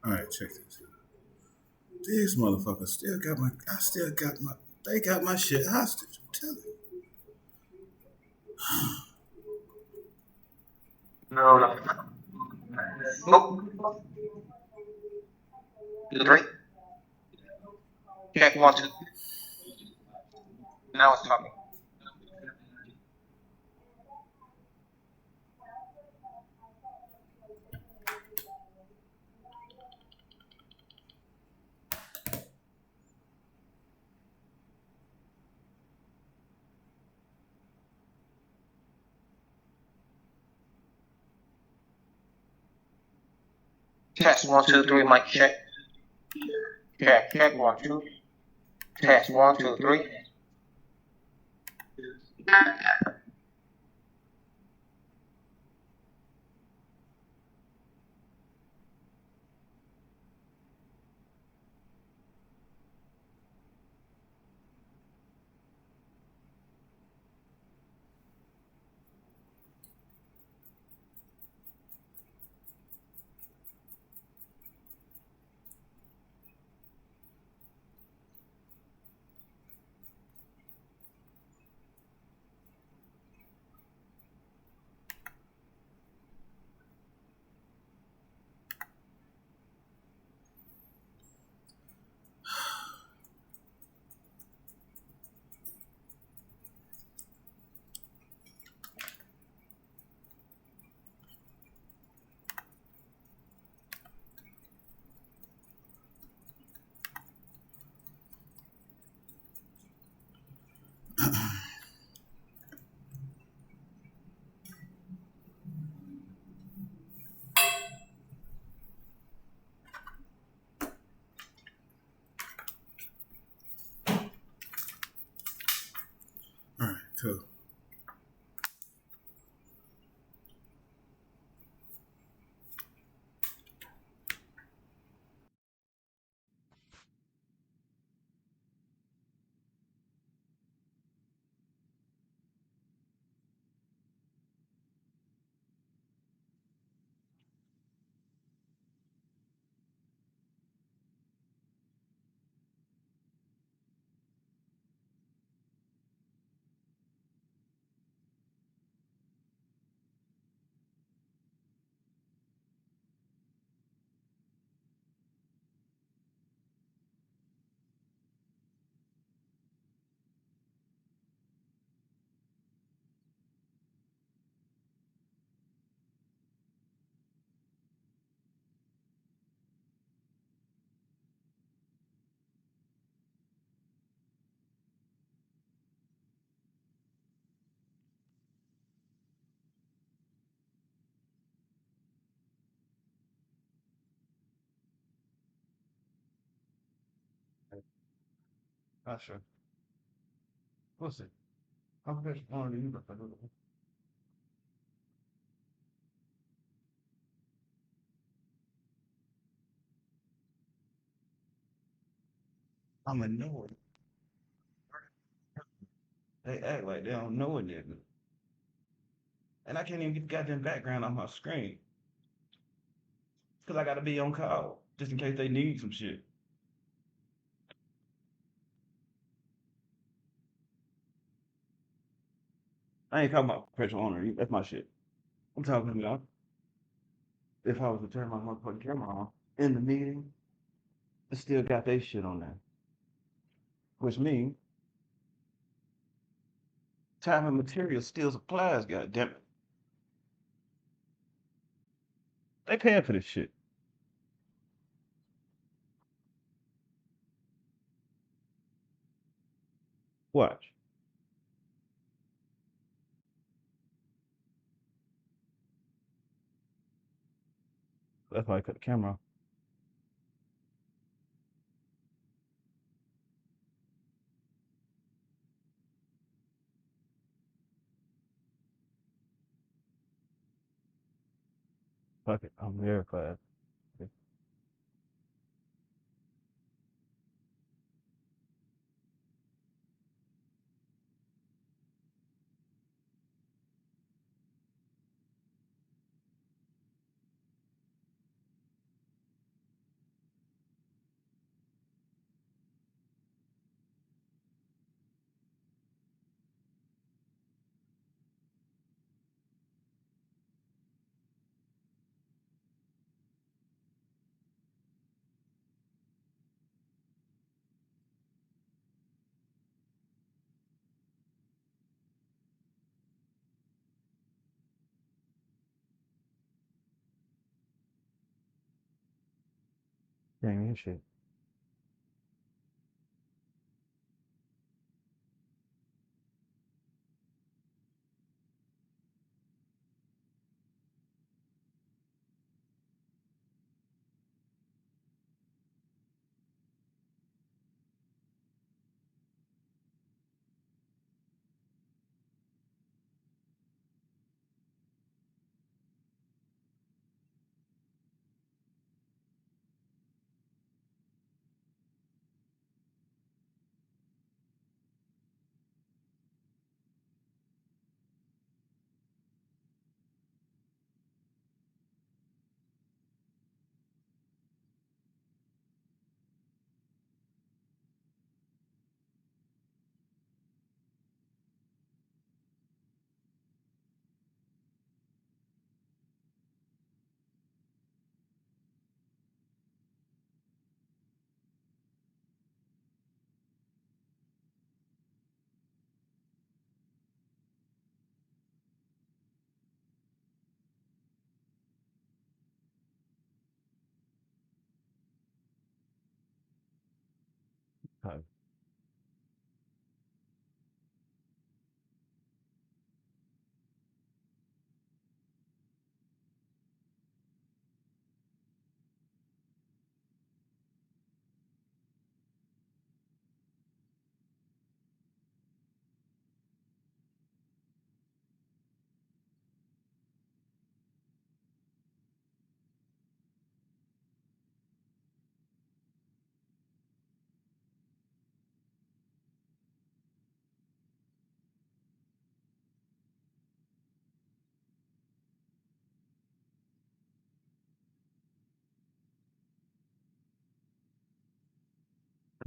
All right, check this. These motherfuckers still got my. I still got my. They got my shit hostage. I'm telling you. No, no. Nope. 2, 3. Check 1, 2. Now it's talking. Test 1, 2, 3. Mic check. Check 1, 2. Test 1, 2, 3. All right, cool. Not sure. We'll see. How much more do you prefer? I'm annoyed. They act like they don't know it yet. And I can't even get the goddamn background on my screen. Because I got to be on call. Just in case they need some shit. I ain't talking about professional owner. That's my shit. I'm talking about if I was to turn my motherfucking camera on in the meeting, it still got their shit on there. Which means time and material still applies, goddamn it. They paying for this shit. Watch. That's why I cut the camera off. Fuck it. I'm verified. Can't hear shit. Uh,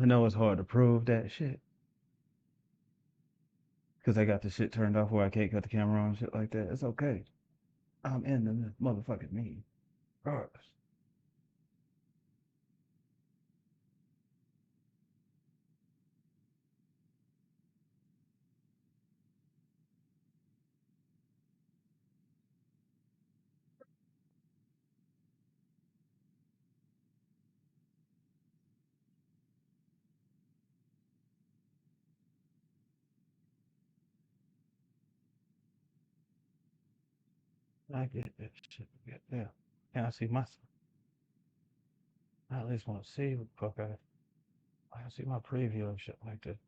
I know it's hard to prove that shit because I got the shit turned off where I can't cut the camera on and shit like that. It's okay. I'm in the motherfucking meeting. Regardless. I get that shit. Get there. Can I see myself? I at least want to see what the fuck I can see my preview and shit like that.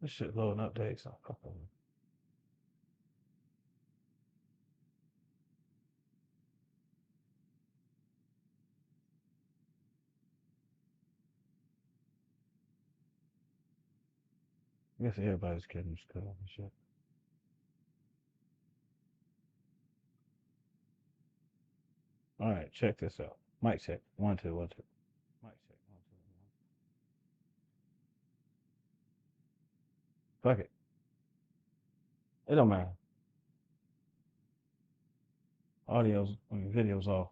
This shit loading updates. So fucking. I guess everybody's getting stuff and shit. All right, check this out. Mic check. 1 2 1 2. Mic check. 1 2 1. Fuck it. It don't matter. Audio's, I mean, video's off.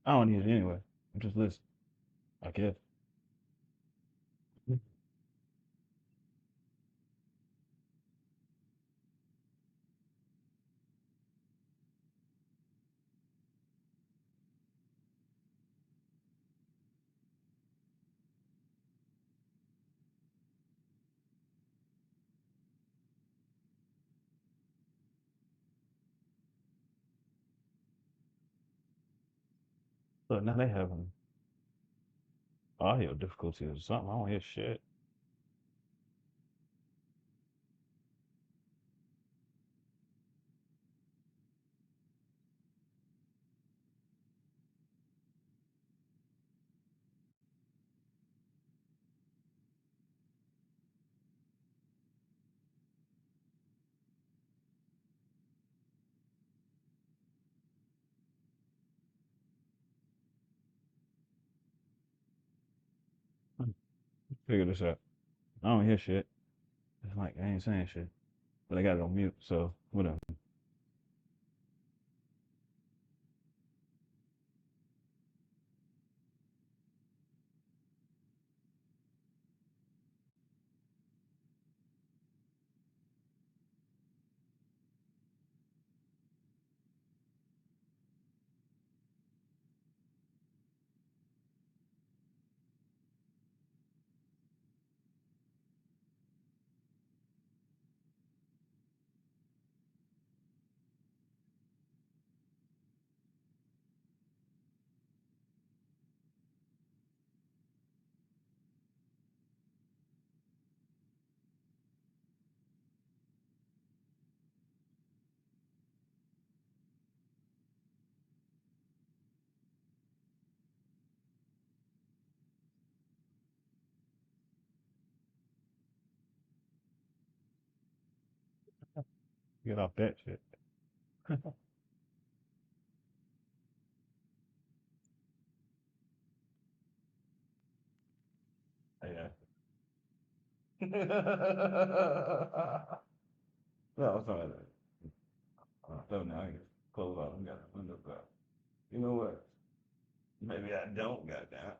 I don't need it anyway. I'm just listening. I guess. So now they having audio difficulties or something. I don't hear shit. Figure this out. I don't hear shit. It's like I ain't saying shit. But I got it on mute, so whatever. Get off that shit. Yeah. No, sorry. So now I can close off and got the windows up. You know what? Maybe I don't, goddamn.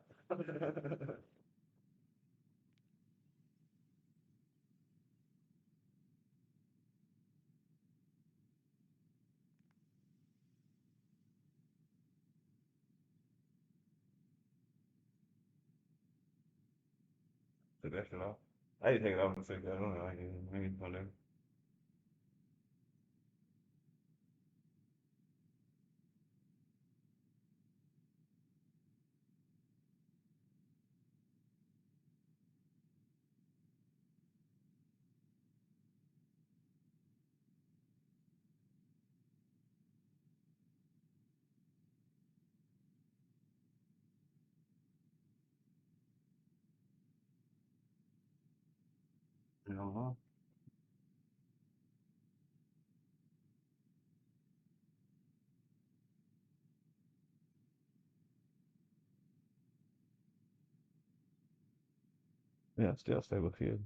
Took that shit off. I didn't take it off and say that. I don't know. I ain't gonna. You know, yeah, still stay with you.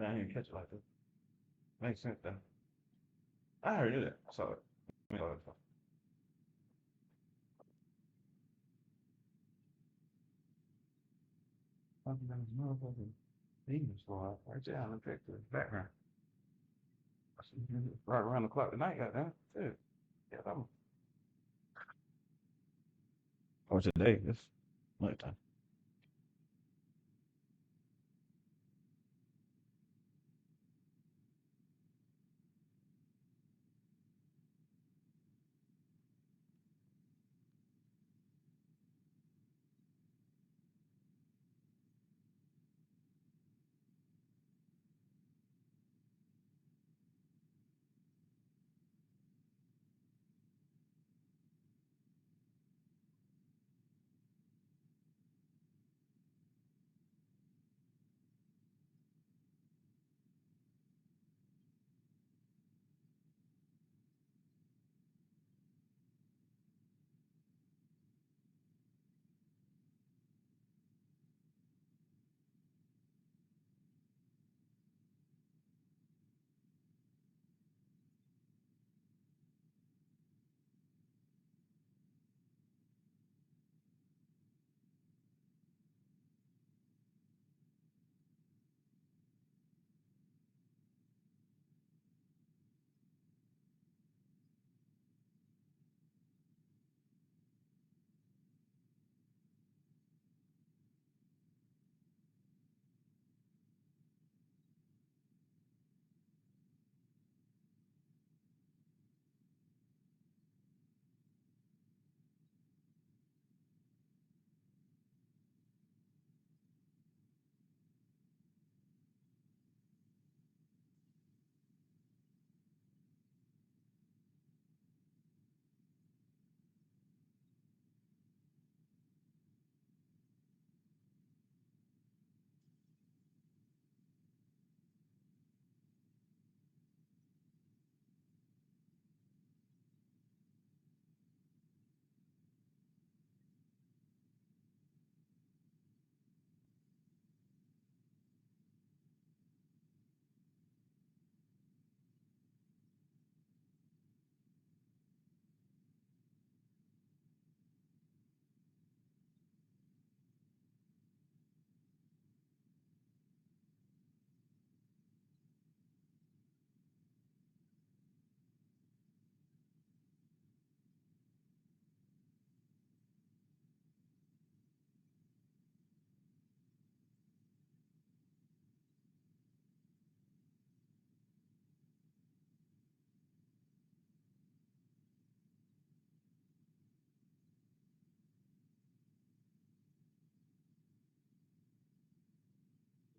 I didn't catch it like that. Makes sense though. I already knew that. I saw it. I saw it. Fucking those motherfucking demons fly right there in the picture, background. I see it right around the clock tonight, goddamn. Too. Yeah, I'm. Or today, it's nighttime.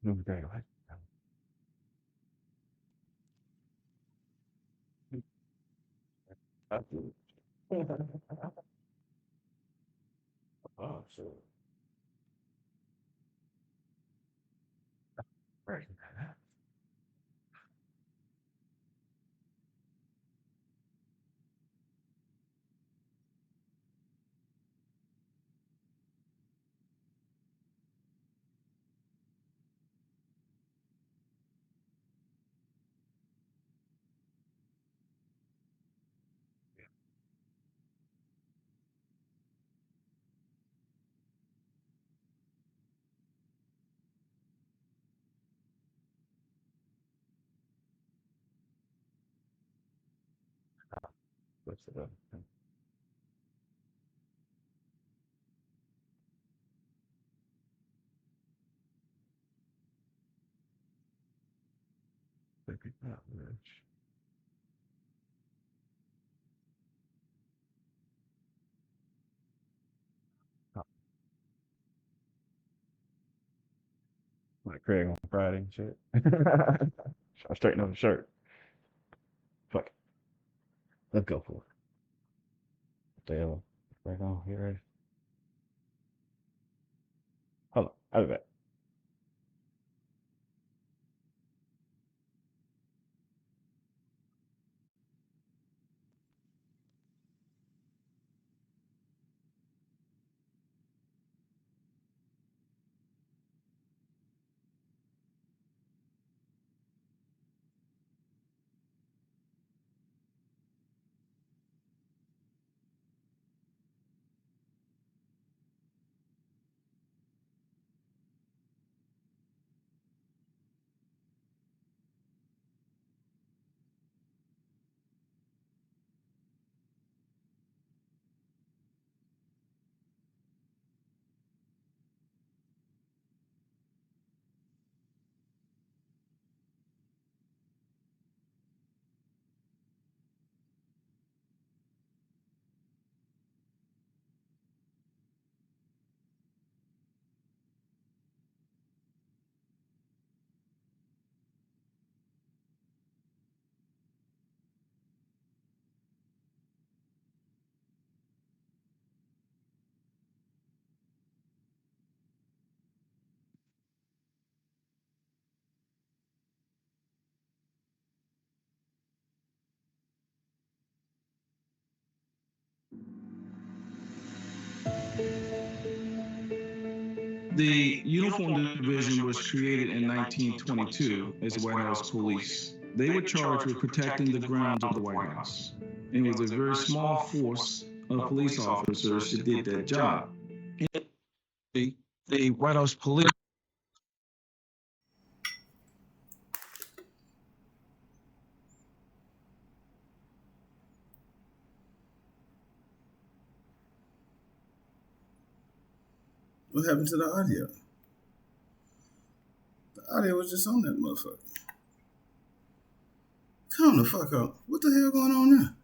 Okay, what? That's it. Oh, so right. What's it up? Pick it up, Rich. Oh, like Craig on Friday and shit. I straighten up the shirt. Fuck it. Let's go for it. What the hell? Right on. You ready? Hold on. I'll be back. The Uniform Division was created in 1922 as the White House Police. They were charged with protecting the grounds of the White House. It was a very small force of police officers that did that job. The White House Police. What happened to the audio? The audio was just on that motherfucker. Come the fuck up. What the hell going on now?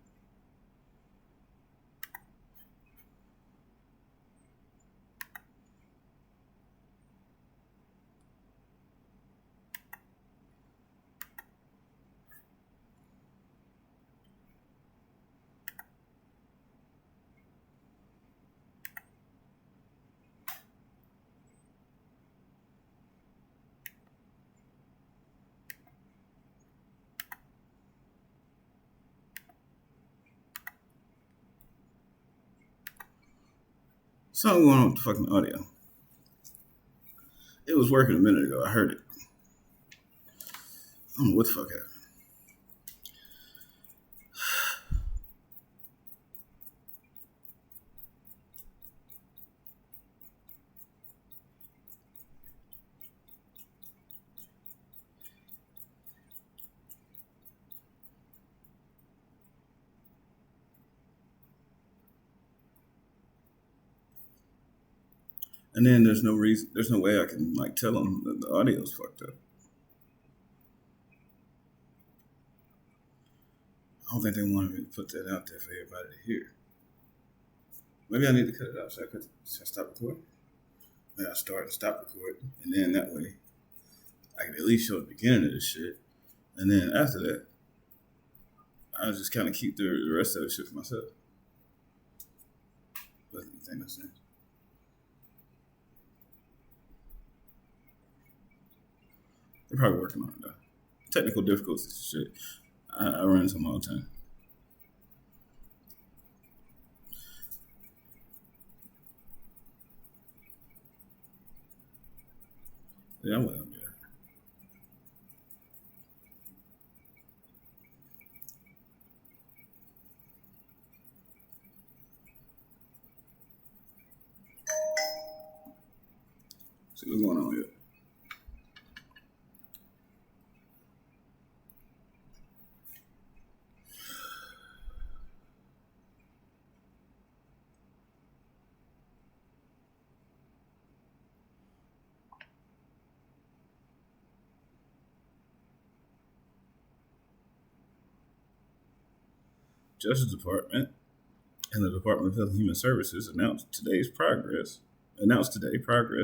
Something going on with the fucking audio. It was working a minute ago. I heard it. I don't know what the fuck happened. And then there's no way I can like tell them that the audio's fucked up. I don't think they wanted me to put that out there for everybody to hear. Maybe I need to cut it out. Should I stop recording? Maybe I start and stop recording, and then that way I could at least show the beginning of this shit. And then after that, I just kind of keep the rest of the shit for myself. What do you think that's it? They're probably working on it though. Technical difficulties and shit. I run into them all the time. Yeah, I'm with them. Yeah. See what's going on here. Justice Department and the Department of Health and Human Services announced today progress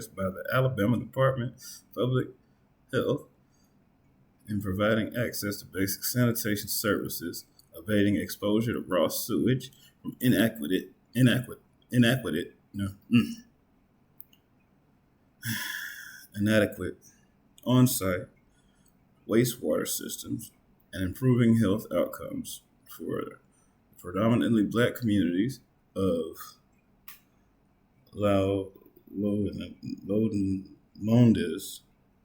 by the Alabama Department of Public Health in providing access to basic sanitation services, abating exposure to raw sewage from inadequate on-site wastewater systems, and improving health outcomes for predominantly black communities of Lowndes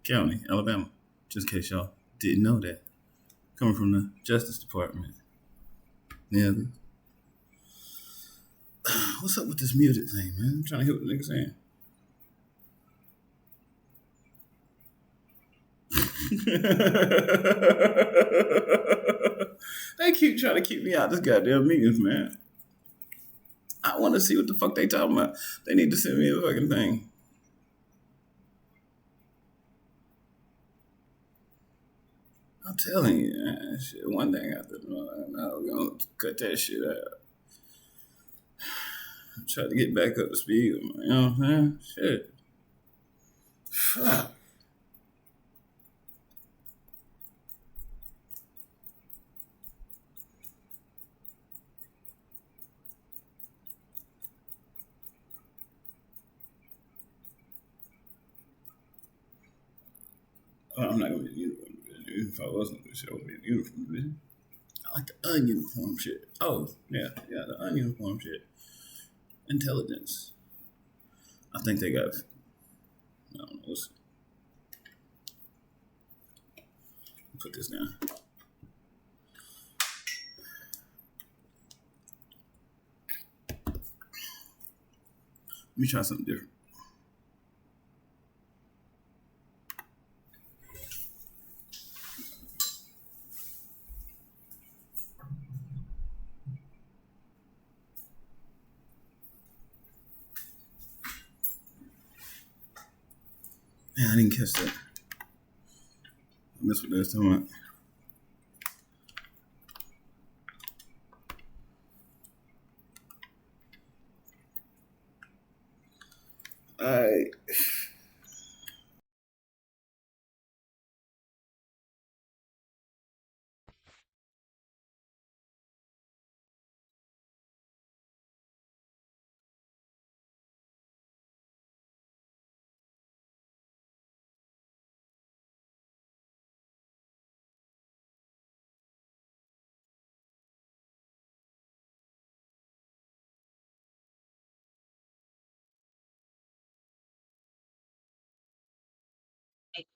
County, Alabama. Just in case y'all didn't know that. Coming from the Justice Department. Yeah. What's up with this muted thing, man? I'm trying to hear what the niggas saying. They keep trying to keep me out this goddamn meetings, man. I want to see what the fuck they talking about. They need to send me a fucking thing. I'm telling you, man. Shit, one thing after another. Now we're gonna cut that shit out. Try to get back up to speed. You know what I'm saying? Shit. Fuck. I'm not gonna be a uniform division. If I wasn't gonna show, I would be a uniform division. I like the ununiform shit. Oh, yeah, the ununiform shit. Intelligence. I think they got. I don't know. We'll see. Put this down. Let me try something different. Man, I didn't catch that. I missed what they was talking about. Alright.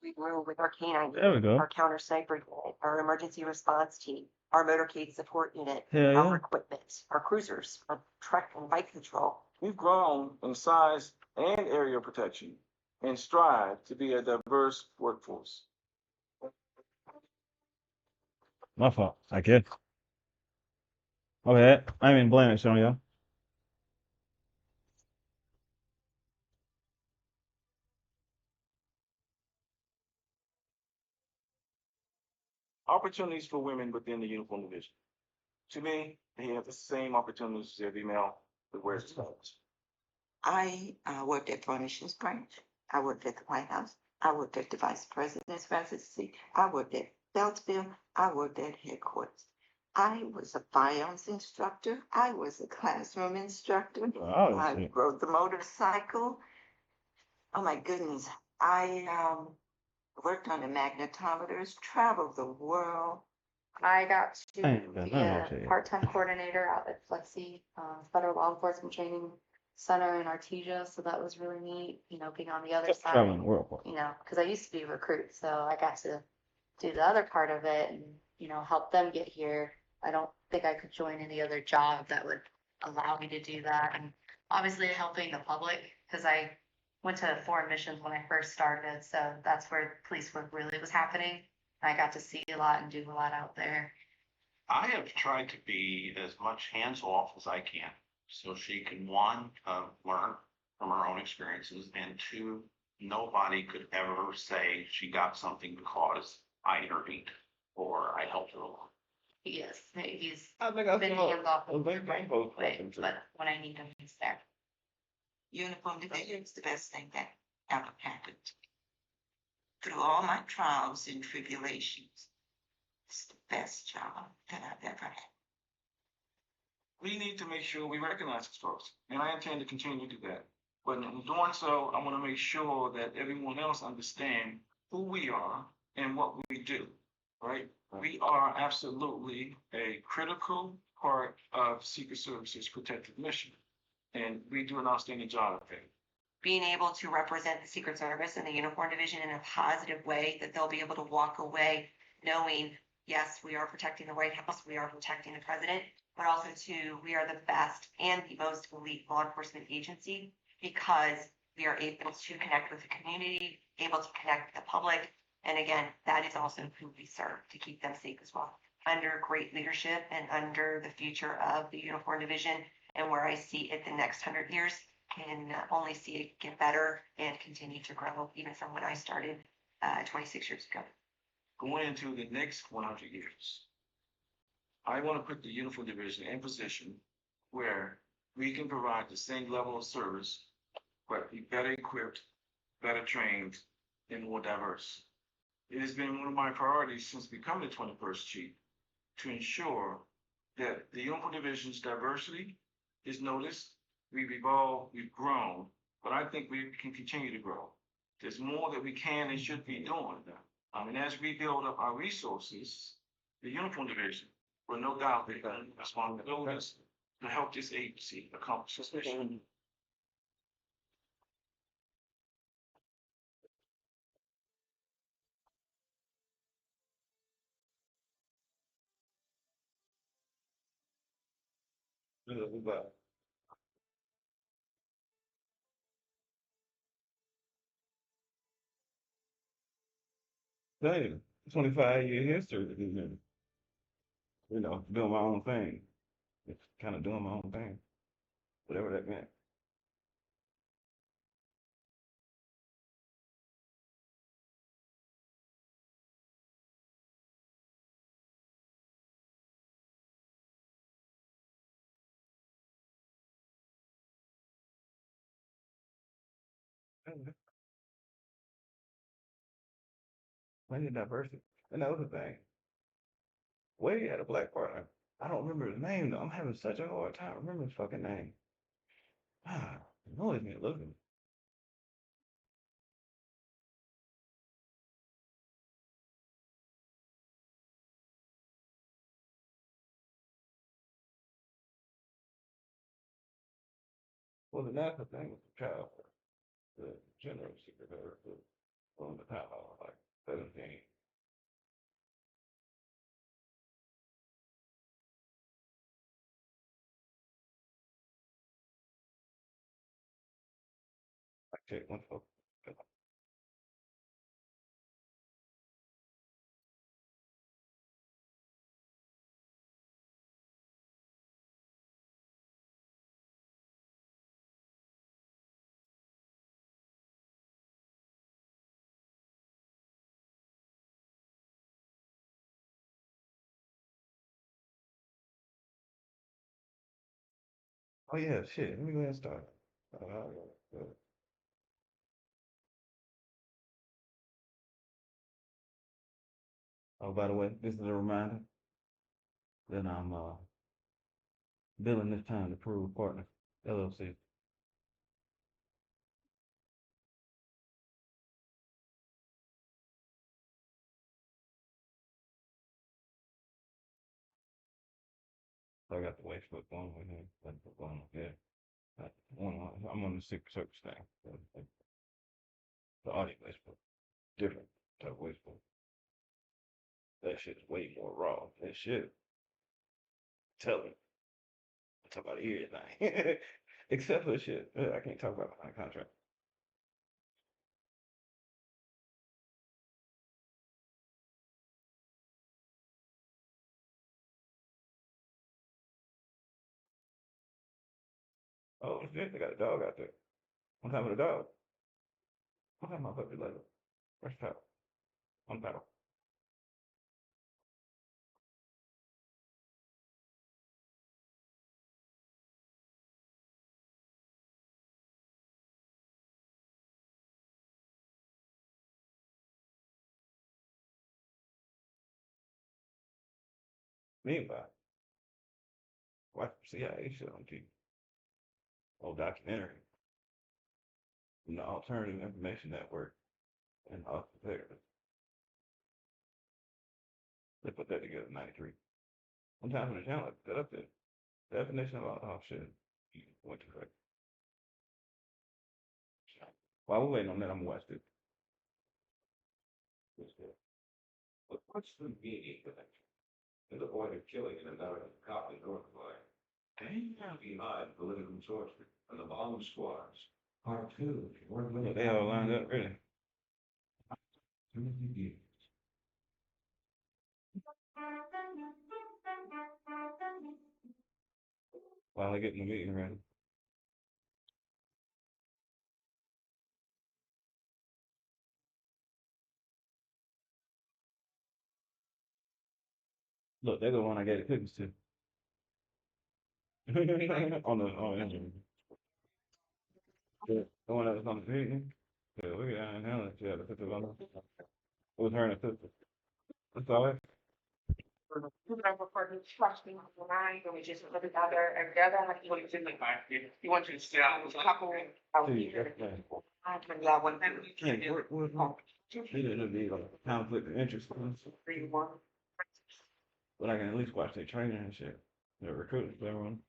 We grew with our canine, There we go. our counter sniper unit, our emergency response team, our motorcade support unit, Hell our yeah. equipment, our cruisers, our truck and bike patrol. We've grown in size and area protection and strive to be a diverse workforce. My fault. I guess. Okay. I mean, blame it, Sonya. Opportunities for women within the uniform division. To me, they have the same opportunities as every male that wears the colors. I worked at Furnishings Branch. I worked at the White House. I worked at the vice president's residency. I worked at Beltsville. I worked at headquarters. I was a firearms instructor. I was a classroom instructor. Oh, I shit. rode the motorcycle. Oh my goodness. I worked on the magnetometers, traveled the world. I got to I ain't done be none of that a shit. part-time coordinator out at Flexi, Federal Law Enforcement Training Center in Artesia, so that was really neat, being on the other Just traveling side, the world for. because I used to be a recruit, so I got to do the other part of it and, help them get here. I don't think I could join any other job that would allow me to do that. And obviously helping the public, because I went to foreign missions when I first started, so that's where police work really was happening. I got to see a lot and do a lot out there. I have tried to be as much hands off as I can, so she can, one, learn from her own experiences, and two, nobody could ever say she got something because I intervened or I helped her along. Yes, he's I think I been saw hands off a big rainbow way, fucking too. but when I need him, he's there. Uniform division is the best thing that ever happened. Through all my trials and tribulations, it's the best job that I've ever had. We need to make sure we recognize these folks, and I intend to continue to do that. But in doing so, I want to make sure that everyone else understand who we are and what we do, right? We are absolutely a critical part of Secret Service's protective mission, and we do an outstanding job at it. Being able to represent the Secret Service and the Uniform Division in a positive way, that they'll be able to walk away knowing, yes, we are protecting the White House, we are protecting the president, but also too, we are the best and the most elite law enforcement agency because we are able to connect with the community, able to connect with the public. And again, that is also who we serve to keep them safe as well. Under great leadership and under the future of the Uniform Division and where I see it the next 100 years, can only see it get better and continue to grow, even from when I started 26 years ago. Going into the next 100 years, I want to put the Uniform Division in position where we can provide the same level of service, but be better equipped, better trained, and more diverse. It has been one of my priorities since becoming the 21st Chief to ensure that the Uniform Division's diversity is noticed. We've evolved, we've grown, but I think we can continue to grow. There's more that we can and should be doing. And as we build up our resources, the Uniform Division will no doubt be responsibilities to help this agency accomplish its mission. Damn, 25-year history, doing my own thing. It's kind of doing my own thing, whatever that meant. Plenty of diversity. And that was the thing. Way had a black partner. I don't remember his name though. I'm having such a hard time remembering his fucking name. Ah, it annoys me looking. Well, the national thing was the child, the general secretary on the time I was like 17. I checked one for oh yeah, shit. Let me go ahead and start. Uh, Oh, by the way, this is a reminder that I'm billing this time to Prove Partner LLC. So I got the waste book one with him. That's the one there. I'm on the Secret Service thing. The audit waste book. Different type of waste book. That shit's way more raw. That shit. Tell him. Talk about everything. Except for the shit. I can't talk about my contract. Oh shit, they got a dog out there. One time with a dog. One time my puppy later. Fresh paddle. One paddle. Meanwhile, watch CIA shit on TV. Old documentary from the Alternative Information Network and Austin, Texas. They put that together in '93. One time on the channel, I put up the definition of shit. Went too quick. While we're waiting on that, I'm gonna watch this. What's the meaning of that? To the point of killing an American cop in North Carolina. Hanging out behind political torture and the bomb squads. Part two. They all lined up, really. While they getting the meeting ready. Look, they're the one I gave the cookies to. on the engine. The one that was on the meeting. Yeah, look at that. Hell, she had to put it on. It was her and her sister. That's all right. We just put it out there every other, how do you want it to look like? You want you to sit out with a couple? See, that's bad. Yeah, one. Can't work with them. They didn't be like a conflict of interest. But I can at least watch their training and shit. They're recruiting for everyone.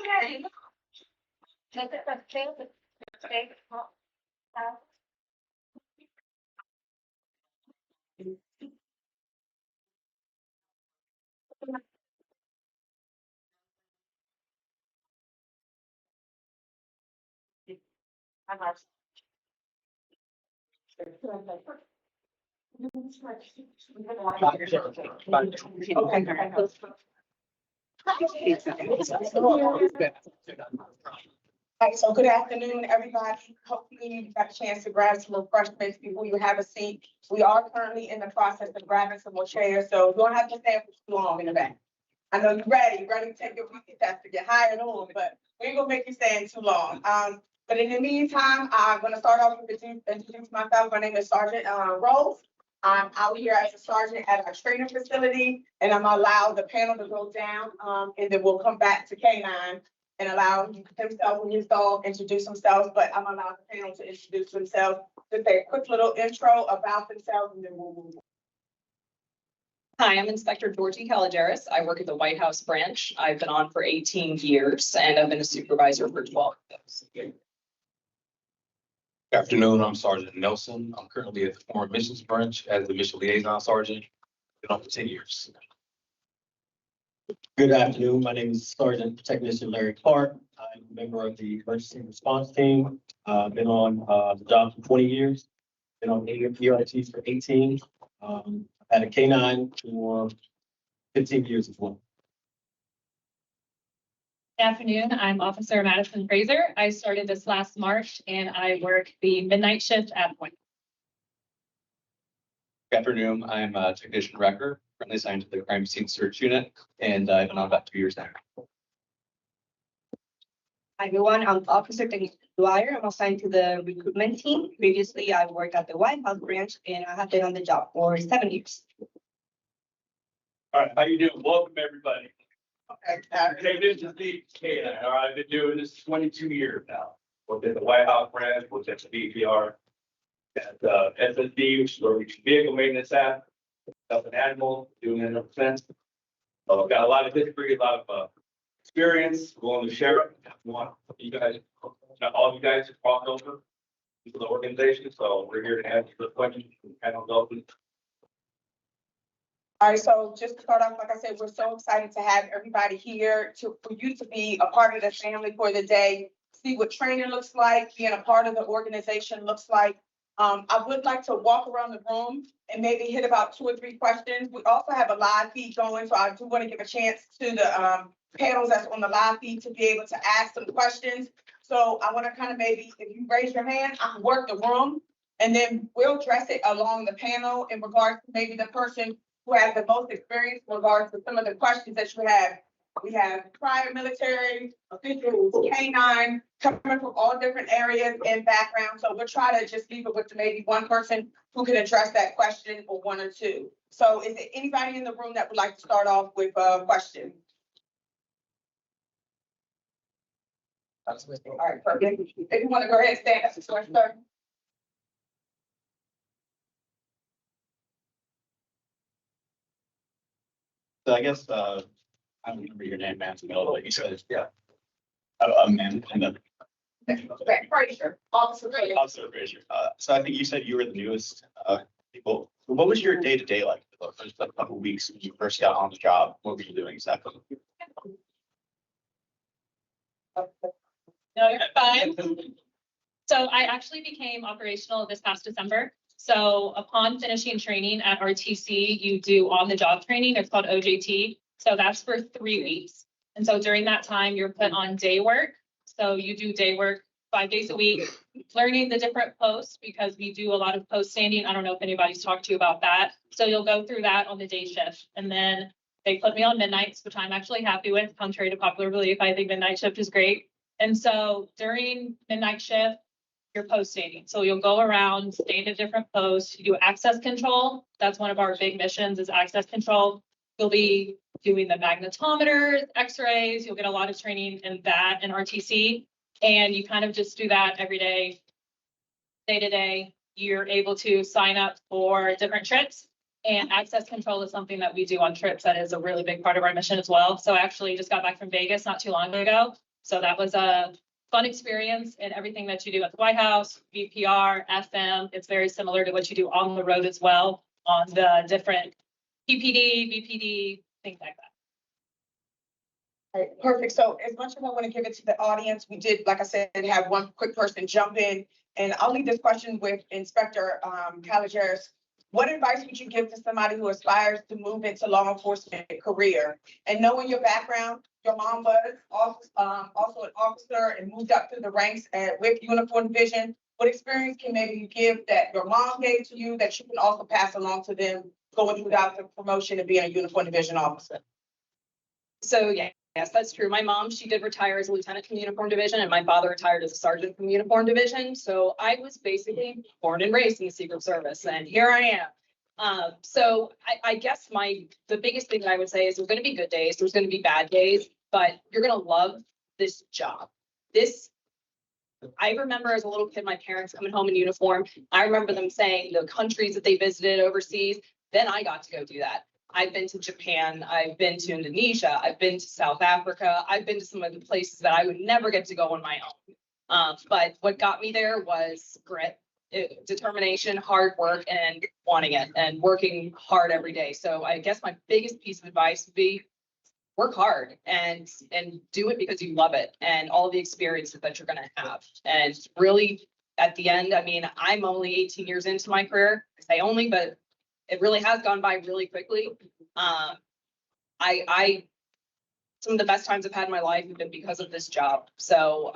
Okay. So good afternoon, everybody. Hopefully you got a chance to grab some refreshments before you have a seat. We are currently in the process of grabbing some more chairs, so you don't have to stand for too long in the back. I know you're ready to take your weekly test to get hired on, but we ain't gonna make you stand too long. But in the meantime, I'm gonna start off with introduce myself. My name is Sergeant Rose. I'm out here as a sergeant at our training facility, and I'm allowed the panel to go down, and then we'll come back to K9 and allow himself and his dog introduce themselves, but I'm allowed the panel to introduce themselves. Just a quick little intro about themselves, and then we'll move on. Hi, I'm Inspector Georgie Caligeris. I work at the White House branch. I've been on for 18 years and I've been a supervisor for 12 of those. Good afternoon, I'm Sergeant Nelson. I'm currently at the Foreign Missions Branch as the Mission Liaison Sergeant. Been on for 10 years. Good afternoon. My name is Sergeant Technician Larry Clark. I'm a member of the Emergency Response Team. Been on the job for 20 years. Been on ERTs for 18. I've had a K9 for 15 years as well. Good afternoon, I'm Officer Madison Fraser. I started this last March and I work the midnight shift at Point. Good afternoon, I'm Technician Wrecker, currently assigned to the Crime Scene Search Unit, and I've been on about 2 years now. Hi everyone, I'm Officer Technician Dwyer. I'm assigned to the recruitment team. Previously, I worked at the White House branch and I have been on the job for 7 years. All right, how you doing? Welcome, everybody. Okay. Hey, this is Steve K. All right, I've been doing this 22 years now. Worked at the White House branch, worked at the BPR, at SSD, which is where we do vehicle maintenance at, helping animals, doing it ever since. Got a lot of history, a lot of experience, going to share it. Want you guys, not all of you guys cross over into the organization, so we're here to answer the questions and help. All right, so just to start off, like I said, we're so excited to have everybody here for you to be a part of the family for the day, see what training looks like, being a part of the organization looks like. I would like to walk around the room and maybe hit about 2 or 3 questions. We also have a live feed going, so I do want to give a chance to the panels that's on the live feed to be able to ask some questions. So I want to kind of maybe, if you raise your hand, I can work the room, and then we'll address it along the panel in regards to maybe the person who has the most experience in regards to some of the questions that you have. We have prior military, officials, K-9, coming from all different areas and backgrounds. So we'll try to just leave it with maybe one person who can address that question, or 1 or 2. So is there anybody in the room that would like to start off with a question? All right, perfect. If you want to go ahead and stand up, sir. So I guess, I don't remember your name, man, but you said, yeah. I'm Frazier, Officer Frazier. Officer Frazier. So I think you said you were the newest, people. What was your day-to-day like for the first couple of weeks when you first got on the job? What were you doing exactly? No, you're fine. So I actually became operational this past December. So upon finishing training at RTC, you do on-the-job training. It's called OJT. So that's for 3 weeks. And so during that time, you're put on day work. So you do day work 5 days a week, learning the different posts, because we do a lot of post standing. I don't know if anybody's talked to you about that. So you'll go through that on the day shift. And then they put me on midnights, which I'm actually happy with, contrary to popular belief. I think midnight shift is great. And so during midnight shift, you're post standing. So you'll go around, stand at different posts, you do access control. That's one of our big missions, is access control. You'll be doing the magnetometers, x-rays. You'll get a lot of training in that in RTC. And you kind of just do that every day, day to day. You're able to sign up for different trips, and access control is something that we do on trips. That is a really big part of our mission as well. So I actually just got back from Vegas not too long ago. So that was a fun experience, and everything that you do at the White House, VPR, FM, it's very similar to what you do on the road as well, on the different PPD, VPD, things like that. All right, perfect. So as much as I want to give it to the audience, we did, like I said, have one quick person jump in, and I'll leave this question with Inspector Caligeris. What advice would you give to somebody who aspires to move into law enforcement career? And knowing your background, your mom was also an officer and moved up through the ranks with Uniform Division. What experience can maybe you give that your mom gave to you that you can also pass along to them going through the promotion and being a Uniform Division officer? So yes, that's true. My mom, she did retire as a lieutenant from Uniform Division, and my father retired as a sergeant from Uniform Division. So I was basically born and raised in the Secret Service, and here I am. So I guess the biggest thing that I would say is there's going to be good days, there's going to be bad days, but you're going to love this job. I remember as a little kid, my parents coming home in uniform. I remember them saying the countries that they visited overseas. Then I got to go do that. I've been to Japan, I've been to Indonesia, I've been to South Africa, I've been to some of the places that I would never get to go on my own. But what got me there was grit, determination, hard work, and wanting it, and working hard every day. So I guess my biggest piece of advice would be work hard and do it because you love it, and all the experiences that you're going to have. And really, at the end, I mean, I'm only 18 years into my career. I say only, but it really has gone by really quickly. Some of the best times I've had in my life have been because of this job. So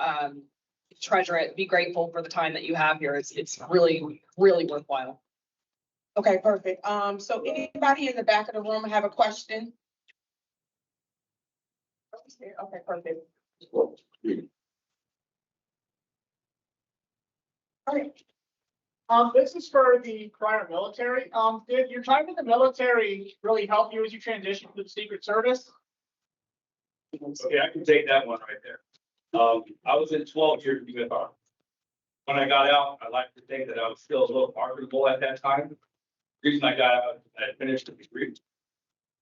treasure it, be grateful for the time that you have here. It's really, really worthwhile. Okay, perfect. So anybody in the back of the room have a question? Okay, perfect. Okay. This is for the prior military. Did your time in the military really help you as you transition to the Secret Service? Okay, I can take that one right there. I was in 12 years in the Army. When I got out, I like to think that I was still a little marketable at that time. The reason I got out, I finished a degree.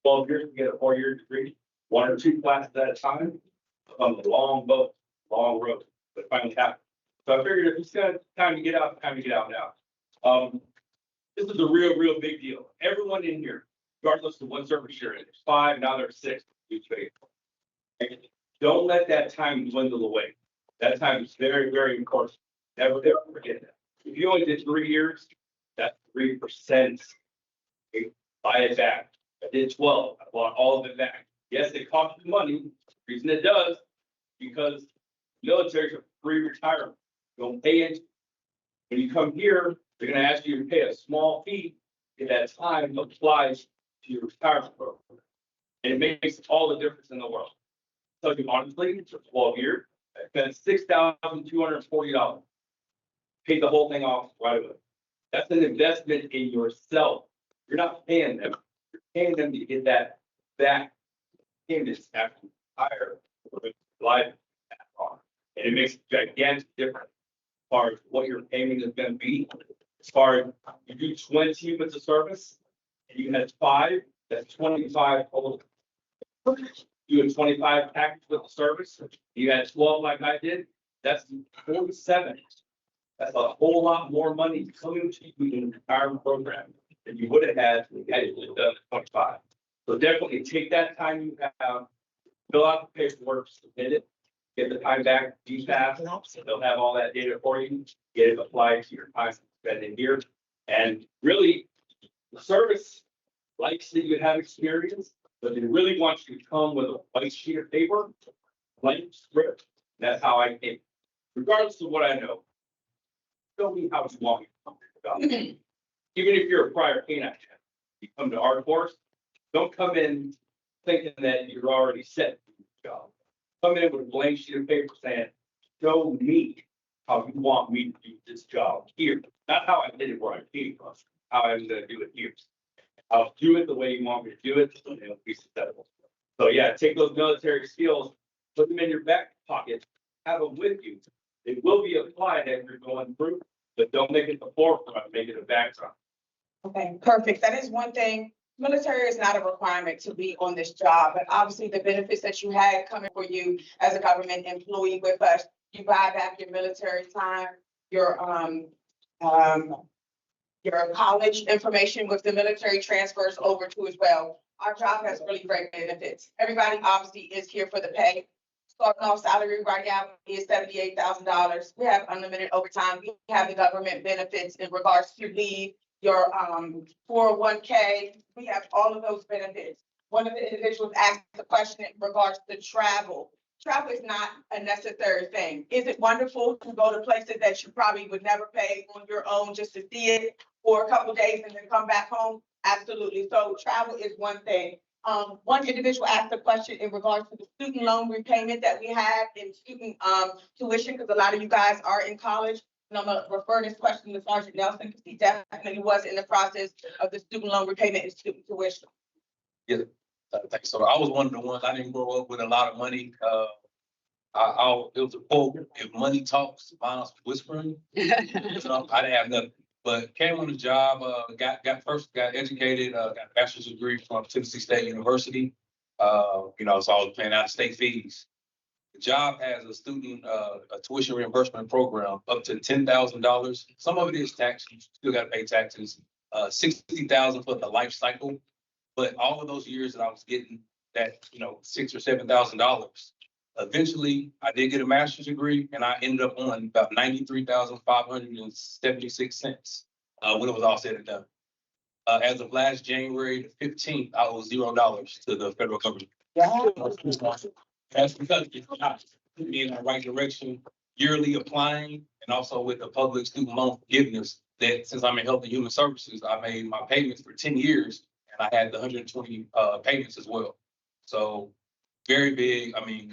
12 years to get a 4-year degree, 1 or 2 classes at a time, on the long boat, long road, but finally happened. So I figured if it's time to get out, time to get out now. This is a real big deal. Everyone in here, regardless of what service you're in, there's 5, now there's 6. Don't let that time dwindle away. That time is very important. Never forget that. If you only did 3 years, that's 3%. Okay? Buy it back. I did 12. I bought all of it back. Yes, it costs you money. The reason it does, because military is a free retirement. Don't pay it. When you come here, they're going to ask you to pay a small fee. If that time applies to your retirement program. And it makes all the difference in the world. So you honestly, for 12 years, I spent $6,240. Paid the whole thing off right away. That's an investment in yourself. You're not paying them. You're paying them to get that back payments after you retire life on. And it makes a gigantic difference as far as what your payment is going to be. As far as you do 20 units of service and you had 5, that's 25 total. You had 25 package with the service, you had 12 like I did, that's 47. That's a whole lot more money coming to you in the retirement program than you would have had you would have done at 25. So definitely take that time you have, fill out the paperwork, submit it, get the time back, DFAS, they'll have all that data for you, get it applied to your time spent in here. And really, the service likes that you have experience, but they really want you to come with a white sheet of paper, blank script. That's how I came. Regardless of what I know, show me how you want me to come to. Even if you're a prior canine, you come to our course, don't come in thinking that you're already set for your job. Come in with a blank sheet of paper saying, show me how you want me to do this job here. Not how I did it where I came from, how I'm gonna do it here. I'll do it the way you want me to do it, and it'll be successful. So yeah, take those military skills, put them in your back pocket, have them with you. They will be applied as you're going through, but don't make it the forefront, make it a background. Okay, perfect. That is one thing. Military is not a requirement to be on this job, but obviously the benefits that you had coming for you as a government employee with us, you buy back your military time, your college information with the military transfers over to as well. Our job has really great benefits. Everybody obviously is here for the pay. Starting off salary right now is $78,000. We have unlimited overtime. We have the government benefits in regards to leave, your 401k. We have all of those benefits. One of the individuals asked the question in regards to travel. Travel is not a necessary thing. Is it wonderful to go to places that you probably would never pay on your own just to see it for a couple of days and then come back home? Absolutely. So travel is one thing. One individual asked a question in regards to the student loan repayment that we have in student tuition, because a lot of you guys are in college. And I'm gonna refer this question to Sergeant Nelson because he definitely was in the process of the student loan repayment and student tuition. Yeah, thanks. So I was one of the ones, I didn't grow up with a lot of money. It was a quote, if money talks, violence whispering. So I didn't have nothing, but came on the job, got educated, got a bachelor's degree from Tennessee State University. So I was paying out of state fees. The job has a student, a tuition reimbursement program up to $10,000. Some of it is tax, you still got to pay taxes. $60,000 for the life cycle. But all of those years that I was getting that, $6,000 or $7,000, eventually I did get a master's degree and I ended up on about $93,576 when it was all said and done. As of last January the 15th, I owe $0 to the federal government. That's because it's not me in the right direction, yearly applying, and also with the public student loan forgiveness. That since I'm in Health and Human Services, I made my payments for 10 years, and I had the 120 payments as well. So very big. I mean,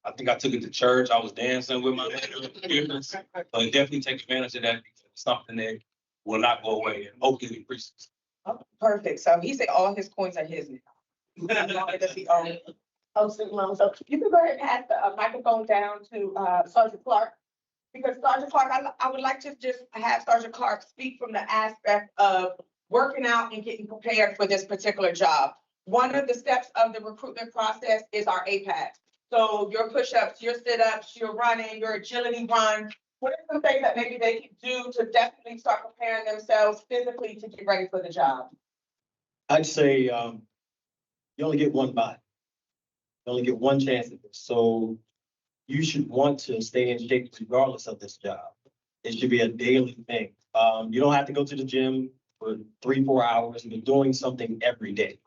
I think I took it to church. I was dancing with my neighbors. But definitely take advantage of that because it's something that will not go away and hopefully increases. Perfect. So he said all his coins are his now. As long as he owns. Oh, so you can go ahead and pass the microphone down to Sergeant Clark. Because Sergeant Clark, I would like to just have Sergeant Clark speak from the aspect of working out and getting prepared for this particular job. One of the steps of the recruitment process is our APAT. So your push-ups, your sit-ups, your running, your agility run. What are some things that maybe they can do to definitely start preparing themselves physically to get ready for the job? I'd say, you only get one body. You only get one chance at this. So you should want to stay in shape regardless of this job. It should be a daily thing. You don't have to go to the gym for 3-4 hours. You're doing something every day.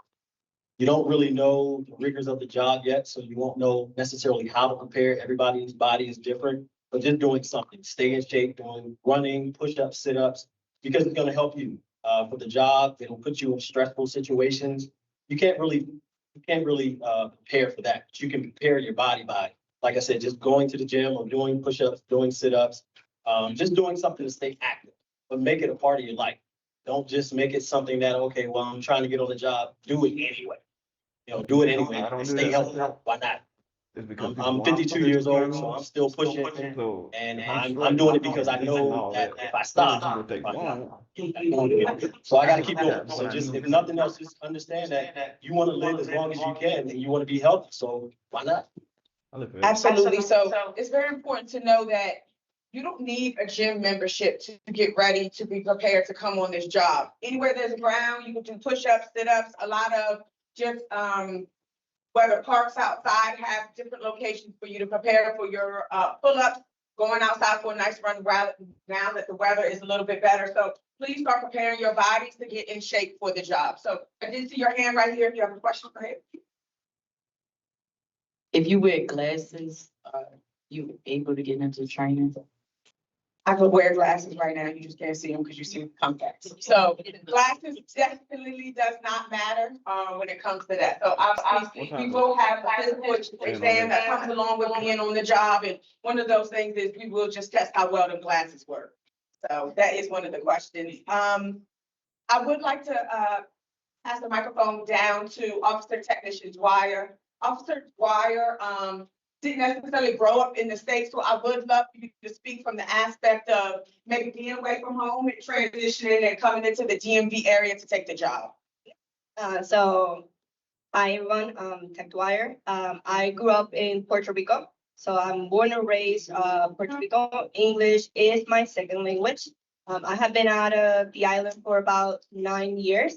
You don't really know the rigors of the job yet, so you won't know necessarily how to prepare. Everybody's body is different, but just doing something, stay in shape, doing running, push-ups, sit-ups, because it's gonna help you for the job. It'll put you in stressful situations. You can't really prepare for that, but you can prepare your body by, like I said, just going to the gym or doing push-ups, doing sit-ups, just doing something to stay active, but make it a part of your life. Don't just make it something that, okay, well, I'm trying to get on the job, do it anyway. Do it anyway and stay healthy. Why not? It's because I'm 52 years old, so I'm still pushing, and I'm doing it because I know that if I stop, so I gotta keep doing it. So just, if nothing else, just understand that you wanna live as long as you can and you wanna be healthy, so why not? Absolutely. So it's very important to know that you don't need a gym membership to get ready to be prepared to come on this job. Anywhere there's a ground, you can do push-ups, sit-ups, a lot of just whether parks outside have different locations for you to prepare for your pull-ups, going outside for a nice run now that the weather is a little bit better. So please start preparing your bodies to get in shape for the job. So I did see your hand right here. If you have a question, go ahead. If you wear glasses, are you able to get into training? I could wear glasses right now. You just can't see them because you see contacts. So glasses definitely does not matter when it comes to that. So obviously we will have a physical exam that comes along with being on the job. And one of those things is we will just test how well the glasses work. So that is one of the questions. I would like to pass the microphone down to Officer Technician Dwyer. Officer Dwyer didn't necessarily grow up in the States, so I would love for you to speak from the aspect of maybe being away from home and transitioning and coming into the DMV area to take the job. So I run Tech Dwyer. I grew up in Puerto Rico. So I'm born and raised Puerto Rico. English is my second language. I have been out of the island for about 9 years.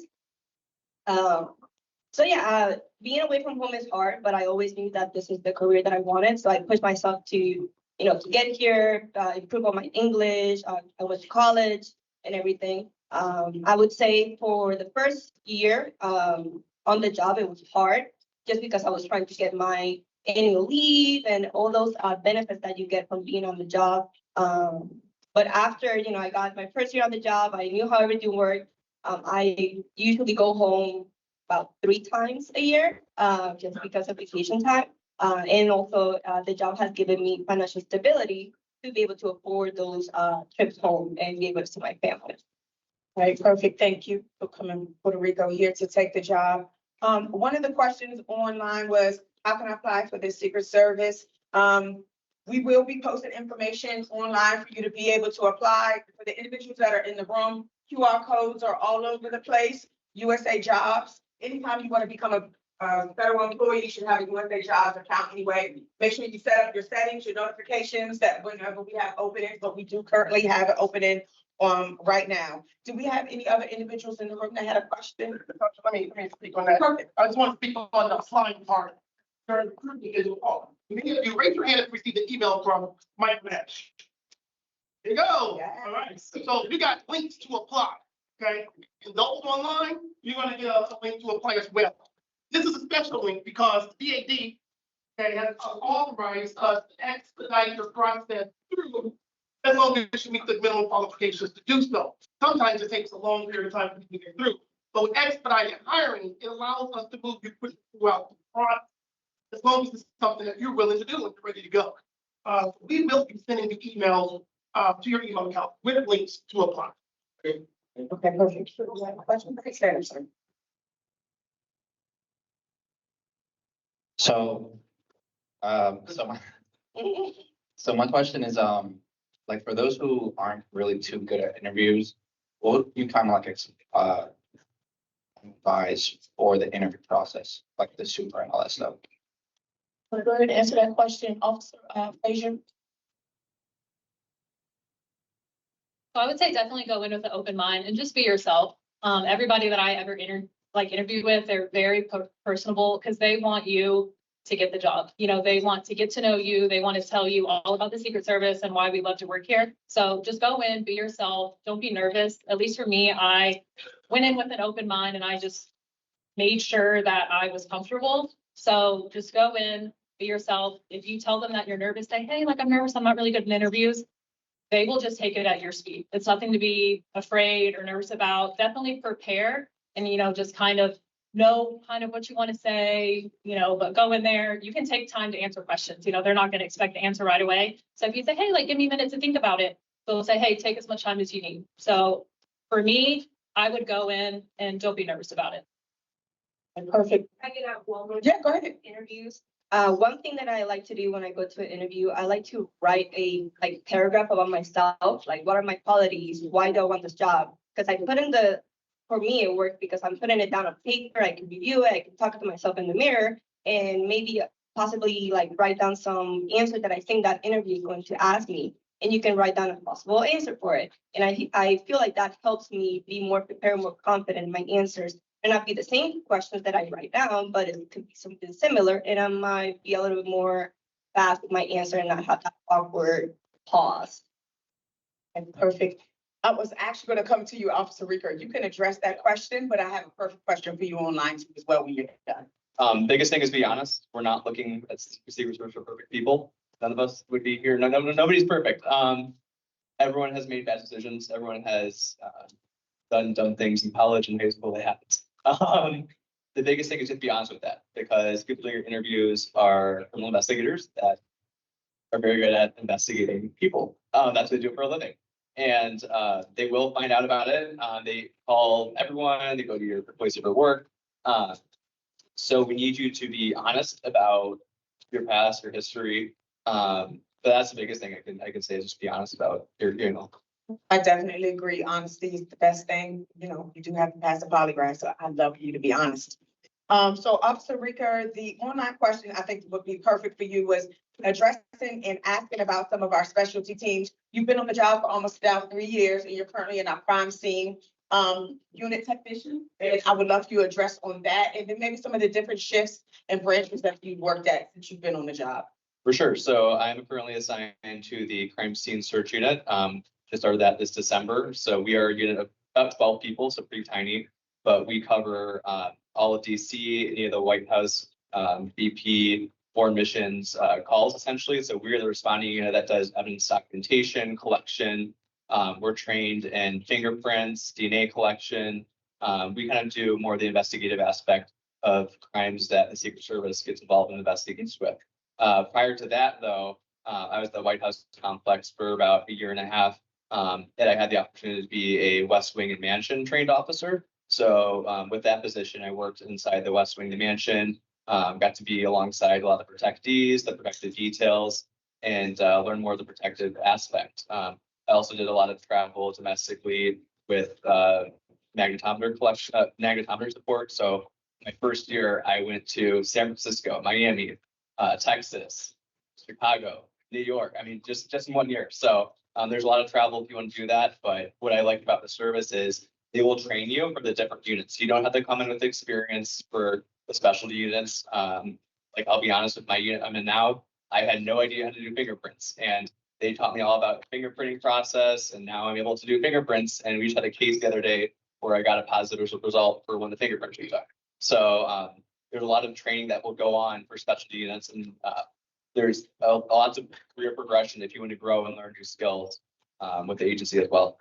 So yeah, being away from home is hard, but I always knew that this is the career that I wanted. So I pushed myself to, to get here, improve on my English. I went to college and everything. I would say for the first year on the job, it was hard just because I was trying to get my annual leave and all those benefits that you get from being on the job. But after, I got my first year on the job, I knew how everything worked. I usually go home about 3 times a year, just because of vacation time. And also the job has given me financial stability to be able to afford those trips home and be able to see my family. All right, perfect. Thank you for coming to Puerto Rico here to take the job. One of the questions online was, how can I apply for this Secret Service? We will be posting information online for you to be able to apply. For the individuals that are in the room, QR codes are all over the place. USA Jobs. Anytime you want to become a federal employee, you should have a USA Jobs account anyway. Make sure you set up your settings, your notifications that whenever we have openings, but we do currently have an opening right now. Do we have any other individuals in the room that had a question? Let me speak on that. Perfect. I just want to speak on the flying part. During recruitment is involved. Many of you raise your hand if you received an email from Mike Nash. Here you go. Yeah. All right. So you got links to apply. Okay. And those online, you're going to get a link to apply as well. This is a special link because the BAD has authorized us to expedite your process through as long as you meet the minimum qualifications to do so. Sometimes it takes a long period of time for you to get through. But with expedited hiring, it allows us to move you quickly throughout the process. as long as it's something that you're willing to do and you're ready to go. We will be sending the emails to your email account with links to apply. Okay, perfect. Question, please, sir. So, so my question is, like for those who aren't really too good at interviews, what would you kind of like, advise for the interview process, like the super and all that stuff? Want to go ahead and answer that question, Officer Frazier? So I would say definitely go in with an open mind and just be yourself. Everybody that I ever interviewed with, they're very personable because they want you to get the job. You know, they want to get to know you. They want to tell you all about the Secret Service and why we love to work here. So just go in, be yourself. Don't be nervous. At least for me, I went in with an open mind and I just made sure that I was comfortable. So just go in, be yourself. If you tell them that you're nervous, say, hey, like I'm nervous, I'm not really good in interviews. They will just take it at your speed. It's nothing to be afraid or nervous about. Definitely prepare and, you know, just kind of know kind of what you want to say, you know, but go in there. You can take time to answer questions. You know, they're not going to expect the answer right away. So if you say, hey, like, give me a minute to think about it, they'll say, hey, take as much time as you need. So for me, I would go in and don't be nervous about it. Perfect. I get out one more. Yeah, go ahead. Interviews. One thing that I like to do when I go to an interview, I like to write a paragraph about myself, like what are my qualities, why do I want this job? Because I put in for me it works because I'm putting it down on paper, I can review it, I can talk to myself in the mirror, and maybe possibly like write down some answer that I think that interview is going to ask me. And you can write down a possible answer for it. And I feel like that helps me be more prepared, more confident in my answers. And not be the same questions that I write down, but it could be something similar, and I might be a little bit more fast with my answer and not have that awkward pause. And perfect. I was actually going to come to you, Officer Rico. You can address that question, but I have a perfect question for you online too as well when you're done. Biggest thing is be honest. We're not looking at Secret Service for perfect people. None of us would be here. Nobody's perfect. Everyone has made bad decisions. Everyone has done dumb things in college and high school. It happens. The biggest thing is just be honest with that, because people doing your interviews are criminal investigators that are very good at investigating people. That's what they do for a living. And they will find out about it. They call everyone, they go to your place of work. So we need you to be honest about your past, your history. But that's the biggest thing I can say is just be honest about your, you know. I definitely agree. Honesty is the best thing. You know, you do have to pass a polygraph, so I'd love you to be honest. So Officer Ricker, the online question I think would be perfect for you was addressing and asking about some of our specialty teams. You've been on the job for almost about 3 years and you're currently in our crime scene unit technician. And I would love you to address on that and then maybe some of the different shifts and branches that you've worked at since you've been on the job. For sure. So I'm currently assigned to the crime scene search unit. Just started that this December. So we are a unit of about 12 people, so pretty tiny, but we cover all of DC, any of the White House, BP, foreign missions calls essentially. So we're the responding unit that does evidence documentation, collection. We're trained in fingerprints, DNA collection. We kind of do more of the investigative aspect of crimes that the Secret Service gets involved in investigations with. Prior to that, though, I was at the White House complex for about 1.5 years. And I had the opportunity to be a West Wing and Mansion trained officer. So with that position, I worked inside the West Wing, the Mansion, got to be alongside a lot of the protectees, the protective details, and learn more of the protective aspect. I also did a lot of travel domestically with magnetometer collection, magnetometer support. So my first year, I went to San Francisco, Miami, Texas, Chicago, New York. I mean, just in 1 year. So there's a lot of travel if you want to do that. But what I liked about the service is they will train you for the different units. You don't have to come in with experience for the specialty units. Like I'll be honest with my unit I'm in now, I had no idea how to do fingerprints, and they taught me all about the fingerprinting process. And now I'm able to do fingerprints. And we just had a case the other day where I got a positive result for one of the fingerprints we took. So there's a lot of training that will go on for specialty units, and there's a lot of career progression if you want to grow and learn new skills with the agency as well.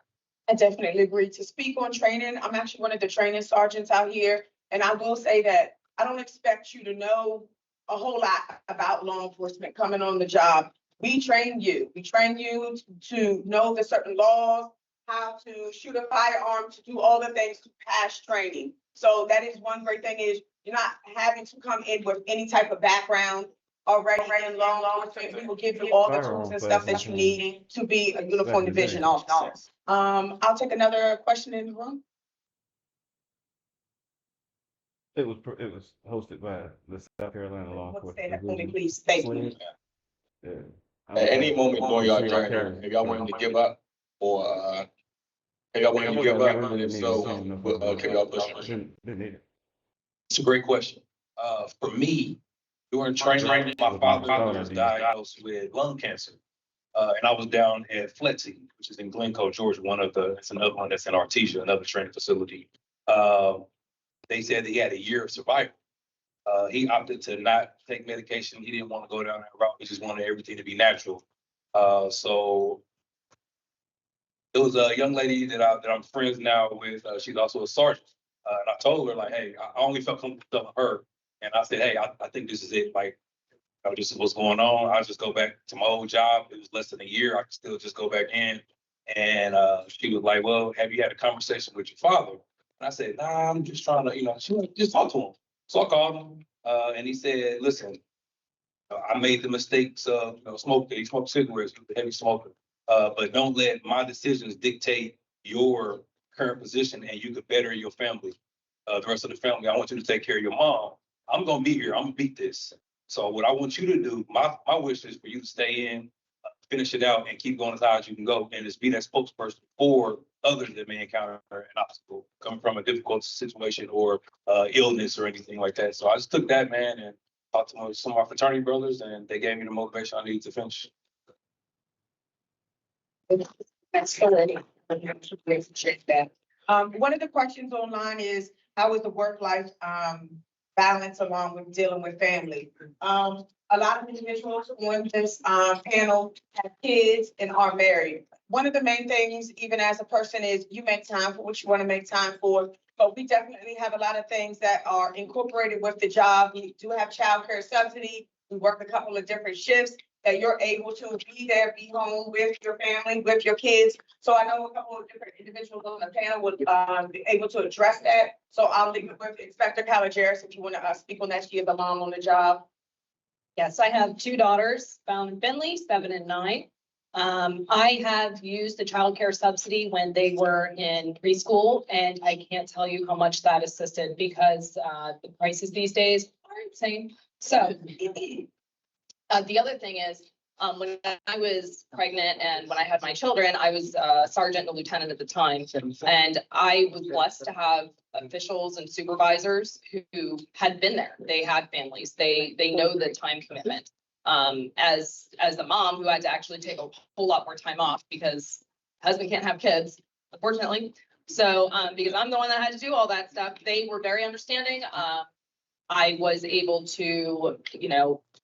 I definitely agree. To speak on training, I'm actually one of the training sergeants out here. And I will say that I don't expect you to know a whole lot about law enforcement coming on the job. We train you. We train you to know the certain laws, how to shoot a firearm, to do all the things to pass training. So that is one great thing is you're not having to come in with any type of background already in law enforcement. We will give you all the tools and stuff that you need to be a uniform division officer. I'll take another question in the room. It was hosted by the South Carolina Law Let's say Enforcement that for me, Division. please. Thank you. Yeah. At any moment during y'all journey, if y'all wanted to give up, or if y'all wanted to give up, and if so, can y'all push it? Didn't need it. It's a great question. For me, during training, my father was diagnosed with lung cancer. And I was down at FLETC, which is in Glencoe, Georgia, it's another one that's in Artesia, another training facility. They said that he had a year of survival. He opted to not take medication. He didn't want to go down that route. He just wanted everything to be natural. So it was a young lady that I'm friends now with. She's also a sergeant. And I told her, like, hey, I only felt comfortable with her. And I said, hey, I think this is it. Like, this is what's going on. I'll just go back to my old job. It was less than a year. I could still just go back in. And she was like, well, have you had a conversation with your father? And I said, nah, I'm just trying to, she was like, just talk to him. So I called him and he said, listen, I made the mistakes of smoking. He smoked cigarettes, he was a heavy smoker. But don't let my decisions dictate your current position, and you could better your family, the rest of the family. I want you to take care of your mom. I'm going to be here. I'm going to beat this. So what I want you to do, my wish is for you to stay in, finish it out, and keep going as high as you can go, and just be that spokesperson for others that may encounter an obstacle coming from a difficult situation or illness or anything like that. So I just took that, man, and talked to some of my fraternity brothers, and they gave me the motivation I needed to finish. That's good. Appreciate that. One of the questions online is, how is the work-life balance along with dealing with family? A lot of individuals on this panel have kids and are married. One of the main things, even as a person, is you make time for what you want to make time for. But we definitely have a lot of things that are incorporated with the job. We do have childcare subsidy. We work a couple of different shifts that you're able to be there, be home with your family, with your kids. So I know a couple of different individuals on the panel would be able to address that. So I'll leave it with Inspector Calageris if you want to speak on that. She is the mom on the job. Yes, I have two daughters found in Finley, 7 and 9. I have used the childcare subsidy when they were in preschool, and I can't tell you how much that assisted because the prices these days are insane. So the other thing is, when I was pregnant and when I had my children, I was a sergeant and a lieutenant at the time. And I was blessed to have officials and supervisors who had been there. They had families. They know the time commitment. As the mom who had to actually take a whole lot more time off because husband can't have kids, unfortunately. So because I'm the one that had to do all that stuff, they were very understanding. I was able to,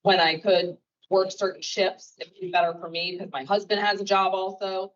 when I could work certain shifts, it would be better for me because my husband has a job also.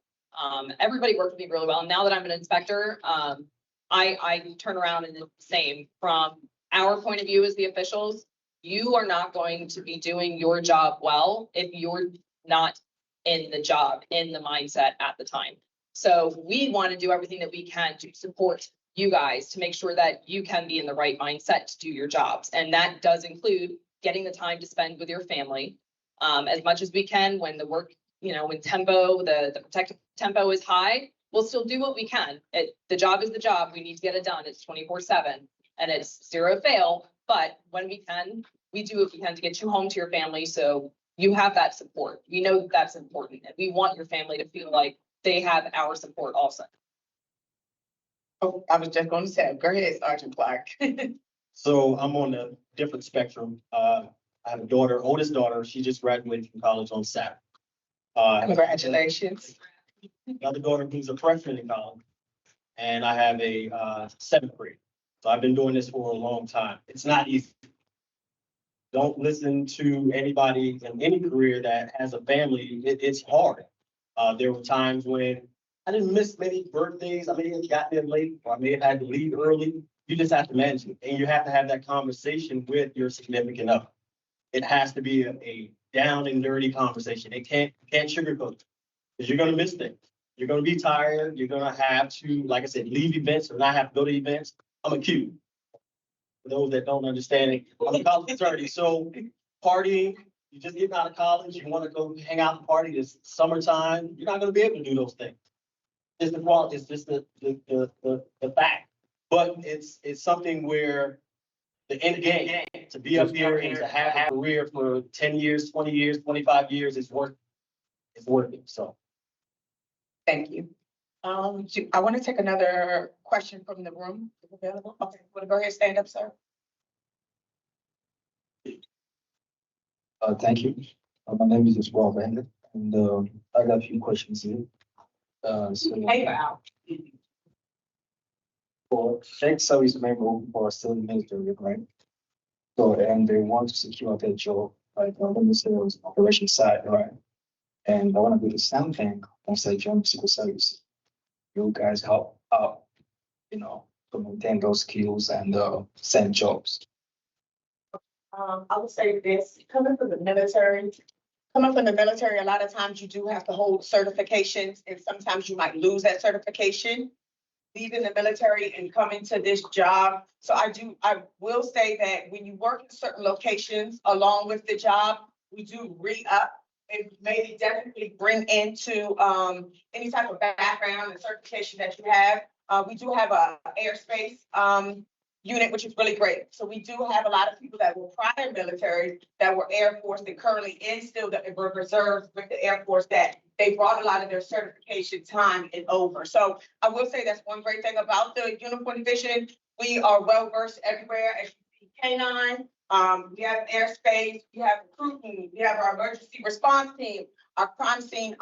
Everybody worked with me really well. And now that I'm an inspector, I turn around and do the same. From our point of view as the officials, you are not going to be doing your job well if you're not in the job, in the mindset at the time. So we want to do everything that we can to support you guys to make sure that you can be in the right mindset to do your jobs. And that does include getting the time to spend with your family as much as we can when the work, when tempo, the protective tempo is high, we'll still do what we can. The job is the job. We need to get it done. It's 24/7 and it's zero fail. But when we can, we do what we can to get you home to your family. So you have that support. We know that's important. And we want your family to feel like they have our support also. Oh, I was just going to say, go ahead, Sergeant Clark. So I'm on a different spectrum. I have a daughter, oldest daughter. She just graduated from college on Saturday. Congratulations. Another daughter who's a freshman in college. And I have a 7th grade. So I've been doing this for a long time. It's not easy. Don't listen to anybody in any career that has a family. It's hard. There were times when I didn't miss many birthdays. I may have gotten in late, or I may have had to leave early. You just have to manage it. And you have to have that conversation with your significant other. it has to be a down and dirty conversation. It can't sugarcoat it. Because you're gonna miss things. You're gonna be tired. You're gonna have to, like I said, leave events or not have to go to events. I'm a Q. For those that don't understand it, I'm a college attorney, so partying, you just getting out of college, you wanna go hang out and party this summertime, you're not gonna be able to do those things. It's the quality, it's just the fact. But it's something where the end game, to be up here and to have a career for 10 years, 20 years, 25 years is worth, it's worth it, so. Thank you. I want to take another question from the room, if available. Okay, want to go ahead and stand up, sir? Thank you. My name is Rob Vander, and I got a few questions here. Hey, Al. For ex-service member who are still in the military, right? So, and they want to secure their job, like on the military operation side, right? And I want to do the same thing once they join civil service. You guys help out, you know, to maintain those skills and same jobs. I would say this, coming from the military, a lot of times you do have to hold certifications, and sometimes you might lose that certification. Leaving the military and coming to this job. So I will say that when you work in certain locations along with the job, we do re-up and maybe definitely bring into any type of background and certification that you have. We do have a airspace unit, which is really great. So we do have a lot of people that were prior military, that were Air Force, that currently instilled that were reserves with the Air Force, that they brought a lot of their certification time and over. So I will say that's one great thing about the uniform division. We are well versed everywhere. As you see, K9, we have airspace, we have recruitment, we have our emergency response team, our crime scene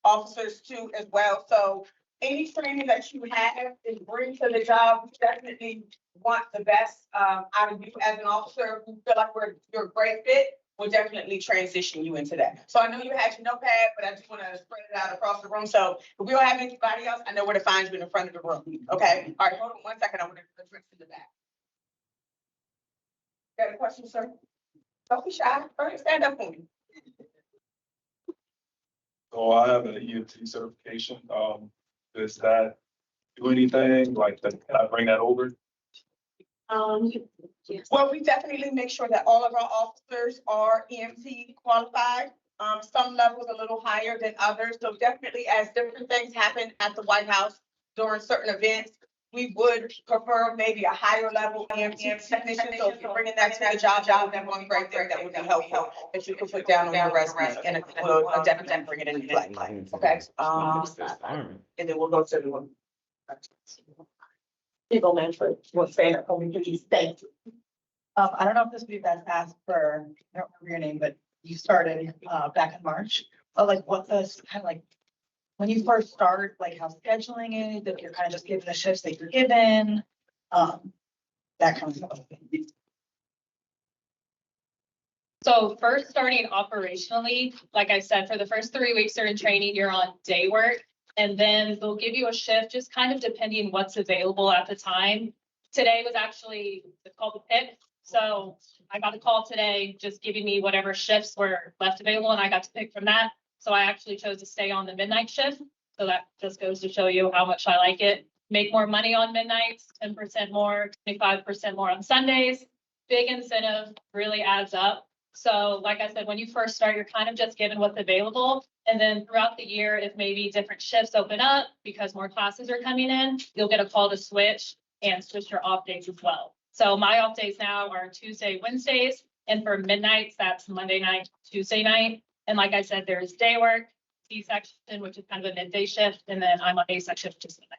officers too as well. So any training that you have and bring to the job, we definitely want the best out of you as an officer. If you feel like you're a great fit, we'll definitely transition you into that. So I know you had your notepad, but I just want to spread it out across the room. So if we don't have anybody else, I know where to find you in the front of the room. Okay. All right. Hold on 1 second. I want to address in the back. Got a question, sir? Don't be shy. Go ahead, stand up for me. So I have an EMT certification. Does that do anything? Like, can I bring that over? Yes. Well, we definitely make sure that all of our officers are EMT qualified. Some levels a little higher than others. So definitely, as different things happen at the White House during certain events, we would prefer maybe a higher level EMT technician. So if you're bringing that to the job, that one great thing that would be helpful that you could put down on your resume, and we'll definitely bring it into play. Okay. And then we'll go to the one. People Manfred will say it only please. Thank you. I don't know if this would be best asked for, I don't remember your name, but you started back in March. But like what does kind of like when you first start, like how scheduling is, if you're kind of just given the shifts that you're given, that kind of stuff. So first starting operationally, like I said, for the first 3 weeks they're in training, you're on day work. And then they'll give you a shift, just kind of depending what's available at the time. Today was actually, it's called the pick. So I got a call today, just giving me whatever shifts were left available, and I got to pick from that. So I actually chose to stay on the midnight shift. So that just goes to show you how much I like it. Make more money on midnights, 10% more, 25% more on Sundays. Big incentive, really adds up. So like I said, when you first start, you're kind of just given what's available. And then throughout the year, if maybe different shifts open up because more classes are coming in, you'll get a call to switch and switch your off days as well. So my off days now are Tuesday, Wednesdays, and for midnights, that's Monday night, Tuesday night. And like I said, there's day work, C-section, which is kind of a midday shift, and then I'm on A-section, which is midnight.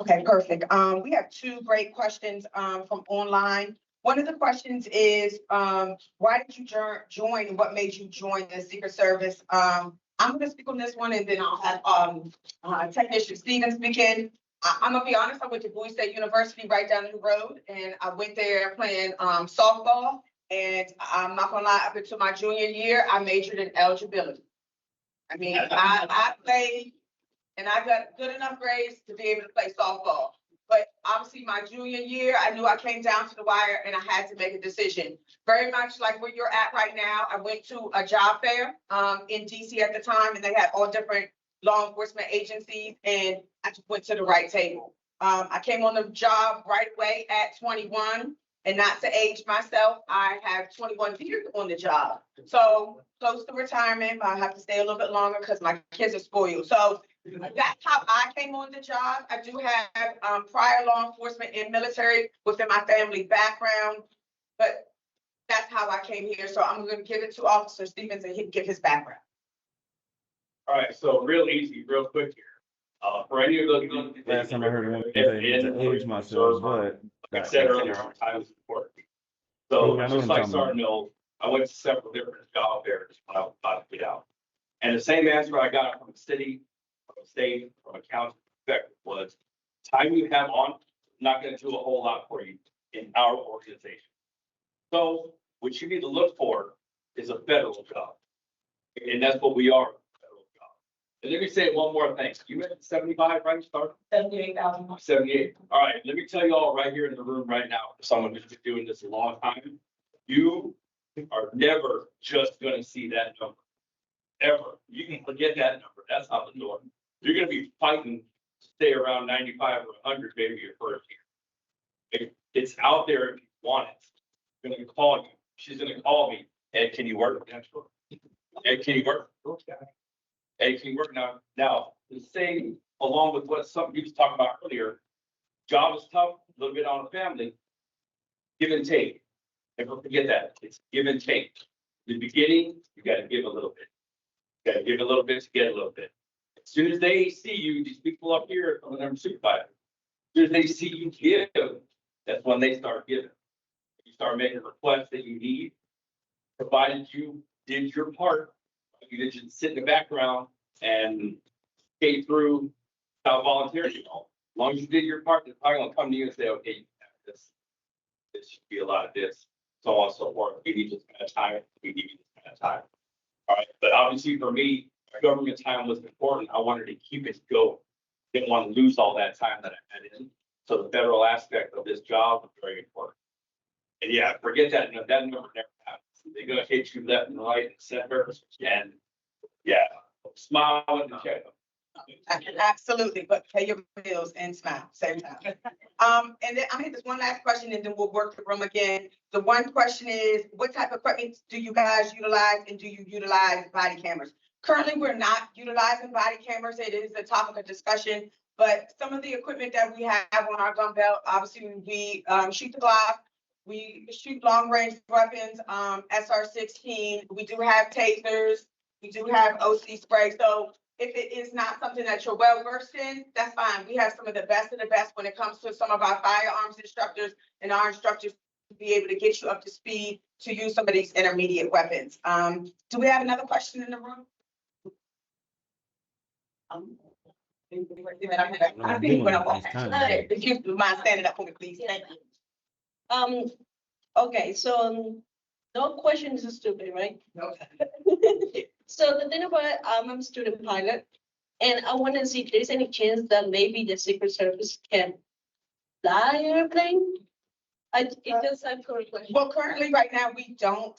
Okay, perfect. We have two great questions from online. One of the questions is, why did you join? What made you join the Secret Service? I'm going to speak on this one, and then I'll have Technician Stevens speak in. I'm going to be honest, I went to Bowie State University right down the road, and I went there playing softball. And I'm not going to lie, up until my junior year, I majored in eligibility. I mean, I played, and I got good enough grades to be able to play softball. But obviously my junior year, I knew I came down to the wire and I had to make a decision. Very much like where you're at right now. I went to a job fair in DC at the time, and they had all different law enforcement agencies, and I just went to the right table. I came on the job right away at 21, and not to age myself, I have 21 years on the job. So close to retirement, but I have to stay a little bit longer because my kids are spoiled. So that's how I came on the job. I do have prior law enforcement and military within my family background, but that's how I came here. So I'm going to give it to Officer Stevens and he can give his background. All right, so real easy, real quick here. For any of those. Last time I heard one say to age myself, but. Like I said earlier, time is important. So Yeah, I know just what like you're talking Sergeant Mills, I went to several different job fairs when I was about to get out. And the same answer I got from the city, from the state, from a county perspective was, time you have on, not gonna do a whole lot for you in our organization. So what you need to look for is a federal job. And that's what we are, a federal job. And let me say one more thing. You meant 75, right, Start? 78,000. 78. All right, let me tell you all right here in the room right now, someone who's been doing this a long time, you are never just gonna see that number. Ever. You can forget that number. That's out the door. You're gonna be fighting to stay around 95 or 100 maybe your first year. It's out there if you want it. I'm gonna call you. She's gonna call me. Ed, can you work? Ed, can you work? Ed, can you work now? Now, the same along with what some you was talking about earlier. Job is tough, a little bit on the family. Give and take. Never forget that. It's give and take. In the beginning, you gotta give a little bit. You gotta give a little bit to get a little bit. As soon as they see you, these people up here, some of them supervisors, as soon as they see you give, that's when they start giving. You start making requests that you need, provided you did your part. You didn't just sit in the background and skate through without volunteering at all. As long as you did your part, they're probably gonna come to you and say, okay, you have this. This should be a lot of this, so on and so forth. We need this kind of time. We need this kind of time. All right, but obviously for me, government time was important. I wanted to keep it going. Didn't want to lose all that time that I had in. So the federal aspect of this job was very important. And yeah, forget that. No, that number never happens. They're gonna hit you left and right and center. And yeah, smile and check them. Absolutely, but pay your bills and smile, same time. And then I have this one last question and then we'll work the room again. The one question is, what type of equipment do you guys utilize and do you utilize body cameras? Currently, we're not utilizing body cameras. It is a topic of discussion, but some of the equipment that we have on our gun belt, obviously we shoot the Glock, we shoot long range weapons, SR-16. We do have tasers. We do have OC spray. So if it is not something that you're well versed in, that's fine. We have some of the best when it comes to some of our firearms instructors and our instructors to be able to get you up to speed to use some of these intermediate weapons. Do we have another question in the room? I think when I walk, if you mind standing up for me, please. Okay, so no question is stupid, right? No. So the thing about it, I'm a student pilot, and I want to see if there's any chance that maybe the Secret Service can fly an airplane. It does sound correct. Well, currently, right now, we don't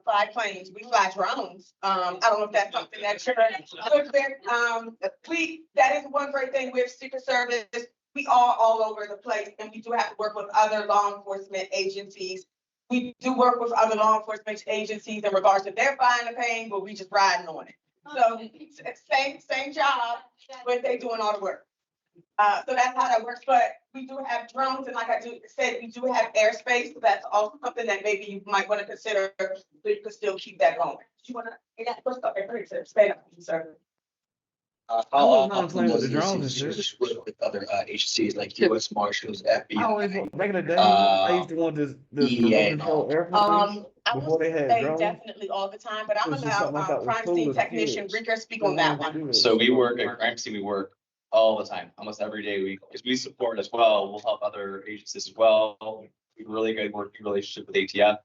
fly planes. We fly drones. I don't know if that's something that you're good with. That is one great thing with Secret Service. We are all over the place, and we do have to work with other law enforcement agencies. We do work with other law enforcement agencies in regards to their flying the plane, but we just riding on it. So same job, but they doing all the work. So that's how that works. But we do have drones, and like I said, we do have airspace. So that's also something that maybe you might want to consider, so you can still keep that going. You want to? What's up? Stay up, sir. I wouldn't mind playing with the drones and shit. With other agencies like US Marshals, FBI. Back in the day, I used to want this remote control airplane I before would they had say drones. definitely all the time, but I'm It's just something I allowed thought was crime cool scene as technician kids. Ricker speak on that one. So we work at crime scene, we work all the time, almost every day. Because we support as well, we'll help other agencies as well. We have a really good working relationship with ATF.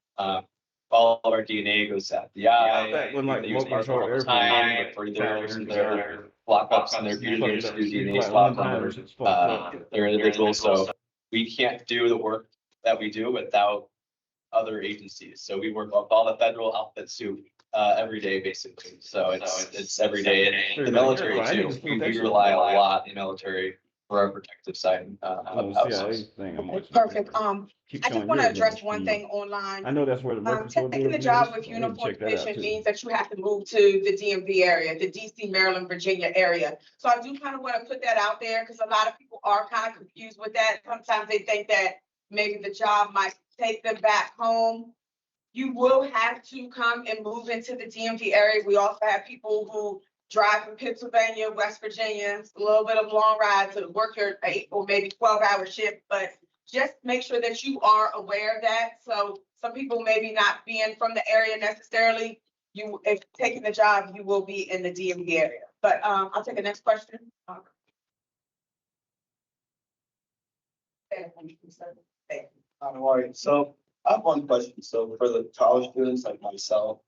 All of our DNA goes to FBI. Back when like They use remote our control all the airplanes, time, like for those and their lockups and they're usually just do DNA swabs on their individuals. So we can't do the work that we do without other agencies. So we work with all the federal outfits too, every day, basically. So it's every day. And the military too. We rely a lot on the military for our protective side of the house. Perfect. I just want to address one thing online. I know that's where the record store Taking the building job is. with I need to uniform check that out, division too. means that you have to move to the DMV area, the DC, Maryland, Virginia area. So I do kind of want to put that out there because a lot of people are kind of confused with that. Sometimes they think that maybe the job might take them back home. You will have to come and move into the DMV area. We also have people who drive from Pennsylvania, West Virginia. It's a little bit of a long ride to work your 8 or maybe 12-hour shift, but just make sure that you are aware of that. So some people maybe not being from the area necessarily, if taking the job, you will be in the DMV area. But I'll take the next question. All right, so I have one question. So for the college students like myself,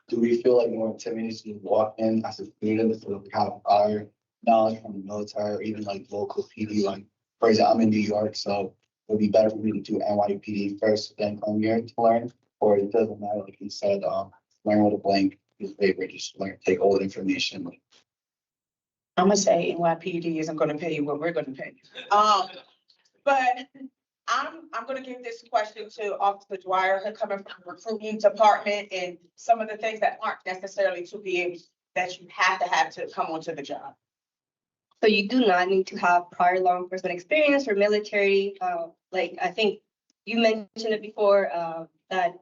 do we feel like more intimidated to walk in as a student to have our knowledge from the military or even like local PD? Like, for example, I'm in New York, so it would be better for me to do NYPD first, then come here to learn, or it doesn't matter, like you said, learn with a blank piece of paper, just learn, take all the information. I'm gonna say NYPD isn't gonna pay you what we're gonna pay you. But I'm gonna give this question to Officer Dwyer, her coming from the recruiting department and some of the things that aren't necessarily to be able, that you have to come onto the job. So you do not need to have prior law enforcement experience or military. Like I think you mentioned it before, that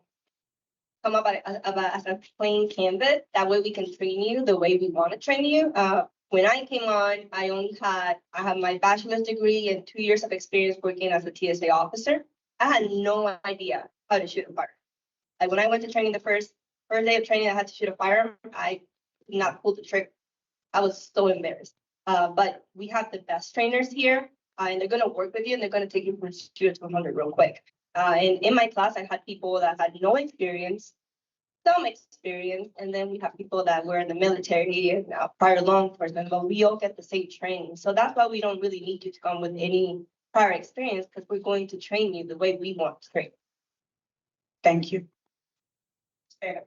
come up as a plain candidate. That way we can train you the way we want to train you. When I came on, I had my bachelor's degree and 2 years of experience working as a TSA officer. I had no idea how to shoot a firearm. Like when I went to training, the first day of training, I had to shoot a firearm. I did not pull the trigger. I was so embarrassed. But we have the best trainers here, and they're gonna work with you and they're gonna take you from 0 to 100 real quick. And in my class, I had people that had no experience, some experience, and then we have people that were in the military and prior law enforcement, but we all get the same training. So that's why we don't really need you to come with any prior experience, because we're going to train you the way we want to train. Thank you. Thank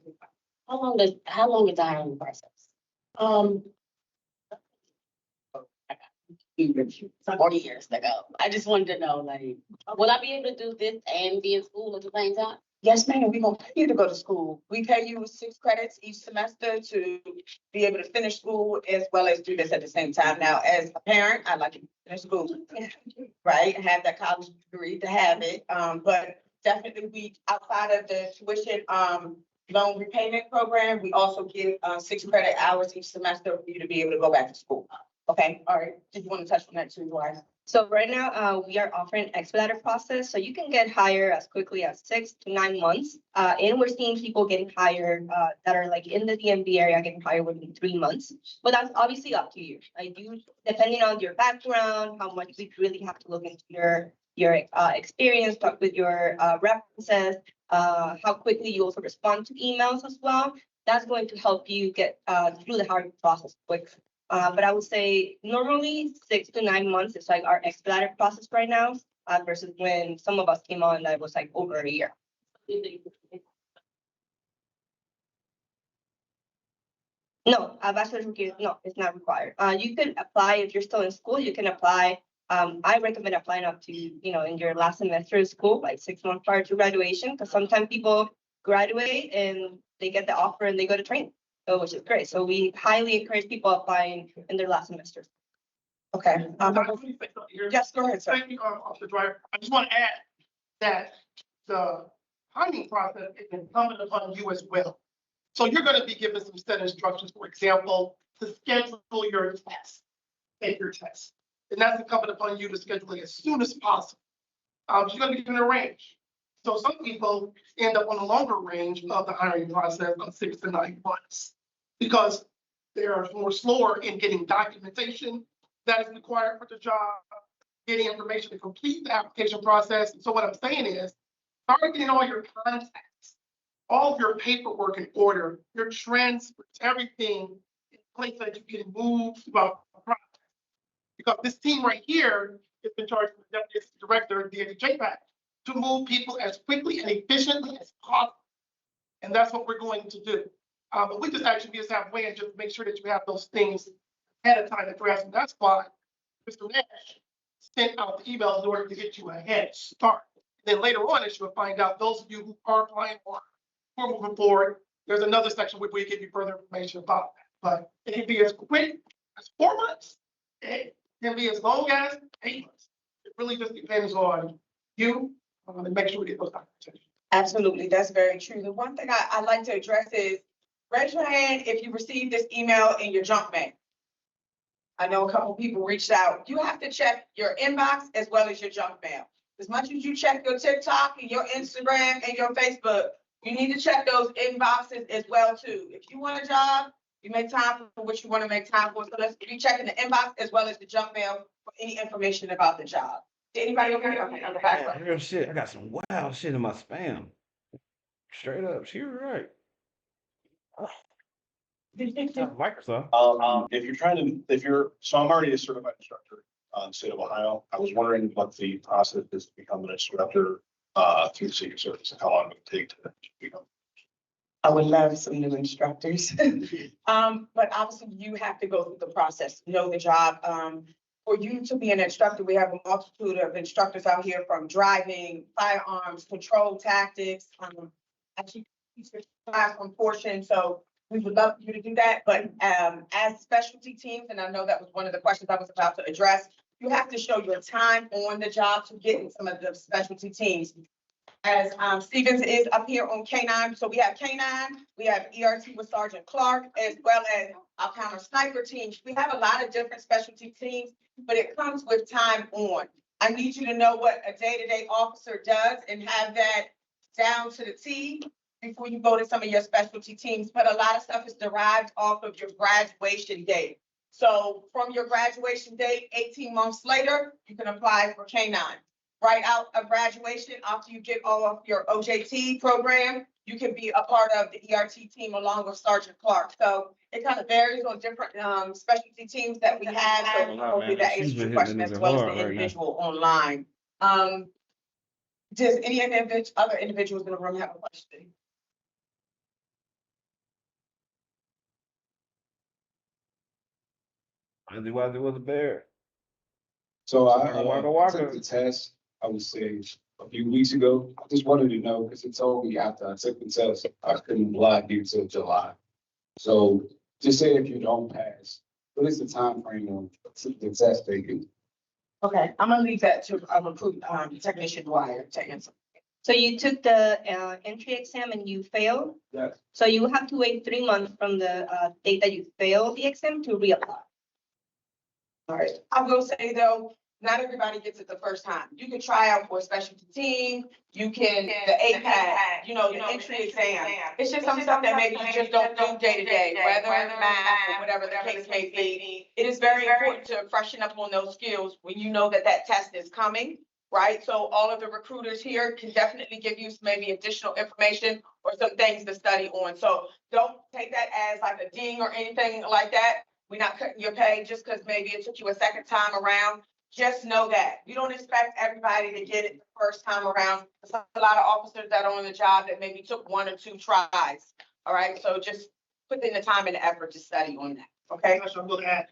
you. How long is the hiring process? 40 years ago. I just wanted to know, like, will I be able to do this and be in school at the same time? Yes, ma'am, we gonna pay you to go to school. We pay you 6 credits each semester to be able to finish school as well as do this at the same time. Now, as a parent, I'd like to finish school, right? Have that college degree to have it. But definitely we, outside of the tuition, loan repayment program, we also give 6 credit hours each semester for you to be able to go back to school. Okay, all right. Did you want to touch on that too, Dwyer? So right now, we are offering an expedited process, so you can get hired as quickly as 6 to 9 months. And we're seeing people getting hired that are like in the DMV area, getting hired within 3 months. But that's obviously up to you. Depending on your background, how much we really have to look into your experience, talk with your references, how quickly you also respond to emails as well. That's going to help you get through the hiring process quickly. But I would say normally 6 to 9 months is like our expedited process right now, versus when some of us came on, that was like over a year. No, a bachelor's degree, no, it's not required. You can apply if you're still in school, you can apply. I recommend applying up to, in your last semester of school, like 6 months prior to graduation, because sometimes people graduate and they get the offer and they go to training. So, which is great. So we highly encourage people applying in their last semesters. Okay. Yes, go ahead, sir. Thank you, Officer Dwyer. I just want to add that the hiring process is incumbent upon you as well. So you're going to be given some set instructions, for example, to schedule your test, take your test. And that's incumbent upon you to schedule it as soon as possible. You're going to be given a range. So some people end up on a longer range of the hiring process of 6 to 9 months because they are more slower in getting documentation that is required for the job, getting information to complete the application process. So what I'm saying is, start getting all your contacts, all of your paperwork in order, your transcripts, everything in place that you're getting moved throughout the process. Because this team right here has been charged with the deputy director of the JPAC to move people as quickly and efficiently as possible. And that's what we're going to do. But we just actually just have a way and just make sure that you have those things ahead of time addressed. And that's why Mr. Nash sent out the emails in order to get you a head start. And then later on, as you'll find out, those of you who are applying or who are moving forward, there's another section where we give you further information about that. But it can be as quick as 4 months. It can be as long as 8 months. It really just depends on you and make sure we get those documentations. Absolutely, that's very true. The one thing I'd like to address is, raise your hand if you received this email in your junk mail. I know a couple people reached out. You have to check your inbox as well as your junk mail. As much as you check your TikTok and your Instagram and your Facebook, you need to check those inboxes as well too. If you want a job, you make time for what you want to make time for. So let's be checking the inbox as well as the junk mail for any information about the job. Did anybody agree? Okay, on the back side. Real shit. I got some wild shit in my spam. Straight up, she was right. Microsoft. So I'm already a certified instructor in the state of Ohio. I was wondering what the process is to become an instructor through the Secret Service and how long it would take to become. I would love some new instructors. But obviously you have to go through the process, know the job. For you to be an instructor, we have a multitude of instructors out here from driving, firearms, control tactics, actually classroom portion. So we would love you to do that. But as specialty teams, and I know that was one of the questions I was about to address, you have to show your time on the job to get in some of the specialty teams. As Stevens is up here on K9, so we have K9, we have ERT with Sergeant Clark, as well as our counter sniper teams. We have a lot of different specialty teams, but it comes with time on. I need you to know what a day-to-day officer does and have that down to the T before you go to some of your specialty teams. But a lot of stuff is derived off of your graduation date. So from your graduation date, 18 months later, you can apply for K9. Right out of graduation, after you get off your OJT program, you can be a part of the ERT team along with Sergeant Clark. So it kind of varies on different specialty teams that we have. So hopefully that answers your question as well as the individual online. Does any other individuals in the room have a question? Why there was a bear? So I took the test, I would say a few weeks ago. I just wanted to know because it told me after I took the test, I couldn't apply due till July. So just say if you don't pass, what is the time frame on the test taken? Okay, I'm gonna leave that to recruit technician Dwyer to answer. So you took the entry exam and you failed? Yes. So you have to wait 3 months from the date that you failed the exam to reapply. All right, I will say though, not everybody gets it the first time. You can try out for a specialty team, you can, the APAC, you know, the entry exam. It's just some stuff that maybe you just don't do day to day, whether math or whatever the case may be. It is very important to freshen up on those skills when you know that that test is coming, right? So all of the recruiters here can definitely give you maybe additional information or some things to study on. So don't take that as like a ding or anything like that. We're not cutting your pay just because maybe it took you a second time around. Just know that you don't expect everybody to get it the first time around. There's a lot of officers that are on the job that maybe took 1 or 2 tries. All right, so just put in the time and the effort to study on that. Okay. I'm going to add.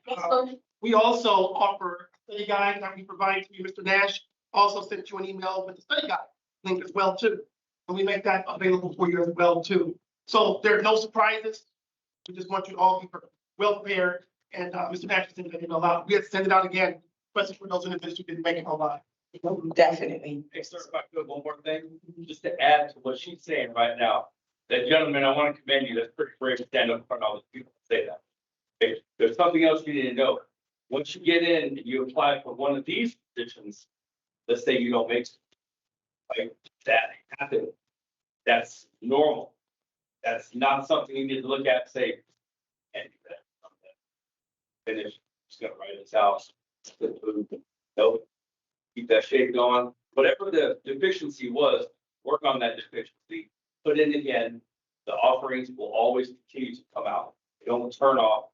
We also offer study guides that we provide to you. Mr. Nash also sent you an email with the study guide link as well too, and we make that available for you as well too. So there are no surprises. We just want you to all be well prepared. And Mr. Nash sent an email out. We have to send it out again, especially for those individuals who didn't make it online. Definitely. Hey, sir, if I could, one more thing, just to add to what she's saying right now. That gentleman, I want to commend you. That's pretty brave to stand up in front of all these people and say that. Okay, there's something else you need to know. Once you get in and you apply for one of these positions, let's say you don't make it, like that happens. That's normal. That's not something you need to look at and say, can't do that. Finish, just gonna write this out. Nope. Keep that shade going. Whatever the deficiency was, work on that deficiency. Put in again. The offerings will always continue to come out. They don't turn off.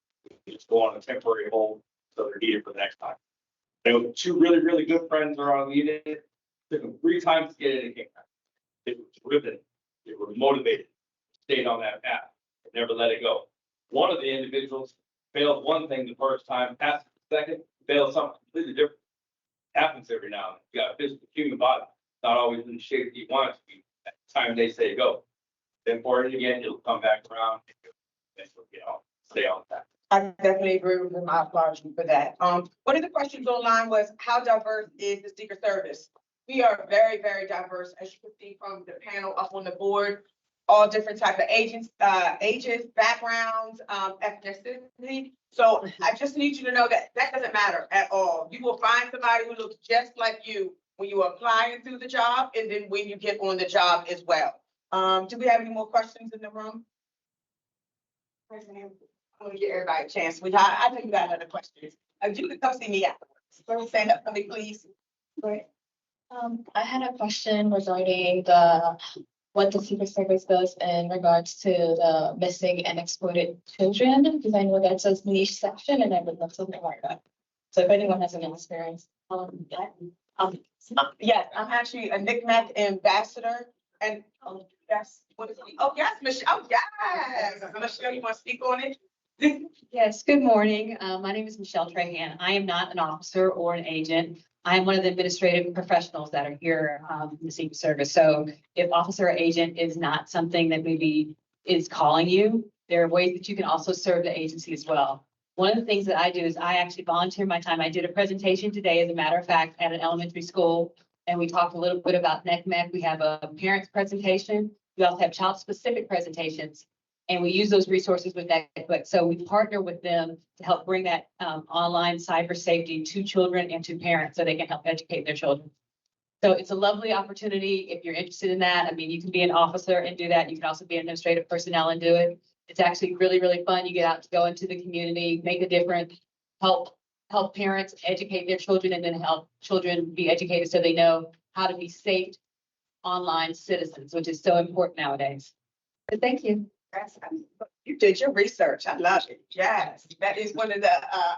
They just go on a temporary hold, so they're needed for the next time. They were two really, really good friends are on the unit. Took them 3 times to get in and came back. They were driven, they were motivated, stayed on that path, never let it go. One of the individuals failed one thing the first time, passed the second, failed something completely different. Happens every now and then. You got a physical human body, not always in the shape that you want it to be at the time they say go. Then for it again, you'll come back around and you'll, stay on that. I definitely agree with him. I applaud you for that. One of the questions online was, how diverse is the Secret Service? We are very, very diverse, as you can see from the panel up on the board. All different type of agents, ages, backgrounds, ethnicity. So I just need you to know that that doesn't matter at all. You will find somebody who looks just like you when you are applying through the job, and then when you get on the job as well. Do we have any more questions in the room? I'm gonna give everybody a chance. I think we got other questions. You can come see me afterwards. Stand up for me, please. Right. I had a question regarding what the Secret Service does in regards to the missing and exploited children, because I know that's a niche section and I would love to know about that. So if anyone has any experience, yes, I'm actually a NCMEC ambassador, and yes, yes, Michelle, yes, Michelle, you want to speak on it? Yes, good morning. My name is Michelle Trahan. I am not an officer or an agent. I am one of the administrative professionals that are here in the Secret Service. So if officer or agent is not something that maybe is calling you, there are ways that you can also serve the agency as well. One of the things that I do is I actually volunteer my time. I did a presentation today, as a matter of fact, at an elementary school, and we talked a little bit about NCMEC. We have a parents presentation. We also have child-specific presentations. And we use those resources with NCMEC. So we partner with them to help bring that online cyber safety to children and to parents so they can help educate their children. So it's a lovely opportunity if you're interested in that. I mean, you can be an officer and do that. You can also be administrative personnel and do it. It's actually really, really fun. You get out to go into the community, make a difference, help parents educate their children, and then help children be educated so they know how to be safe online citizens, which is so important nowadays. But thank you. You did your research. I love it. Yes, that is one of the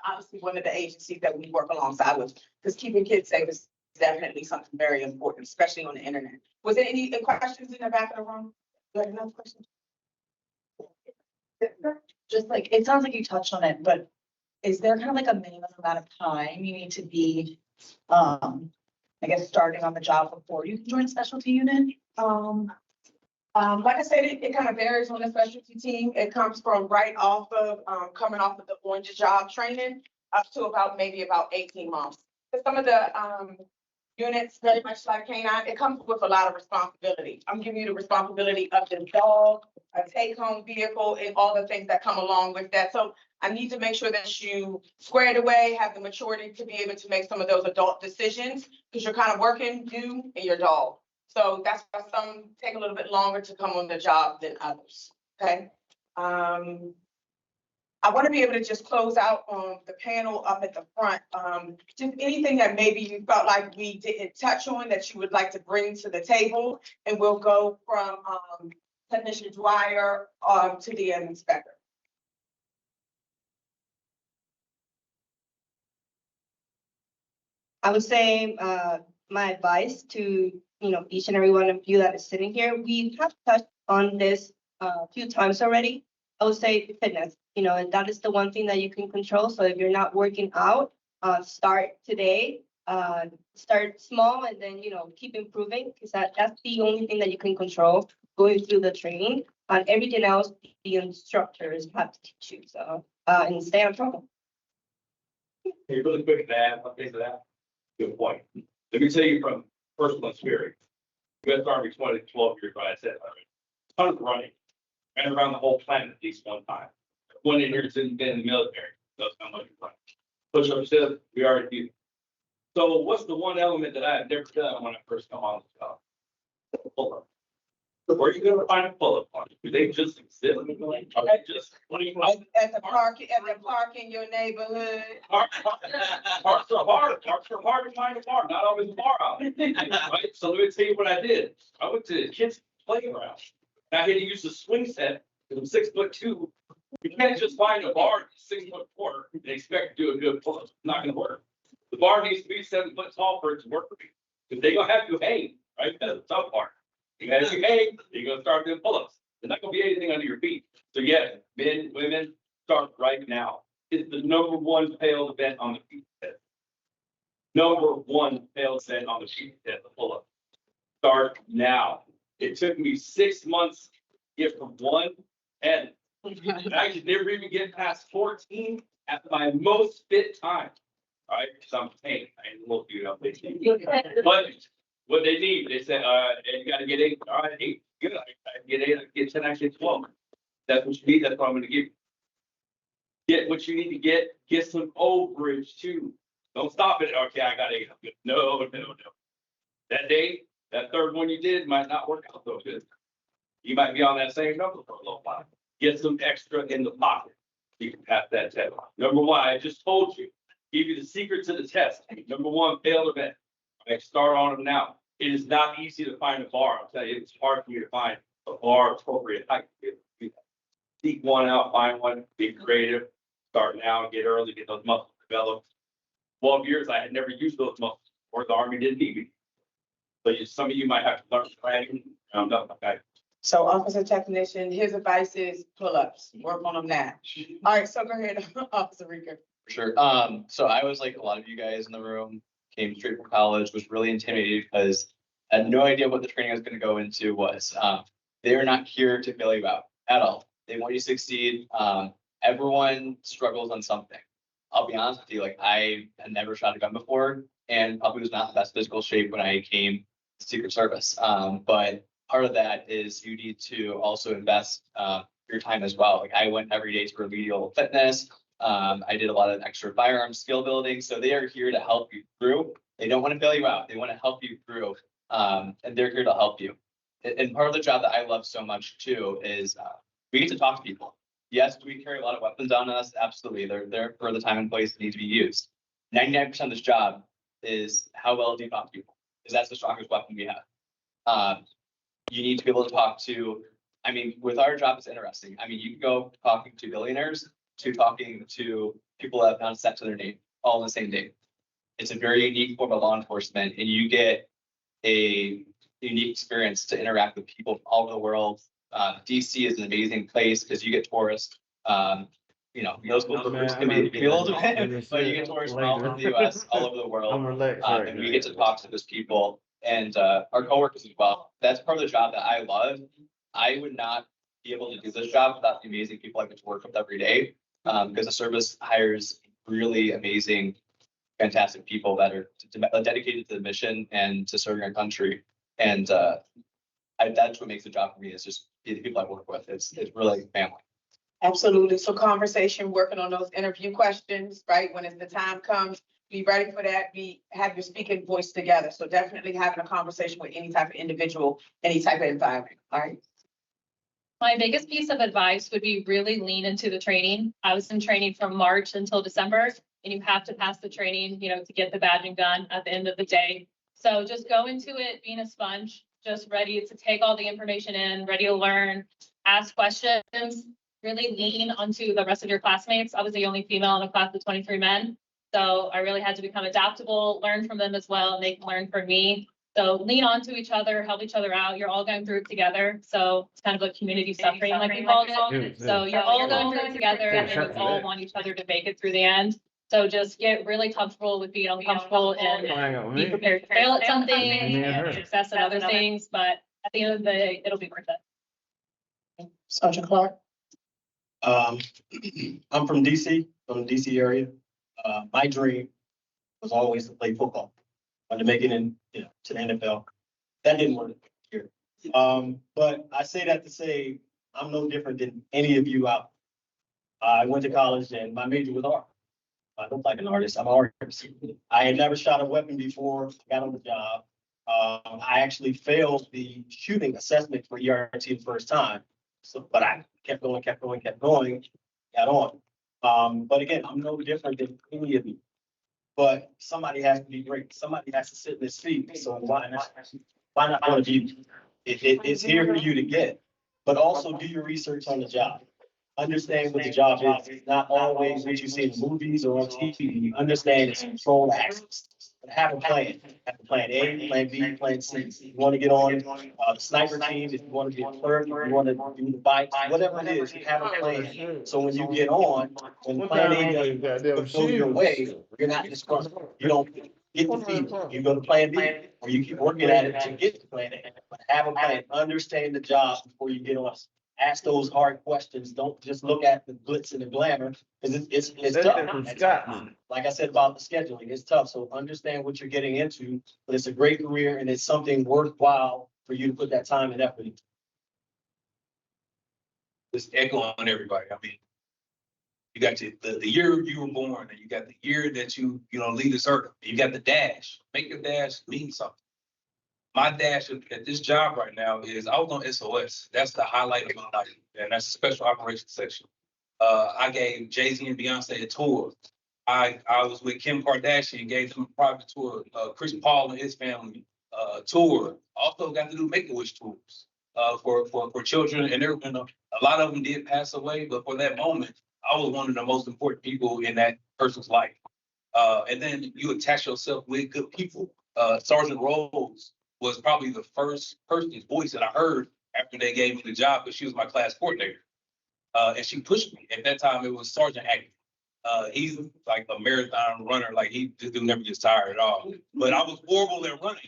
obviously one of the agencies that we work alongside with, because keeping kids safe is definitely something very important, especially on the internet. Was there any questions in the back of the room? Do you have another question? Just like, it sounds like you touched on it, but is there kind of like a minimum amount of time you need to be, I guess, starting on the job before you can join a specialty unit? Like I said, it kind of varies on the specialty team. It comes from right off of coming off of the on-the-job training up to maybe about 18 months. But some of the units, very much like K9, it comes with a lot of responsibility. I'm giving you the responsibility of the dog, a take-home vehicle, and all the things that come along with that. So I need to make sure that you square it away, have the maturity to be able to make some of those adult decisions, because you're kind of working you and your dog. So that's why some take a little bit longer to come on the job than others, okay? I want to be able to just close out on the panel up at the front. Just anything that maybe you felt like we didn't touch on that you would like to bring to the table, and we'll go from Technician Dwyer to the inspector. I would say my advice to each and every one of you that is sitting here, we have touched on this a few times already. I would say fitness, and that is the one thing that you can control. So if you're not working out, start today, start small, and then keep improving, because that's the only thing that you can control going through the training. And everything else, the instructors have to teach you. So and stay on top. Hey, really quick to add something to that. Good point. Let me tell you from personal experience. U.S. Army 12 years, I said, tons of running. Ran around the whole planet at least one time. One in here has been in the military. That's how much running. Push-up says we already do. So what's the one element that I have never done when I first come on the job? Pull-up. Where are you going to find a pull-up on? Do they just exist? Are they just at the park in your neighborhood? Parks are hard to find a bar, not always a bar out. Right? So let me tell you what I did. I went to the kids' playground. I had to use the swing set because I'm 6'2", You can't just find a bar 6'4" and expect to do a good pull-up. It's not gonna work. The bar needs to be 7 foot tall for it to work. Because they're gonna have you hang, right? That's the tough part. You have to hang, you're gonna start doing pull-ups. There's not gonna be anything under your feet. So yes, men, women, start right now. It's the #1 failed event on the feet test. #1 failed event on the feet test, the pull-up. Start now. It took me 6 months to get from 1 and I could never even get past 14 at my most fit time. All right, because I'm paying. I ain't look you up. But what they need, they said, you gotta get 8. All right, 8. Good. I get 8, I get 10, I get 12. That's what you need. That's what I'm gonna give you. Get what you need to get some overage too. Don't stop it. Okay, I got 8. I'm good. No. That day, that third one you did might not work out so good. You might be on that same number for a little while. Get some extra in the pocket. You can pass that test. #1, I just told you, give you the secret to the test. #1, failed event. I start on them now. It is not easy to find a bar. I'll tell you, it's hard for me to find a bar appropriate height. Seek one out, find one, be creative, start now, get early, get those muscles developed. 12 years, I had never used those muscles, or the Army didn't need me. So some of you might have to learn training. Okay. So officer technician, his advice is pull-ups, work on them now. All right, so go ahead, Officer Rico. For sure. So I was like a lot of you guys in the room, came straight from college, was really intimidated because I had no idea what the training I was going to go into was. They are not here to bail you out at all. They want you to succeed. Everyone struggles on something. I'll be honest with you, like I had never shot a gun before and probably was not in the best physical shape when I came to Secret Service. But part of that is you need to also invest your time as well. Like I went every day to remedial fitness. I did a lot of extra firearm skill building. So they are here to help you through. They don't want to bail you out. They want to help you through. And they're here to help you. And part of the job that I love so much too is we get to talk to people. Yes, do we carry a lot of weapons on us? Absolutely. They're there for the time and place that need to be used. 99% of this job is how well do you talk to people? Because that's the strongest weapon we have. You need to be able to talk to, I mean, with our job, it's interesting. I mean, you can go talking to billionaires to talking to people that have not set to their name all in the same day. It's a very unique form of law enforcement, and you get a unique experience to interact with people from all over the world. DC is an amazing place because you get tourists. Those can be a little bit, but you get tourists from all over the US, all over the world. And we get to talk to those people and our coworkers as well. That's part of the job that I love. I would not be able to do this job without the amazing people I get to work with every day. Because the service hires really amazing, fantastic people that are dedicated to the mission and to serving our country. And that's what makes the job for me is just the people I work with. It's really family. Absolutely. So conversation, working on those interview questions, right? When the time comes, be ready for that. Have your speaking voice together. So definitely having a conversation with any type of individual, any type of environment. All right. My biggest piece of advice would be really lean into the training. I was in training from March until December, and you have to pass the training, to get the badging done at the end of the day. So just go into it being a sponge, just ready to take all the information in, ready to learn, ask questions, really lean onto the rest of your classmates. I was the only female in a class of 23 men. So I really had to become adaptable, learn from them as well, and they can learn from me. So lean onto each other, help each other out. You're all going through it together. So it's kind of like community suffering, like we call it. So you're all going through it together and you all want each other to make it through the end. So just get really comfortable with being uncomfortable and be prepared to fail at something and success at other things. But at the end of the day, it'll be worth it. Sergeant Clark. I'm from DC, from the DC area. My dream was always to play football. To make it in, to the NFL. That didn't work here. But I say that to say I'm no different than any of you out. I went to college and my major was art. I look like an artist. I'm an artist. I had never shot a weapon before, got on the job. I actually failed the shooting assessment for ERT the first time. But I kept going, got on. But again, I'm no different than any of you. But somebody has to be great. Somebody has to sit in this seat. So why not one of you? It's here for you to get, but also do your research on the job. understand what the job is. It's not always what you see in movies or on TV. Understand it's controlled access. But have a plan. Have a plan A, plan B, plan C. If you want to get on the sniper team, if you want to be a clerk, if you want to do the bikes, whatever it is, you have a plan. So when you get on, when plan A doesn't go your way, you're not disgruntled. You don't get defeated. You go to plan B, or you keep working at it to get to plan A. But have a plan. Understand the job before you get on. Ask those hard questions. Don't just look at the glitz and the glamour, because it's tough. Like I said about the scheduling, it's tough. So understand what you're getting into, but it's a great career and it's something worthwhile for you to put that time and effort into. Just echoing everybody. I mean, you got the year you were born, and you got the year that you leave this earth. You got the dash. Make your dash mean something. My dash at this job right now is I was on SOS. That's the highlight of my life, and that's the special operations section. I gave Jay-Z and Beyonce a tour. I was with Kim Kardashian, gave them a private tour. Chris Paul and his family tour. Also got to do Make-A-Wish tours for children, and a lot of them did pass away, but for that moment, I was one of the most important people in that person's life. And then you attach yourself with good people. Sergeant Rose was probably the first person's voice that I heard after they gave me the job, because she was my class coordinator. And she pushed me. At that time, it was Sergeant Hackett. He's like a marathon runner. Like, he just never gets tired at all. But I was horrible at running.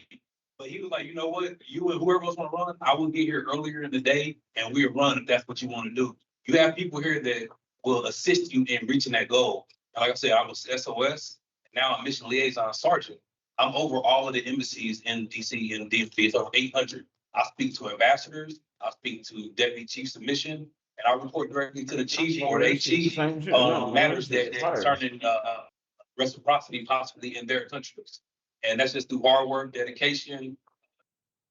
But he was like, you know what? You and whoever else want to run, I will get here earlier in the day and we'll run if that's what you want to do. You have people here that will assist you in reaching that goal. And like I said, I was SOS. Now I'm mission liaison sergeant. I'm over all of the embassies in DC and DMV. It's over 800. I speak to ambassadors. I speak to deputy chiefs of mission, and I report directly to the chief or the chief on matters that concerning reciprocity possibly in their countries. And that's just through hard work, dedication,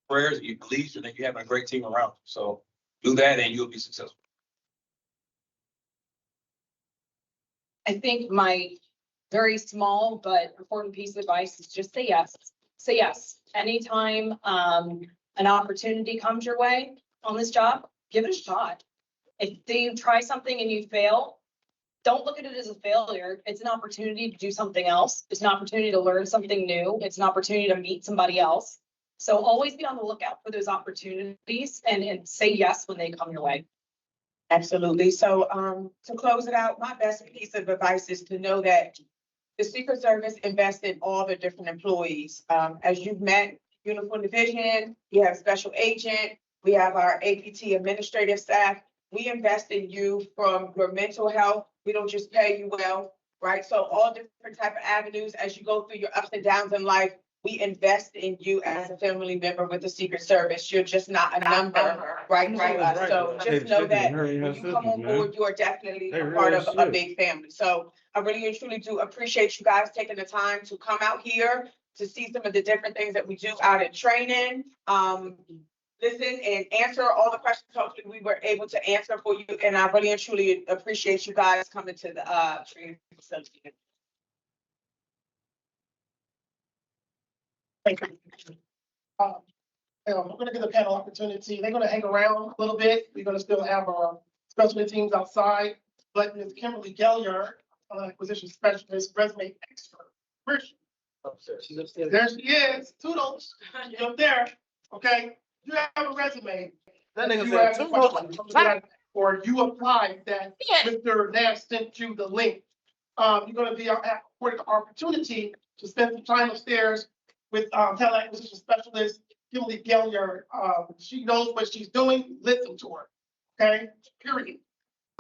prayers, you believe, and then you have a great team around you. So do that and you'll be successful. I think my very small but important piece of advice is just say yes. Say yes. Anytime an opportunity comes your way on this job, give it a shot. If you try something and you fail, don't look at it as a failure. It's an opportunity to do something else. It's an opportunity to learn something new. It's an opportunity to meet somebody else. So always be on the lookout for those opportunities and say yes when they come your way. Absolutely. So to close it out, my best piece of advice is to know that the Secret Service invests in all the different employees. As you've met, Uniform Division, you have Special Agent, we have our APT administrative staff. We invest in you from your mental health. We don't just pay you well, right? So all different type of avenues as you go through your ups and downs in life, we invest in you as a family member with the Secret Service. You're just not a number, right? So just know that when you come on board, you are definitely a part of a big family. So I really and truly do appreciate you guys taking the time to come out here to see some of the different things that we do out in training. Listen and answer all the questions hopefully we were able to answer for you. And I really and truly appreciate you guys coming to the training facility. Thank you. We're gonna give the panel opportunity. They're gonna hang around a little bit. We're gonna still have our specialty teams outside, but Ms. Kimberly Gelliard, acquisition specialist, resume expert. Where's she? Upstairs. There she is. Toodles. She's up there. Okay. You have a resume. That nigga You said have a Toodles. question, or you applied that Mr. Nash sent you the link. You're gonna be afforded the opportunity to spend some time upstairs with talent acquisition specialist Kimberly Gelliard. She knows what she's doing. Listen to her. Okay. Period.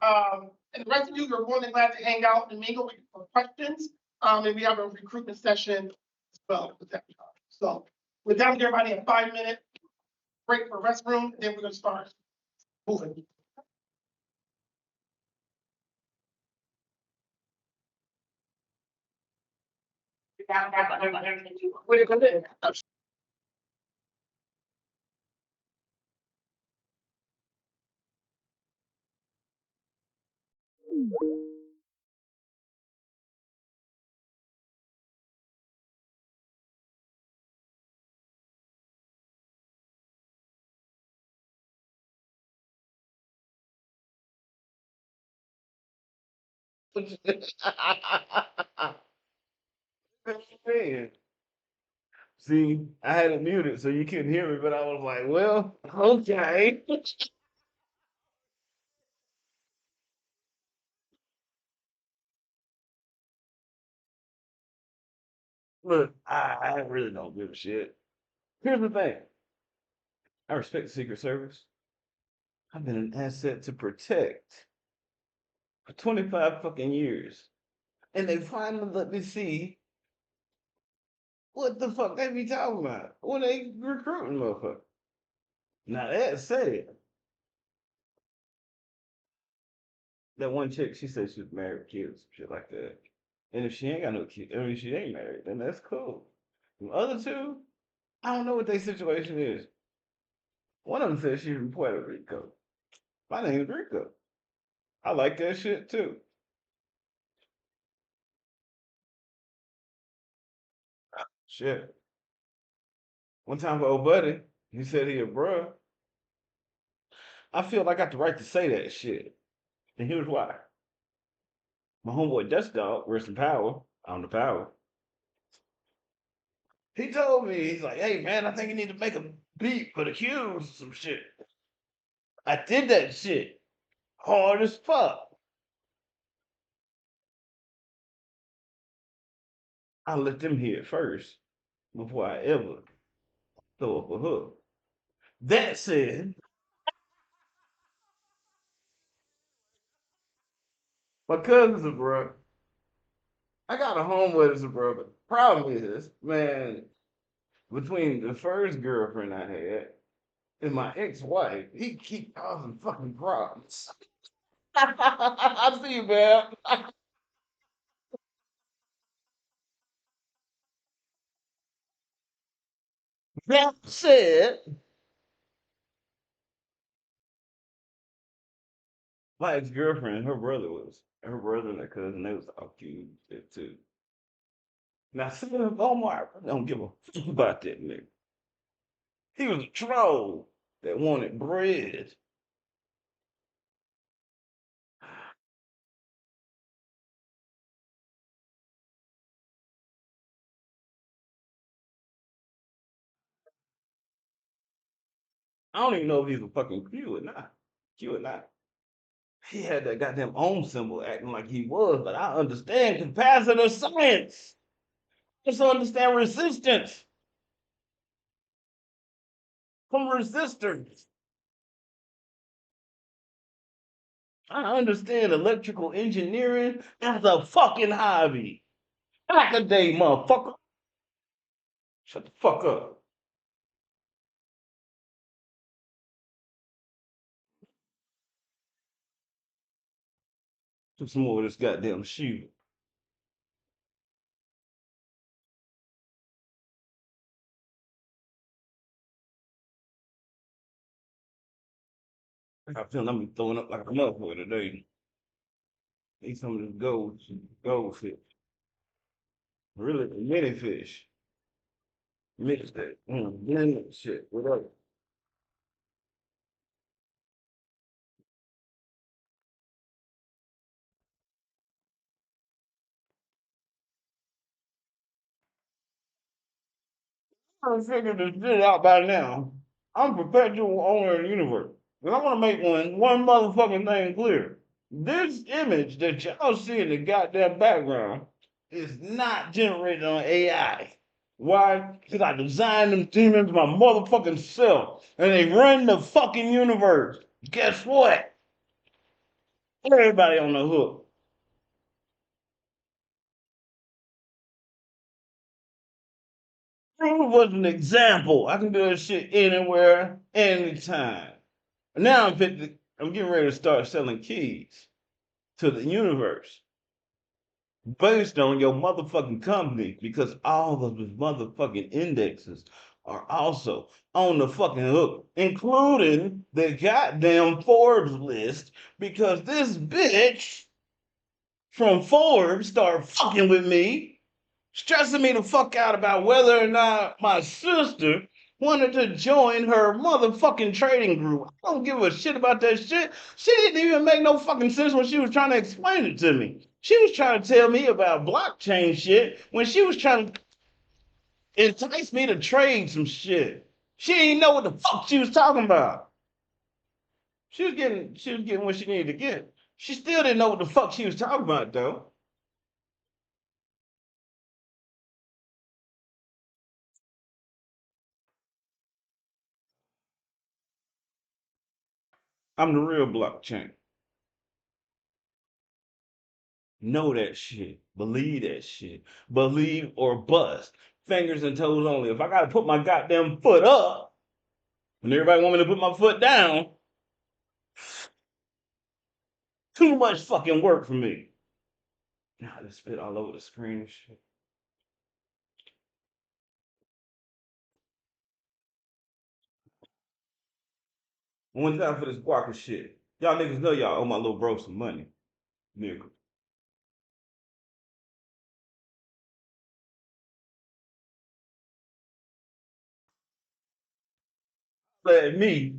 And the rest of you, you're more than glad to hang out and mingle with for questions. And we have a recruitment session as well with that. So we're down to everybody a 5-minute break for restroom, and then we're gonna start moving. What are you gonna do? Man. See, I had it muted so you couldn't hear me, but I was like, well, okay. Look, I really don't give a shit. Here's the thing. I respect the Secret Service. I've been an asset to protect for 25 fucking years. And they finally let me see what the fuck they be talking about when they recruiting motherfuckers. Now that said, that one chick, she said she was married with kids, shit like that. And if she ain't got no kids, I mean, she ain't married, then that's cool. The other two, I don't know what their situation is. One of them said she's from Puerto Rico. My name's Rico. I like that shit too. Shit. One time for old buddy, he said he a bruh. I feel like I got the right to say that shit. And here's why. My homeboy Dust Dog, rest in power, on the power. He told me, he's like, hey man, I think you need to make a beat for the Qs or some shit. I did that shit. Hard as fuck. I let them hear it first before I ever throw up a hook. That said, my cousin's a bro. I got a homeboy that's a bro, but the problem is, man, between the first girlfriend I had and my ex-wife, he keep causing fucking problems. I see you, man. That said, my ex-girlfriend, her brother and her cousin, they was all cute shit too. Now, Senator Omar don't give a fuck about that nigga. He was a troll that wanted bread. I don't even know if he's a fucking Q or not. Q or not. He had that goddamn ohm symbol acting like he was, but I understand capacitor science. Just understand resistance from resistors. I understand electrical engineering as a fucking hobby. Back a day, motherfucker. Shut the fuck up. Took some more of this goddamn shoe. I feel I'm be throwing up like a motherfucker today. Eat some of this goldfish. Really, mini fish. Mix that. Blend that shit. Whatever. I figured this shit out by now. I'm perpetual owner of the universe. And I want to make one motherfucking thing clear. This image that y'all see in the goddamn background is not generated on AI. Why? Because I designed them demons my motherfucking self. And they run the fucking universe. Guess what? Everybody on the hook. Proof was an example. I can do this shit anywhere, anytime. Now I'm getting ready to start selling keys to the universe based on your motherfucking company because all of his motherfucking indexes are also on the fucking hook, including the goddamn Forbes list because this bitch from Forbes started fucking with me, stressing me the fuck out about whether or not my sister wanted to join her motherfucking trading group. I don't give a shit about that shit. She didn't even make no fucking sense when she was trying to explain it to me. She was trying to tell me about blockchain shit when she was trying to entice me to trade some shit. She didn't know what the fuck she was talking about. She was getting what she needed to get. She still didn't know what the fuck she was talking about though. I'm the real blockchain. Know that shit. Believe that shit. Believe or bust. Fingers and toes only. If I gotta put my goddamn foot up, and everybody want me to put my foot down, too much fucking work for me. Now I just spit all over the screen and shit. One time for this guaca shit. Y'all niggas know y'all owe my little bro some money. Nigga. Let me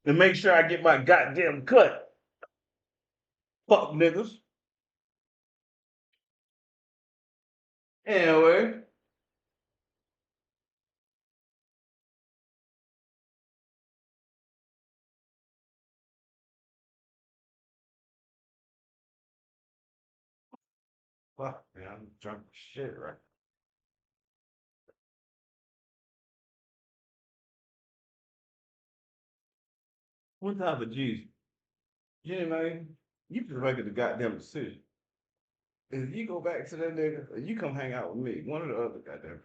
to make sure I get my goddamn cut. Fuck niggas. Anyway. Fuck man, I'm drunk as shit right. One time for Jesus. Jenny man, you just making the goddamn decision. If you go back to that nigga, or you come hang out with me, one or the other, goddamn.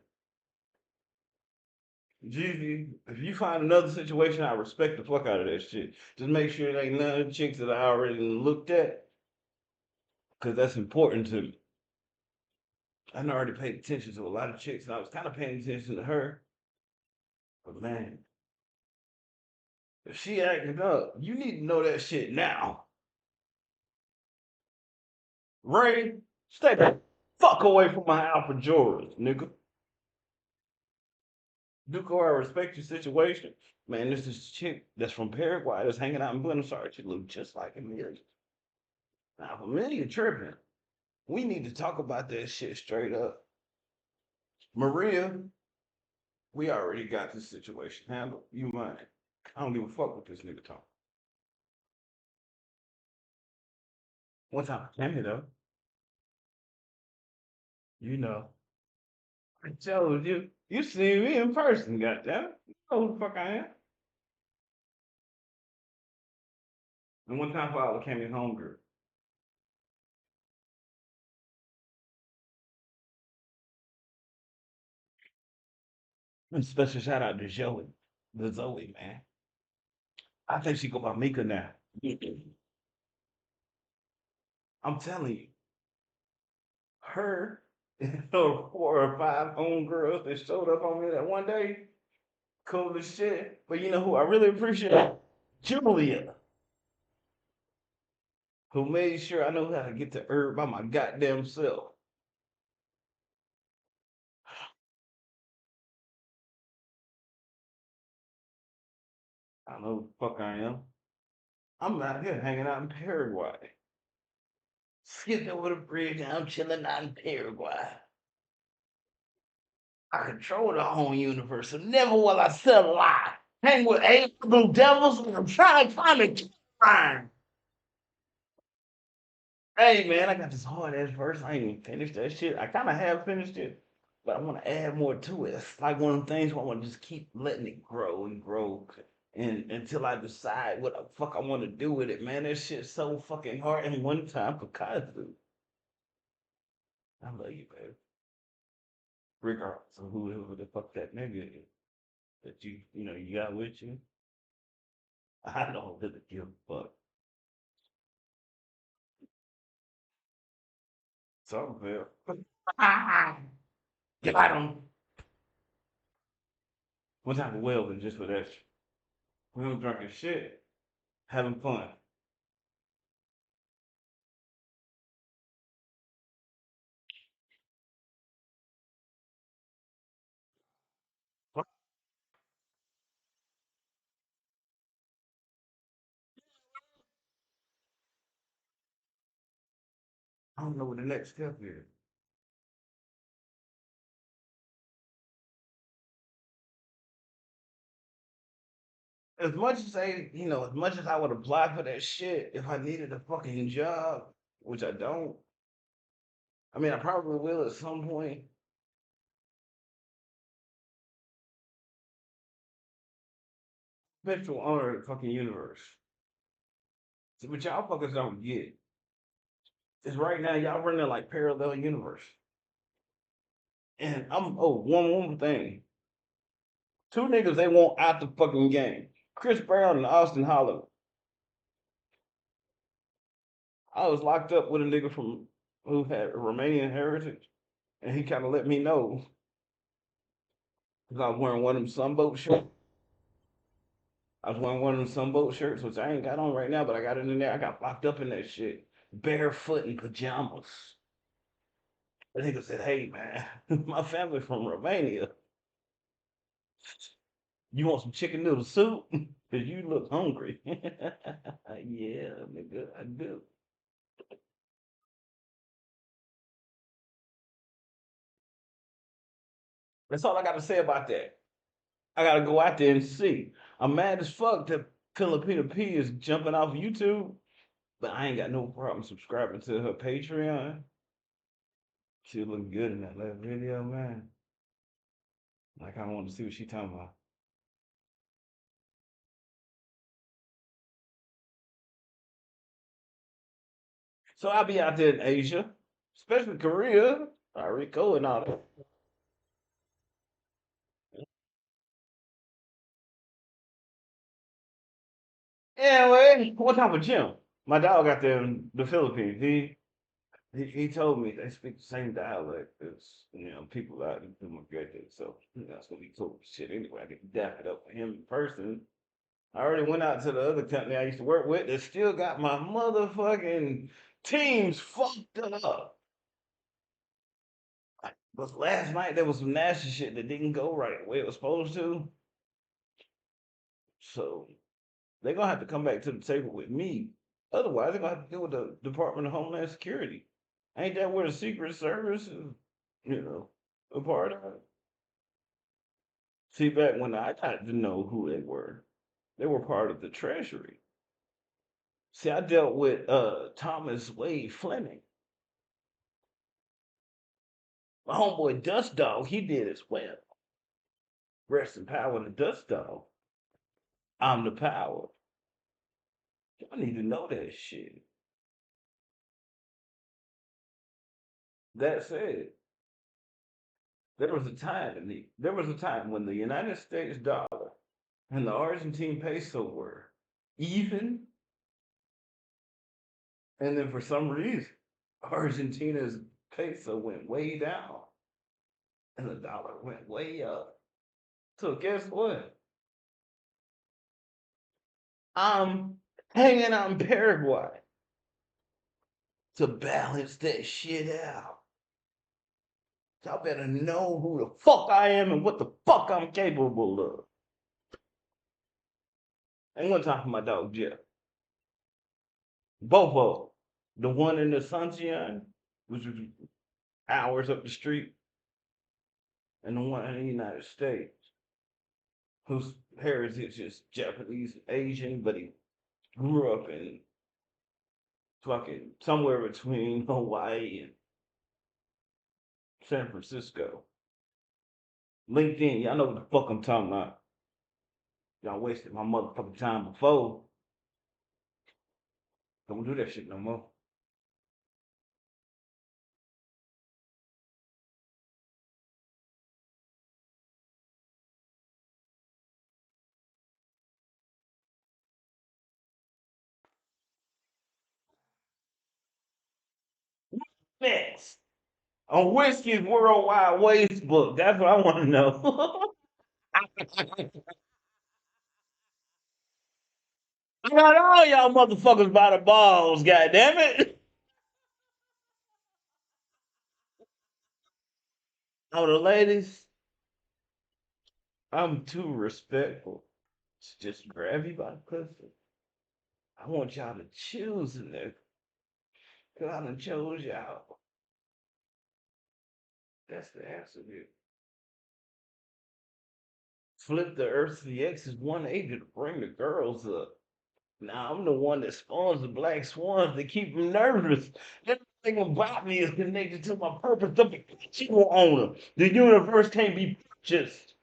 Gigi, if you find another situation, I respect the fuck out of that shit. Just make sure it ain't none of the chicks that I already looked at, because that's important to me. I done already paid attention to a lot of chicks, and I was kind of paying attention to her. But man, if she acting up, you need to know that shit now. Ray, stay the fuck away from my Alpha Jordans, nigga. Duco, I respect your situation. Man, this is chick that's from Paraguay that's hanging out in Buenos Aires. She look just like Amelia. Now, if Amelia tripping, we need to talk about that shit straight up. Maria, we already got this situation handled. You mind? I don't give a fuck what this nigga talk. One time, damn it though. You know, I told you. You seen me in person, goddamn. You know who the fuck I am. And one time, Father came in home, girl. And special shout out to Joey, the Zoe man. I think she go by Mika now. I'm telling you, her and her 4 or 5 homegirls that showed up on me that one day, cool as shit. But you know who I really appreciate? Julia, who made sure I know how to get to herb by my goddamn self. I know who the fuck I am. I'm out here hanging out in Paraguay. Skipping over the bridge, I'm chilling out in Paraguay. I control the whole universe, so never will I sell a lie. Hang with amiable devils and I'm trying to find a key line. Hey man, I got this hard ass verse. I ain't even finished that shit. I kind of have finished it, but I want to add more to it. It's like one of them things where I want to just keep letting it grow and grow, and until I decide what the fuck I want to do with it. Man, that shit's so fucking hard. And one time for Kazu, I love you, baby. Regardless of who the fuck that nigga is that you got with you. I don't really give a fuck. Something fair. Got him. One time for Weldon just for that shit. We was drinking shit, having fun. don't know what the next step is. As much as as much as I would apply for that shit, if I needed a fucking job, which I don't. I mean, I probably will at some point. Spiritual owner of the fucking universe. So what y'all fuckers don't get is right now y'all running like parallel universe. And one more thing. Two niggas they want out the fucking game. Chris Brown and Austin Hollow. I was locked up with a nigga from who had Romanian heritage, and he kind of let me know because I was wearing one of them sunboat shirts. I was wearing one of them sunboat shirts, which I ain't got on right now, but I got it in there. I got locked up in that shit, barefoot in pajamas. The nigga said, "Hey man, my family from Romania. You want some chicken noodle soup? Cause you look hungry." Yeah, nigga, I do. That's all I got to say about that. I gotta go out there and see. I'm mad as fuck that Filipina P is jumping off YouTube, but I ain't got no problem subscribing to her Patreon. She look good in that last video, man. Like I want to see what she talking about. So I'll be out there in Asia, especially Korea, Rico, and all that. Anyway, what type of gym? My dog out there in the Philippines. He told me they speak the same dialect as people out in Dumaguete. So that's gonna be cool shit. Anyway, I get to dap it up for him in person. I already went out to the other company I used to work with that still got my motherfucking teams fucked up. But last night there was some nasty shit that didn't go right the way it was supposed to. So they're gonna have to come back to the table with me. Otherwise, they're gonna have to deal with the Department of Homeland Security. Ain't that where the Secret Service is, a part of it? See, back when I got to know who they were part of the Treasury. See, I dealt with Thomas Wade Fleming. My homeboy Dust Dog, he did as well. Rest in power in the Dust Dog. I'm the power. Y'all need to know that shit. That said, there was a time when the United States dollar and the Argentine peso were even, and then for some reason, Argentina's peso went way down and the dollar went way up. So guess what? I'm hanging out in Paraguay to balance that shit out. Y'all better know who the fuck I am and what the fuck I'm capable of. And one time for my dog Jeff. Both of them. The one in the Sunshine, which was hours up the street, and the one in the United States, whose heritage is Japanese Asian, but he grew up in fucking somewhere between Hawaii and San Francisco. LinkedIn, y'all know what the fuck I'm talking about. Y'all wasted my motherfucking time before. Don't do that shit no more. Next, on Whiskey's Worldwide Waste Book. That's what I want to know. I got all y'all motherfuckers by the balls, goddamn it. Oh, the ladies, I'm too respectful to just grab you by the pussy. I want y'all to choose in there. Cause I done chose y'all. That's the answer here. Flip the Earth to the X's 180 to bring the girls up. Now I'm the one that spawns the black swans that keep them nervous. Everything about me is connected to my purpose. The perpetual owner. The universe can't be purchased.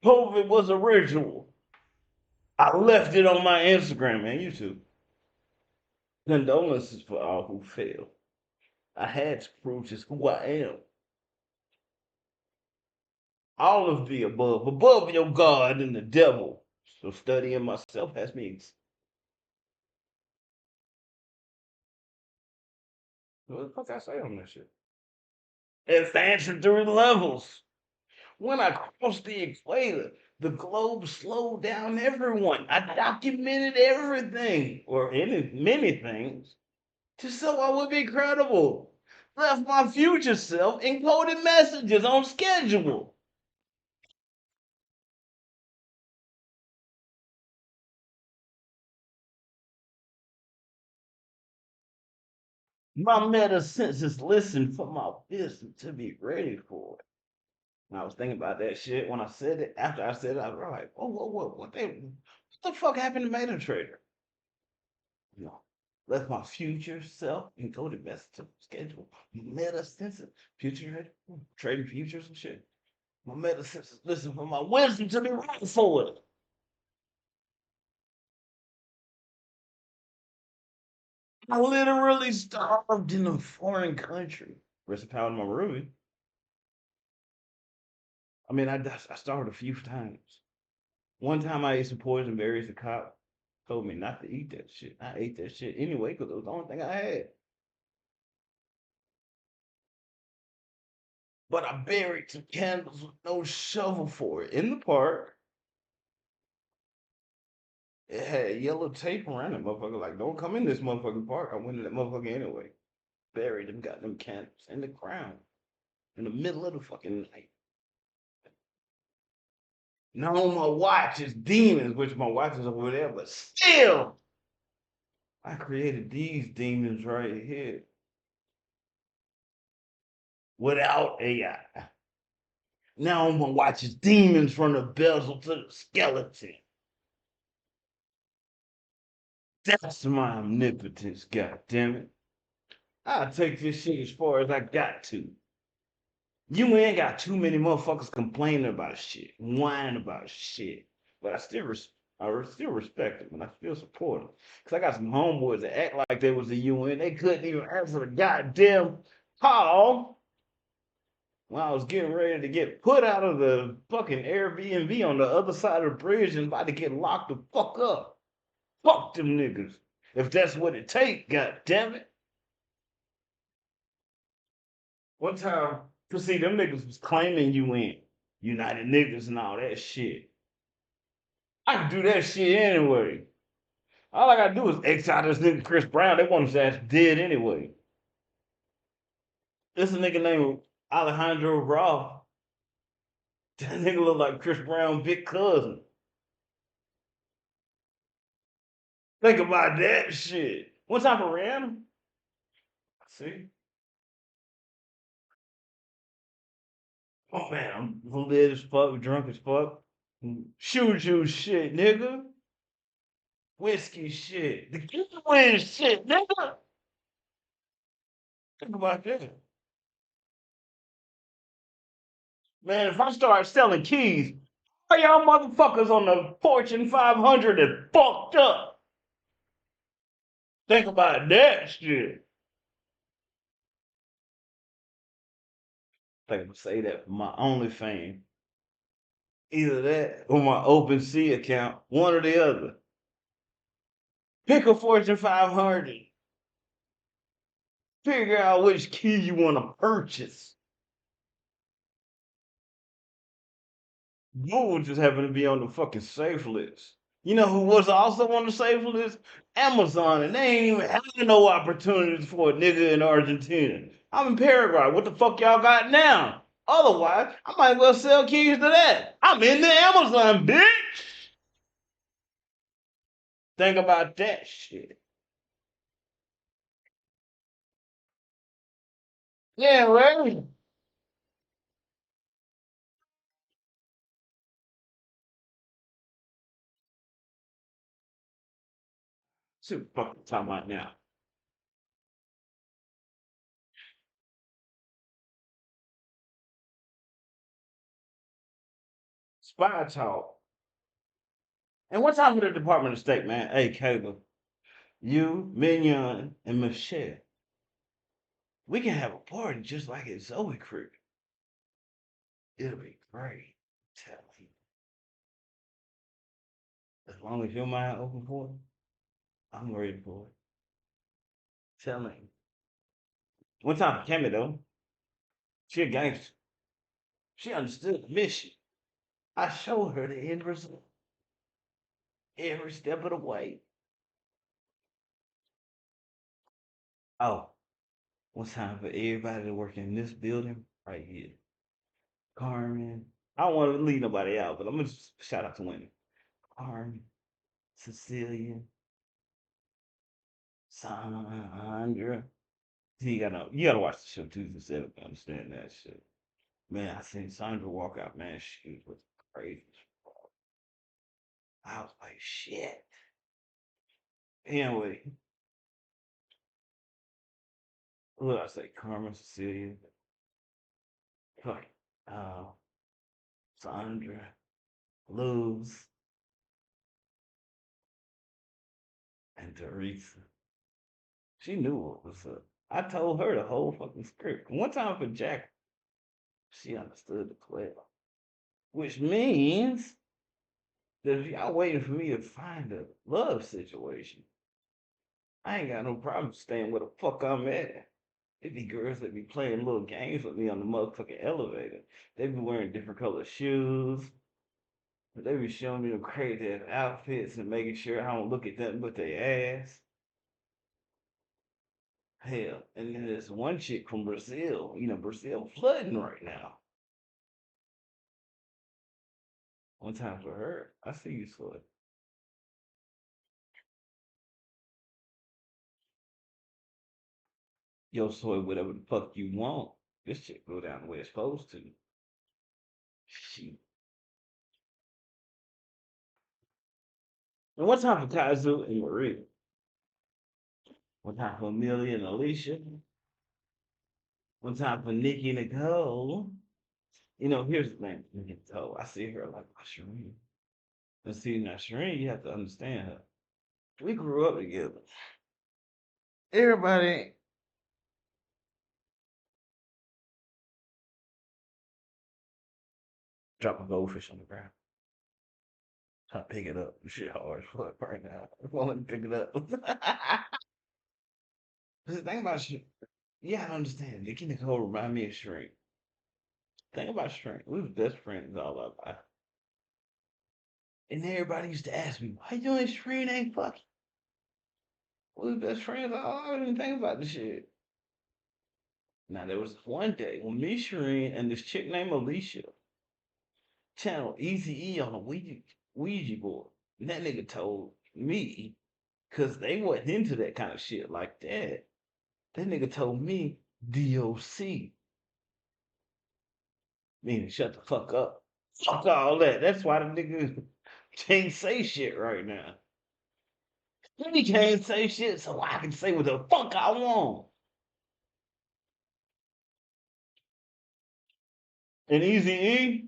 COVID was a ritual. I left it on my Instagram and YouTube. Condolences for all who failed. I had to prove just who I am. All of the above your God and the devil. So studying myself has me. What the fuck I say on that shit? Advancing through the levels. When I crossed the equator, the globe slowed down everyone. I documented everything, or many things, just so I would be credible. Left my future self encoded messages on schedule. My meta senses listened for my wisdom to be ready for it. And I was thinking about that shit when I said it. After I said it, I was like, "Oh, what the fuck happened to MetaTrader?" You know, left my future self encoded message on schedule. Meta senses, future trading futures and shit. My meta senses listen for my wisdom to be ready for it. I literally starved in a foreign country. Rest power my Ruby. I mean, I starved a few times. One time I ate some poison berries. The cop told me not to eat that shit. I ate that shit anyway because it was the only thing I had. But I buried some candles with no shovel for it in the park. It had yellow tape around it, motherfucker. Like, don't come in this motherfucking park. I went in that motherfucker anyway. Buried them goddamn candles in the ground in the middle of the fucking night. Now on my watch is demons, which my watch is over there, but still, I created these demons right here without AI. Now on my watch is demons from the bezel to the skeleton. That's my omnipotence, goddammit. I'll take this shit as far as I got to. You ain't got too many motherfuckers complaining about shit, whining about shit. But I still respect them and I still support them. Cause I got some homeboys that act like they was the UN. They couldn't even answer the goddamn call when I was getting ready to get put out of the fucking Airbnb on the other side of the bridge and about to get locked the fuck up. Fuck them niggas. If that's what it take, god damn it. One time, to see them niggas was claiming UN, United Niggas and all that shit. I can do that shit anyway. All I gotta do is X out this nigga Chris Brown. They want his ass dead anyway. This a nigga named Alejandro Raw. That nigga look like Chris Brown big cousin. Think about that shit. One time for Rihanna. See? Oh man, I'm lit as fuck, drunk as fuck. Shoe juice shit, nigga. Whiskey shit. The giveaway shit, nigga. Think about that. Man, if I start selling keys, all y'all motherfuckers on the Fortune 500 is fucked up. Think about that shit. I think I'm gonna say that for my OnlyFans. Either that or my OpenSea account, one or the other. Pick a Fortune 500. Figure out which key you want to purchase. Google just happened to be on the fucking safe list. You know who was also on the safe list? Amazon, and they ain't even having no opportunities for a nigga in Argentina. I'm in Paraguay. What the fuck y'all got now? Otherwise, I might as well sell keys to that. I'm in the Amazon, bitch. Think about that shit. Yeah, right. See what the fuck I'm talking about now. Spy talk. And what's up with the Department of State, man? Hey, Caleb, you, Mignon, and Michelle. We can have a party just like at Zoe Creek. It'll be great. Tell me. As long as your mind open for it, I'm ready for it. Tell me. One time for Cammy though, she a gangster. She understood the mission. I showed her the end result every step of the way. Oh, one time for everybody that work in this building right here. Carmen. I don't want to leave nobody out, but I'm gonna just shout out to women. Carmen, Cecilia, Sandra. You gotta watch the show too to set up to understand that shit. Man, I seen Sandra walk out, man, she was crazy. I was like, shit. Anyway, what did I say? Carmen, Cecilia, fuck, uh, Sandra, Luz, and Teresa. She knew what was up. I told her the whole fucking script. One time for Jack, she understood the play. Which means that if y'all waiting for me to find a love situation, I ain't got no problem staying where the fuck I'm at. It be girls that be playing little games with me on the motherfucking elevator. They be wearing different color shoes. They be showing me the crazy ass outfits and making sure I don't look at them but their ass. Hell, and then there's one chick from Brazil. Brazil flooding right now. One time for her, I see you, Slut. Yo, Soy, whatever the fuck you want. This shit go down the way it's supposed to. She. And one time for Kazu and Maria. One time for Amelia and Alicia. One time for Nikki and Nicole. Here's the thing, Nikki and Nicole. I see her like my Shireen. And see, now Shireen, you have to understand her. We grew up together. Everybody, drop a goldfish on the ground. Try to pick it up. Shit hard as fuck right now. I won't pick it up. The thing about shit, yeah, I understand. Nikki Nicole remind me of Shrink. Thing about Shrink, we was best friends all our life. And everybody used to ask me, why you and Shrink ain't fucking? We was best friends all I didn't think about the shit. Now there was one day when me, Shreen, and this chick named Alicia channel Easy E on a Ouija board. And that nigga told me, cause they wasn't into that kind of shit like that. That nigga told me DOC, meaning shut the fuck up. Fuck all that. That's why the nigga can't say shit right now. He can't say shit, so I can say what the fuck I want. And Easy E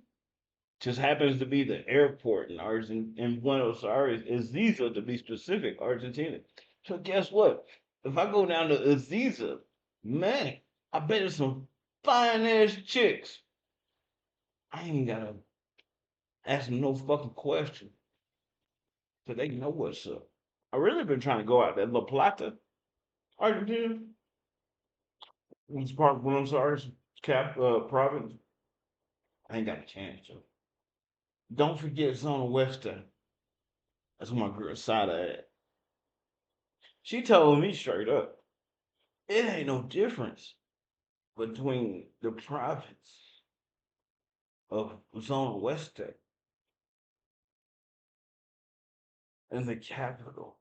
just happens to be the airport in Buenos Aires, Ezeiza to be specific, Argentina. So guess what? If I go down to Ezeiza, man, I bet there's some fine ass chicks. I ain't gotta ask them no fucking question. So they know what's up. I really been trying to go out there, La Plata, Argentina. It's part of Buenos Aires province. I ain't got a chance to. Don't forget Zona Western. That's where my girl Sada at. She told me straight up, it ain't no difference between the province of Zona Western and the capital.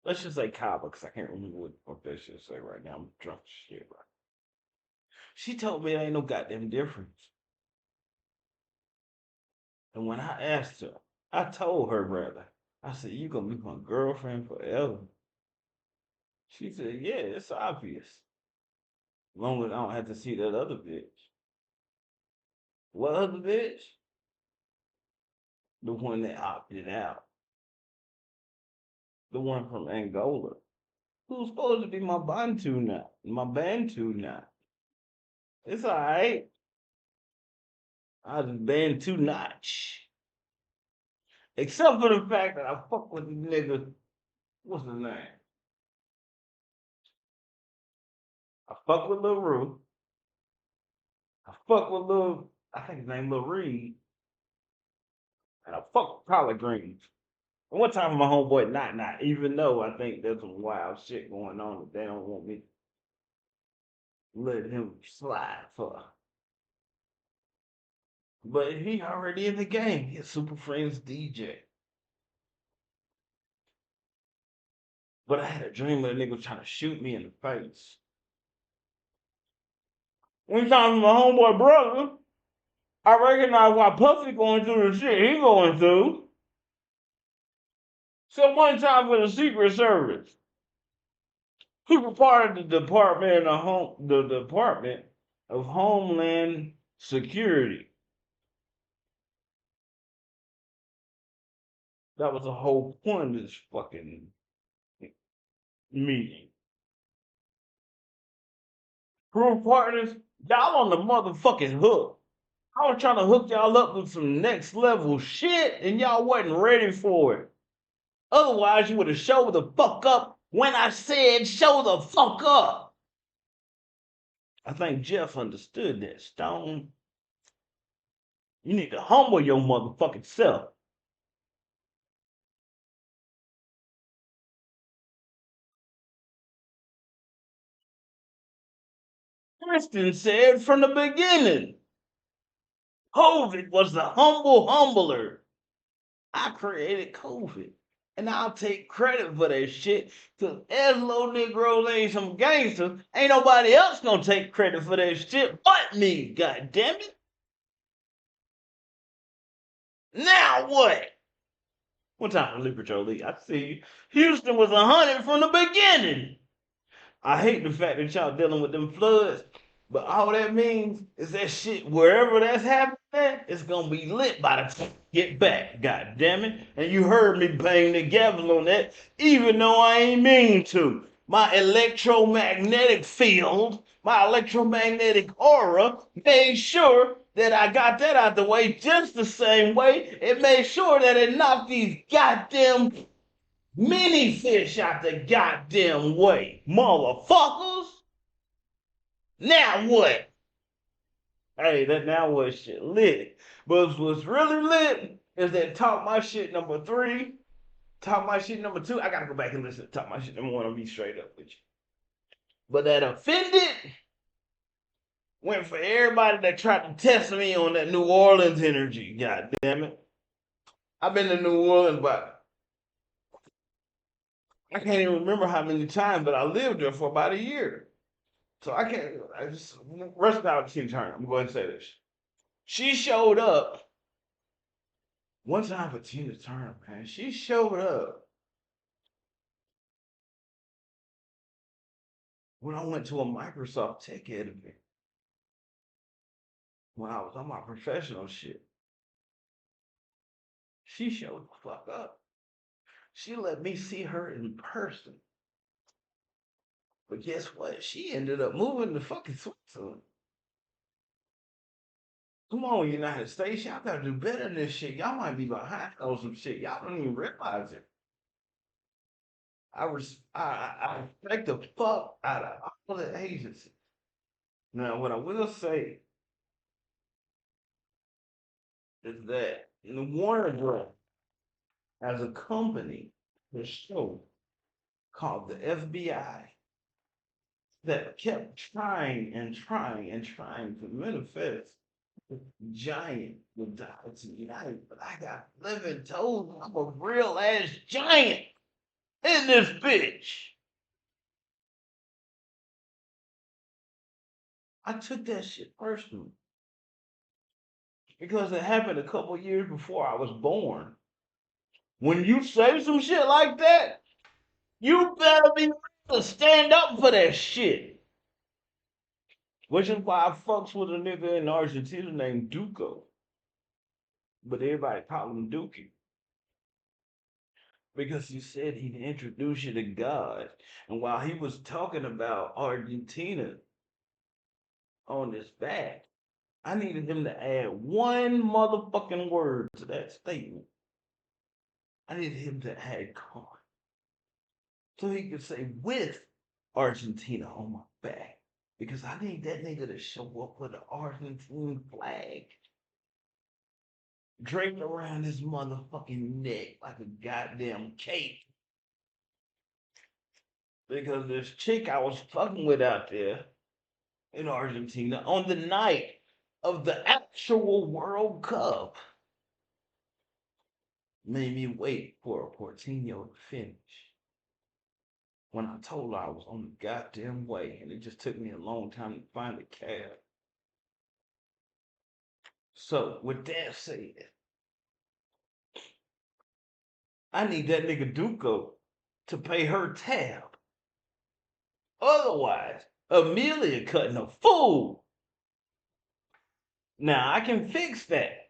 let's just say Kava, because I can't remember what that shit say right now. I'm drunk as shit, right? She told me there ain't no goddamn difference. And when I asked her, I told her, brother, I said, you gonna be my girlfriend forever. She said, yeah, it's obvious. As long as I don't have to see that other bitch. What other bitch? The one that opted out. The one from Angola. Who's supposed to be my Bantu now? My Bantu now. It's alright. I just Bantu notch. Except for the fact that I fuck with the nigga. What's his name? I fuck with Lil Rue. I fuck with Lil, I think his name Lil Reed. And I fuck with Collard Greens. And one time my homeboy not, even though I think there's some wild shit going on that they don't want me to let him slide for. But he already in the game. He's Super Friends DJ. But I had a dream that a nigga was trying to shoot me in the face. One time my homeboy brother, I recognize why Puffy going through the shit he going through. So one time for the Secret Service, he was part of the Department of Homeland Security. That was the whole point of this fucking meeting. Crew partners, y'all on the motherfucking hook. I was trying to hook y'all up with some next level shit, and y'all wasn't ready for it. Otherwise, you would have showed the fuck up when I said show the fuck up. I think Jeff understood that, Stone. You need to humble your motherfucking self. Kristen said from the beginning, COVID was the humble humbler. I created COVID. And I'll take credit for that shit. Cause as low Negroes ain't some gangsters, ain't nobody else gonna take credit for that shit but me, god damn it. Now what? One time for Liberty Jolie, I see you. Houston was 100 from the beginning. I hate the fact that y'all dealing with them floods, but all that means is that shit, wherever that's happening, it's gonna be lit by the time you get back, god damn it. And you heard me bang the gavel on that, even though I ain't mean to. My electromagnetic field, my electromagnetic aura made sure that I got that out the way just the same way. It made sure that it knocked these goddamn mini fish out the goddamn way, motherfuckers. Now what? Hey, that now what shit lit. But what's really lit is that Talk My Shit number 3, Talk My Shit number 2. I gotta go back and listen to Talk My Shit number 1. I'll be straight up with you. But that Offended went for everybody that tried to test me on that New Orleans energy. God damn it. I've been to New Orleans, but I can't even remember how many times, but I lived there for about a year. So I can't, I just, rest out Tina Turner. I'm going to say this. She showed up one time for Tina Turner, man. She showed up when I went to a Microsoft Tech Ed event. When I was on my professional shit. She showed the fuck up. She let me see her in person. But guess what? She ended up moving to fucking Switzerland. Come on, United States. Y'all gotta do better than this shit. Y'all might be behind on some shit. Y'all don't even realize it. I respect the fuck out of all the agencies. Now, what I will say is that the Warner Bros. As a company, a show called the FBI that kept trying and trying and trying to manifest giant modality united, but I got living told I'm a real ass giant. in this bitch. I took that shit personally because it happened a couple years before I was born. When you say some shit like that, you better be ready to stand up for that shit. Which is why I fucks with a nigga in Argentina named Duco. But everybody call him Dookie. Because he said he'd introduce you to God. And while he was talking about Argentina on his back, I needed him to add one motherfucking word to that statement. I needed him to add God. So he could say with Argentina on my back. Because I need that nigga to show up with an Argentine flag draped around his motherfucking neck like a goddamn cape. Because this chick I was fucking with out there in Argentina on the night of the actual World Cup made me wait for a Portinho to finish. When I told her I was on the goddamn way, and it just took me a long time to find a cab. So, with that said, I need that nigga Duco to pay her tab. Otherwise, Amelia cutting a fool. Now, I can fix that.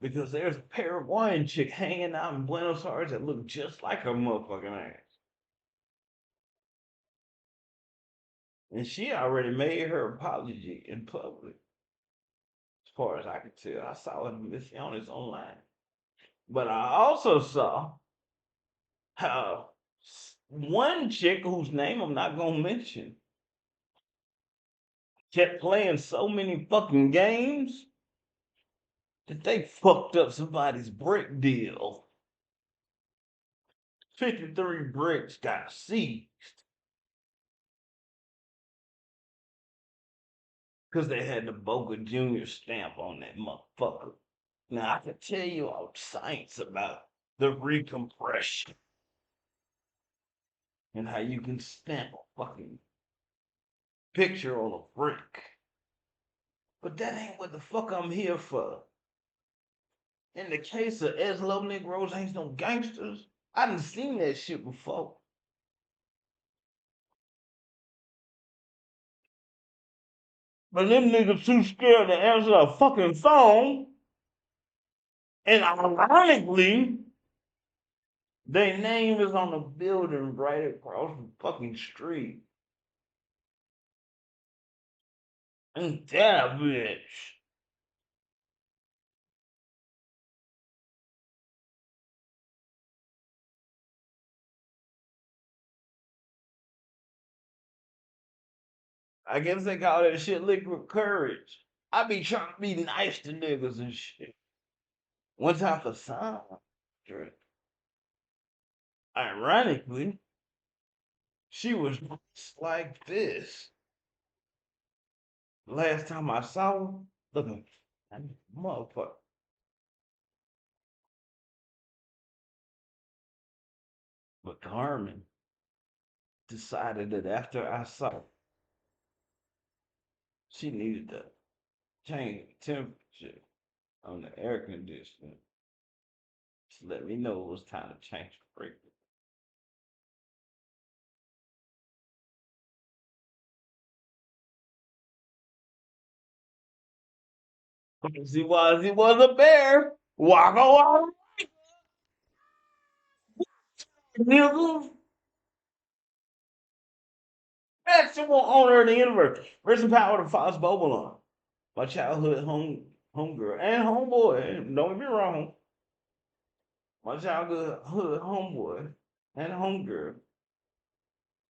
Because there's a Paraguayan chick hanging out in Buenos Aires that look just like her motherfucking ass. And she already made her apology in public. As far as I can tell, I saw it in Misiones online. But I also saw how one chick whose name I'm not gonna mention kept playing so many fucking games that they fucked up somebody's brick deal. 53 bricks got seized because they had the Boca Junior stamp on that motherfucker. Now I can tell you all science about the recompression and how you can stamp a fucking picture on a brick. But that ain't what the fuck I'm here for. In the case of Eslo Negroes Ain't No Gangsters, I done seen that shit before. But them niggas too scared to answer a fucking phone. And ironically, their name is on a building right across the fucking street. And that bitch. I guess they call that shit liquid courage. I be trying to be nice to niggas and shit. One time for Sandra, ironically, she was just like this. Last time I saw her, looking like a motherfucker. But Carmen decided that after I saw her, she needed to change the temperature on the air conditioner. She let me know it was time to change the breaker. He was a bear. Waka waka. Nigga. Actual owner of the universe. Rest in power to Fox Bobalon. My childhood homegirl and homeboy. Don't get me wrong. My childhood homeboy and homegirl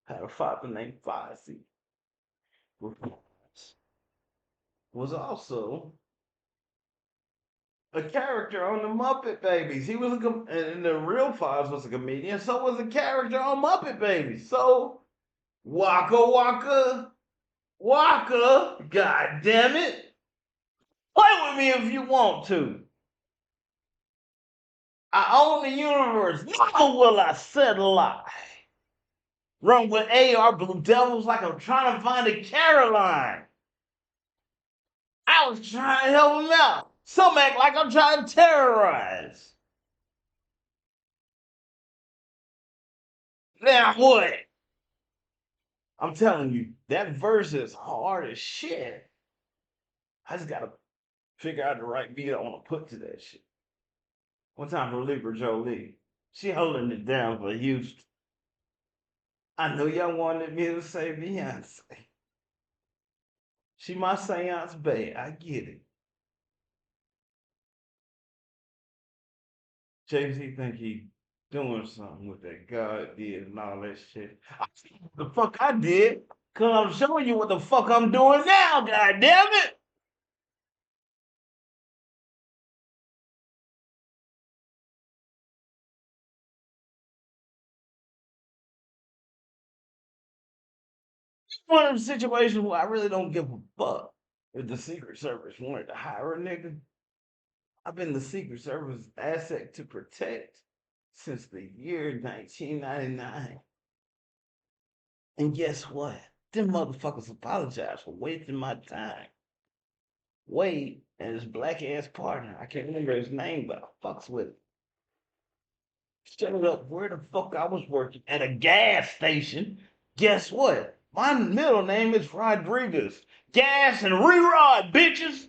had a father named Fozzie. Was also a character on the Muppet Babies. He was and the real Foz was a comedian. So was a character on Muppet Babies. So Waka Waka Waka, god damn it. Play with me if you want to. I own the universe. Never will I set a lie. Run with AR Blue Devils like I'm trying to find a Caroline. I was trying to help him out. Some act like I'm trying to terrorize. Now what? I'm telling you, that verse is hard as shit. I just gotta figure out the right beat I want to put to that shit. One time for Libra Jolie, she holding it down for Houston. I know y'all wanted me to say Beyonce. She my seance babe. I get it. Jay-Z think he doing something with that God did and all that shit. I see what the fuck I did. Cause I'm showing you what the fuck I'm doing now, god damn it. One of the situations where I really don't give a fuck if the Secret Service wanted to hire a nigga. I've been the Secret Service asset to protect since the year 1999. And guess what? Them motherfuckers apologize for wasting my time. Wade and his black ass partner, I can't remember his name, but I fucks with it. Showed up where the fuck I was working at a gas station. Guess what? My middle name is Rodriguez. Gas and re-rod, bitches.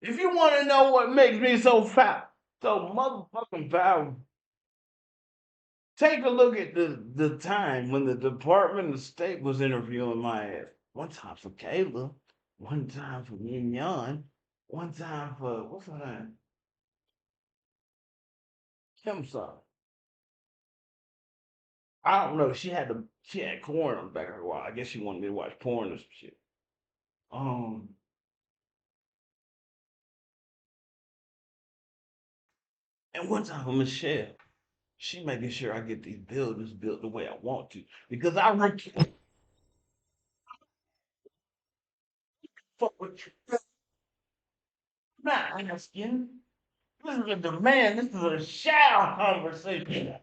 If you want to know what makes me so fat, so motherfucking foul, take a look at the time when the Department of State was interviewing my ass. One time for Kayla, one time for Yin Yan, one time for what's her name? Kim son. I don't know. She had corn on the back of her wall. I guess she wanted me to watch porn or some shit. Um, and one time for Michelle, she making sure I get these buildings built the way I want to because I fuck with you. Not asking. This is a demand. This is a shall conversation.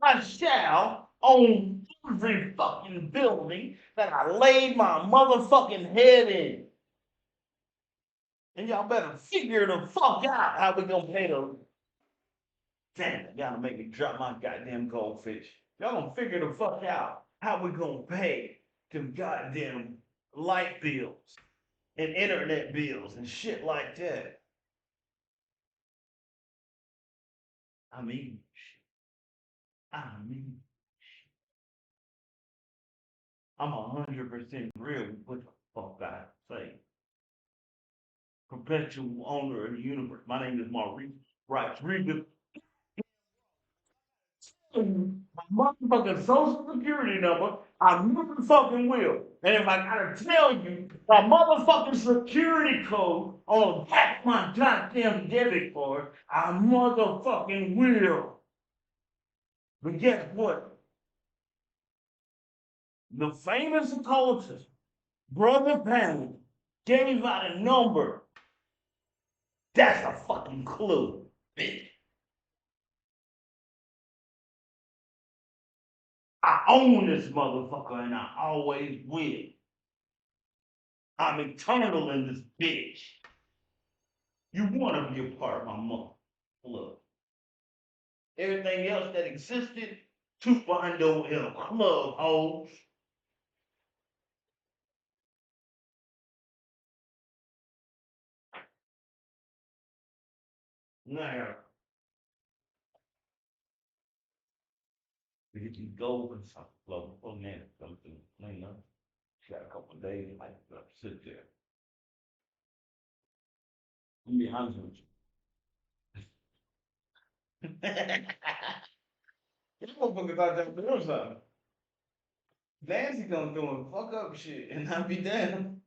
I shall own every fucking building that I laid my motherfucking head in. And y'all better figure the fuck out how we gonna pay the. Damn it, y'all make me drop my goddamn goldfish. Y'all gonna figure the fuck out how we gonna pay them goddamn light bills and internet bills and shit like that. I mean, I mean, I'm 100% real with what the fuck I say. Perpetual owner of the universe. My name is Maurice Rice. Read the my motherfucking social security number. I motherfucking will. And if I gotta tell you my motherfucking security code on the back of my goddamn debit card, I motherfucking will. But guess what? The famous occultist, Brother Pamela, gave out a number. That's a fucking clue, bitch. I own this motherfucker and I always will. I'm eternal in this bitch. You want to be a part of my mother. Look, everything else that existed, Tupando in a club, hoes. Now, if you go and something, oh man, something, you know, got a couple of days, like, sit there. Let me be honest with you. You motherfuckers out there doing something. Nancy gonna doing fuck up shit and I be damned.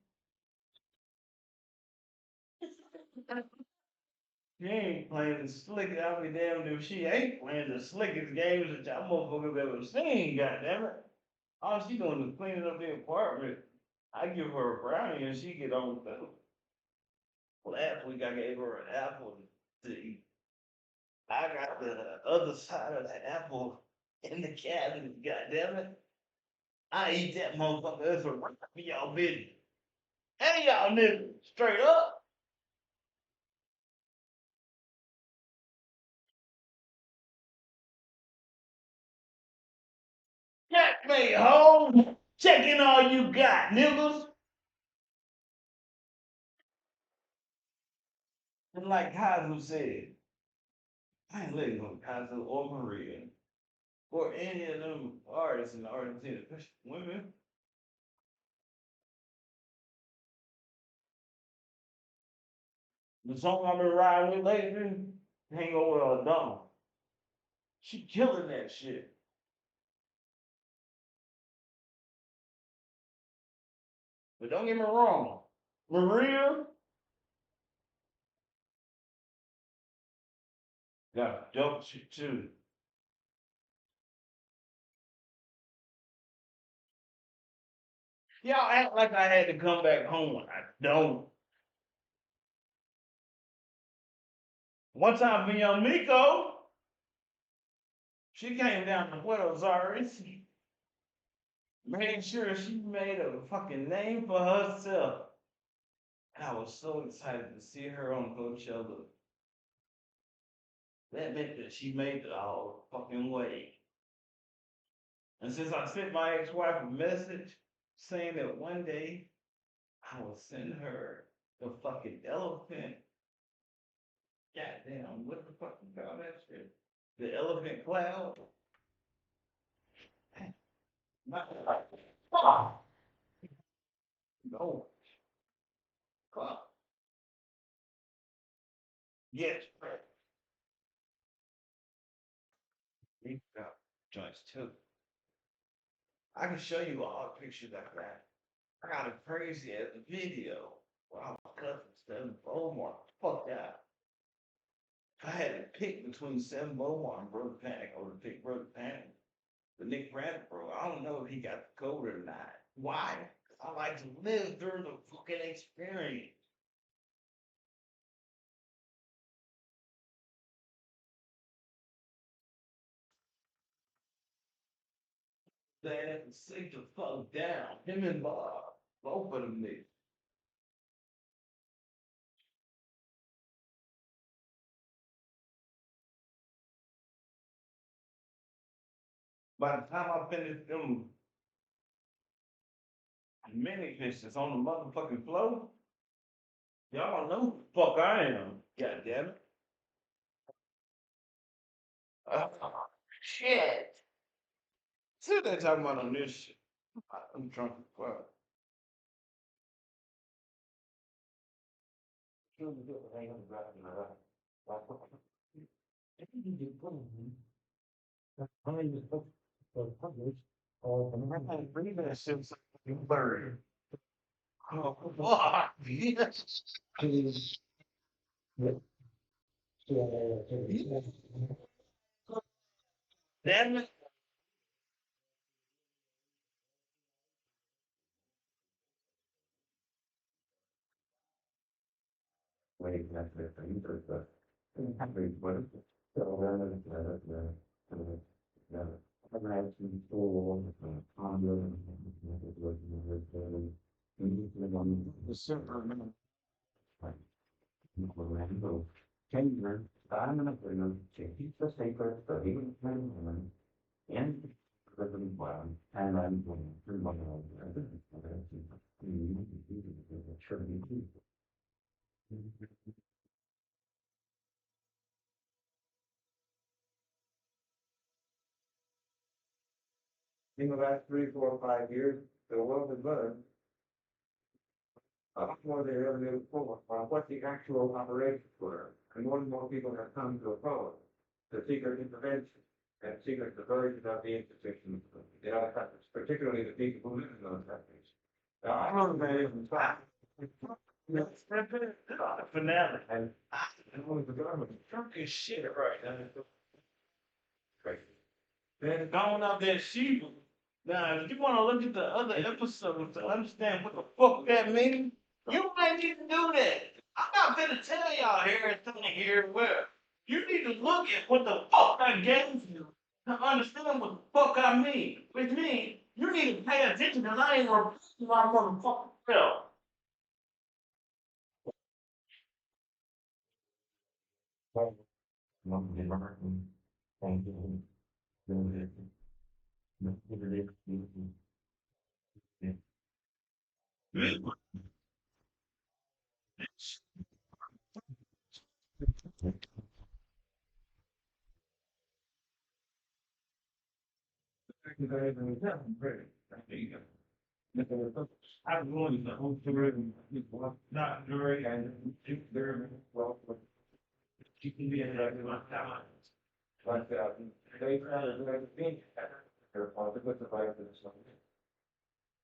She ain't playing the slick. I'll be damned if she ain't playing the slickest games that y'all motherfuckers ever seen, goddammit. All she doing is cleaning up the apartment. I give her a brownie and she get on with it. Last week I gave her an apple to eat. I got the other side of the apple in the cabinet, goddammit. I eat that motherfucker. That's a wrap for y'all bitches. Hey y'all niggas, straight up. Checkmate, home. Check in all you got, niggas. And like Kazu said, I ain't letting go Kazu or Maria or any of them artists in the Argentina, especially women. The song I've been riding with lately, Hang Over a Dawn. She killing that shit. But don't get me wrong, Maria got dope shit too. Y'all act like I had to come back home. I don't. One time for young Miko, she came down to Buenos Aires, made sure she made a fucking name for herself. And I was so excited to see her on Coachella. That meant that she made it all the fucking way. And since I sent my ex-wife a message saying that one day I will send her the fucking elephant. Goddamn, what the fuck you call that shit? The elephant cloud? No. Fuck. Yes, right. These got joints too. I can show you all the pictures I got. I got a crazy as a video. Wow, cousin Seven Beaumont. Fuck that. If I had to pick between Seven Beaumont and Brother Panic, I would have picked Brother Panic. But Nick Bradford, I don't know if he got the code or not. Why? Because I like to live through the fucking experience. They had to sit the fuck down. Him and Bob. Both of them niggas. By the time I finished them mini pictures on the motherfucking floor, y'all don't know who the fuck I am. God damn it. Oh, shit. See what they talking about on this shit. I'm drunk as fuck. I can't breathe that shit's blurry. Oh, fuck. Yes. Damn it. The super man. In the last 3, 4, 5 years, the world has learned a lot more than they ever knew before on what the actual operations were. And more people have come to oppose the secret intervention and secret diversion of the institutions in other countries, particularly the people who live in those countries. Now, I don't know if it's finale. And Drunk as shit right now. Then going out there shooting. Now, if you wanna look at the other episodes to understand what the fuck that means, you might need to do that. I'm not gonna tell y'all everything here where. You need to look at what the fuck I gave you to understand what the fuck I mean. Which means you need to pay attention because I ain't repeating my motherfucking self. I'm going to home to it and not very and very well. You can be in my time. But they found a very big because of the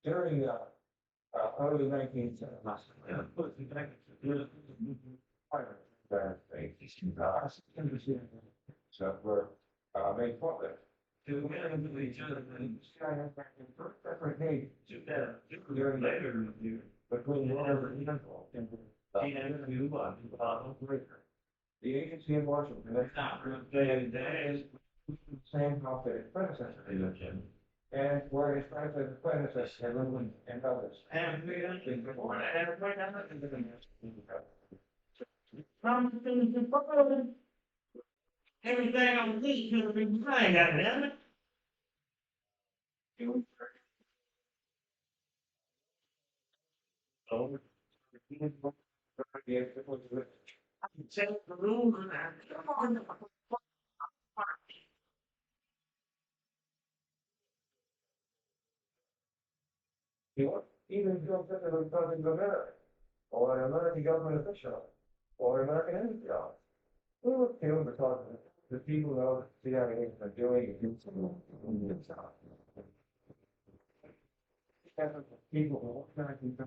during early 19th so we're made progress. To with each other and different days during later review between whatever and the agency in Washington, that's not the same house that its predecessor lived in, and where his predecessor lived and others. And we actually before that, everything on this is gonna be fine, goddammit. So, check the rules and come on. Even if you don't think of it doesn't go there, or an American government official, or an American entity office. We would feel because the people know that the CIA are doing it. People who are trying to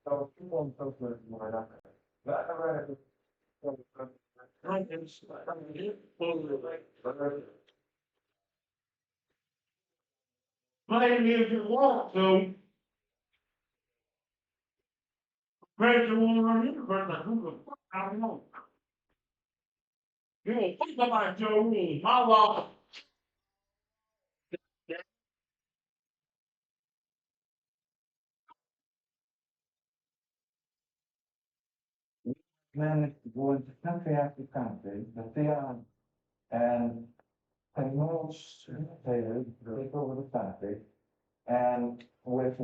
so people on social media are not. But I read it. Maybe if you want to, break the one on you, but like, who the fuck, I don't know. You don't think about your rules, my law. Managed to go into country after country, the theon, and promote dictators to take over the country, and with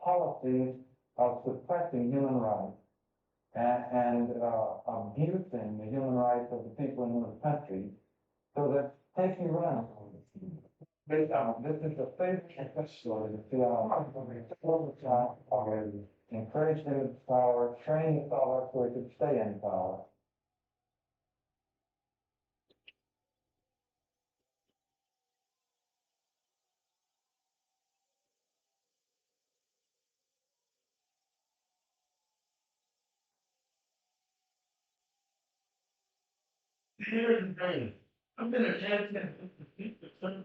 policies of suppressing human rights and abusing the human rights of the people in the country, so that take you around. This is a favorite story that the already encouraged him in power, trained the power so he could stay in power. Here's the thing. I've been a advocate for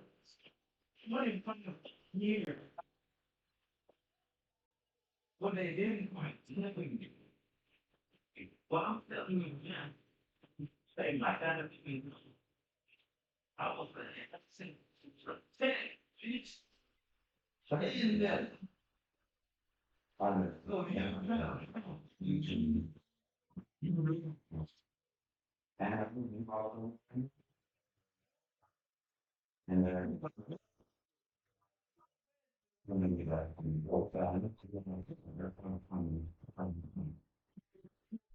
25 years. What they didn't quite tell you. Well, I'm telling you now. Say my dad, I was the bitch. And oh yeah, and then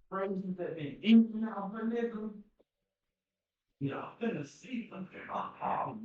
friends that been in now, but nigga, you know, I'm gonna see something on how.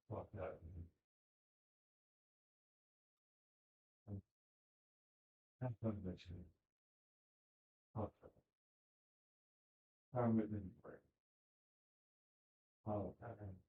Fuck that. That's not that shit. Fuck that. I'm with you. Oh, okay.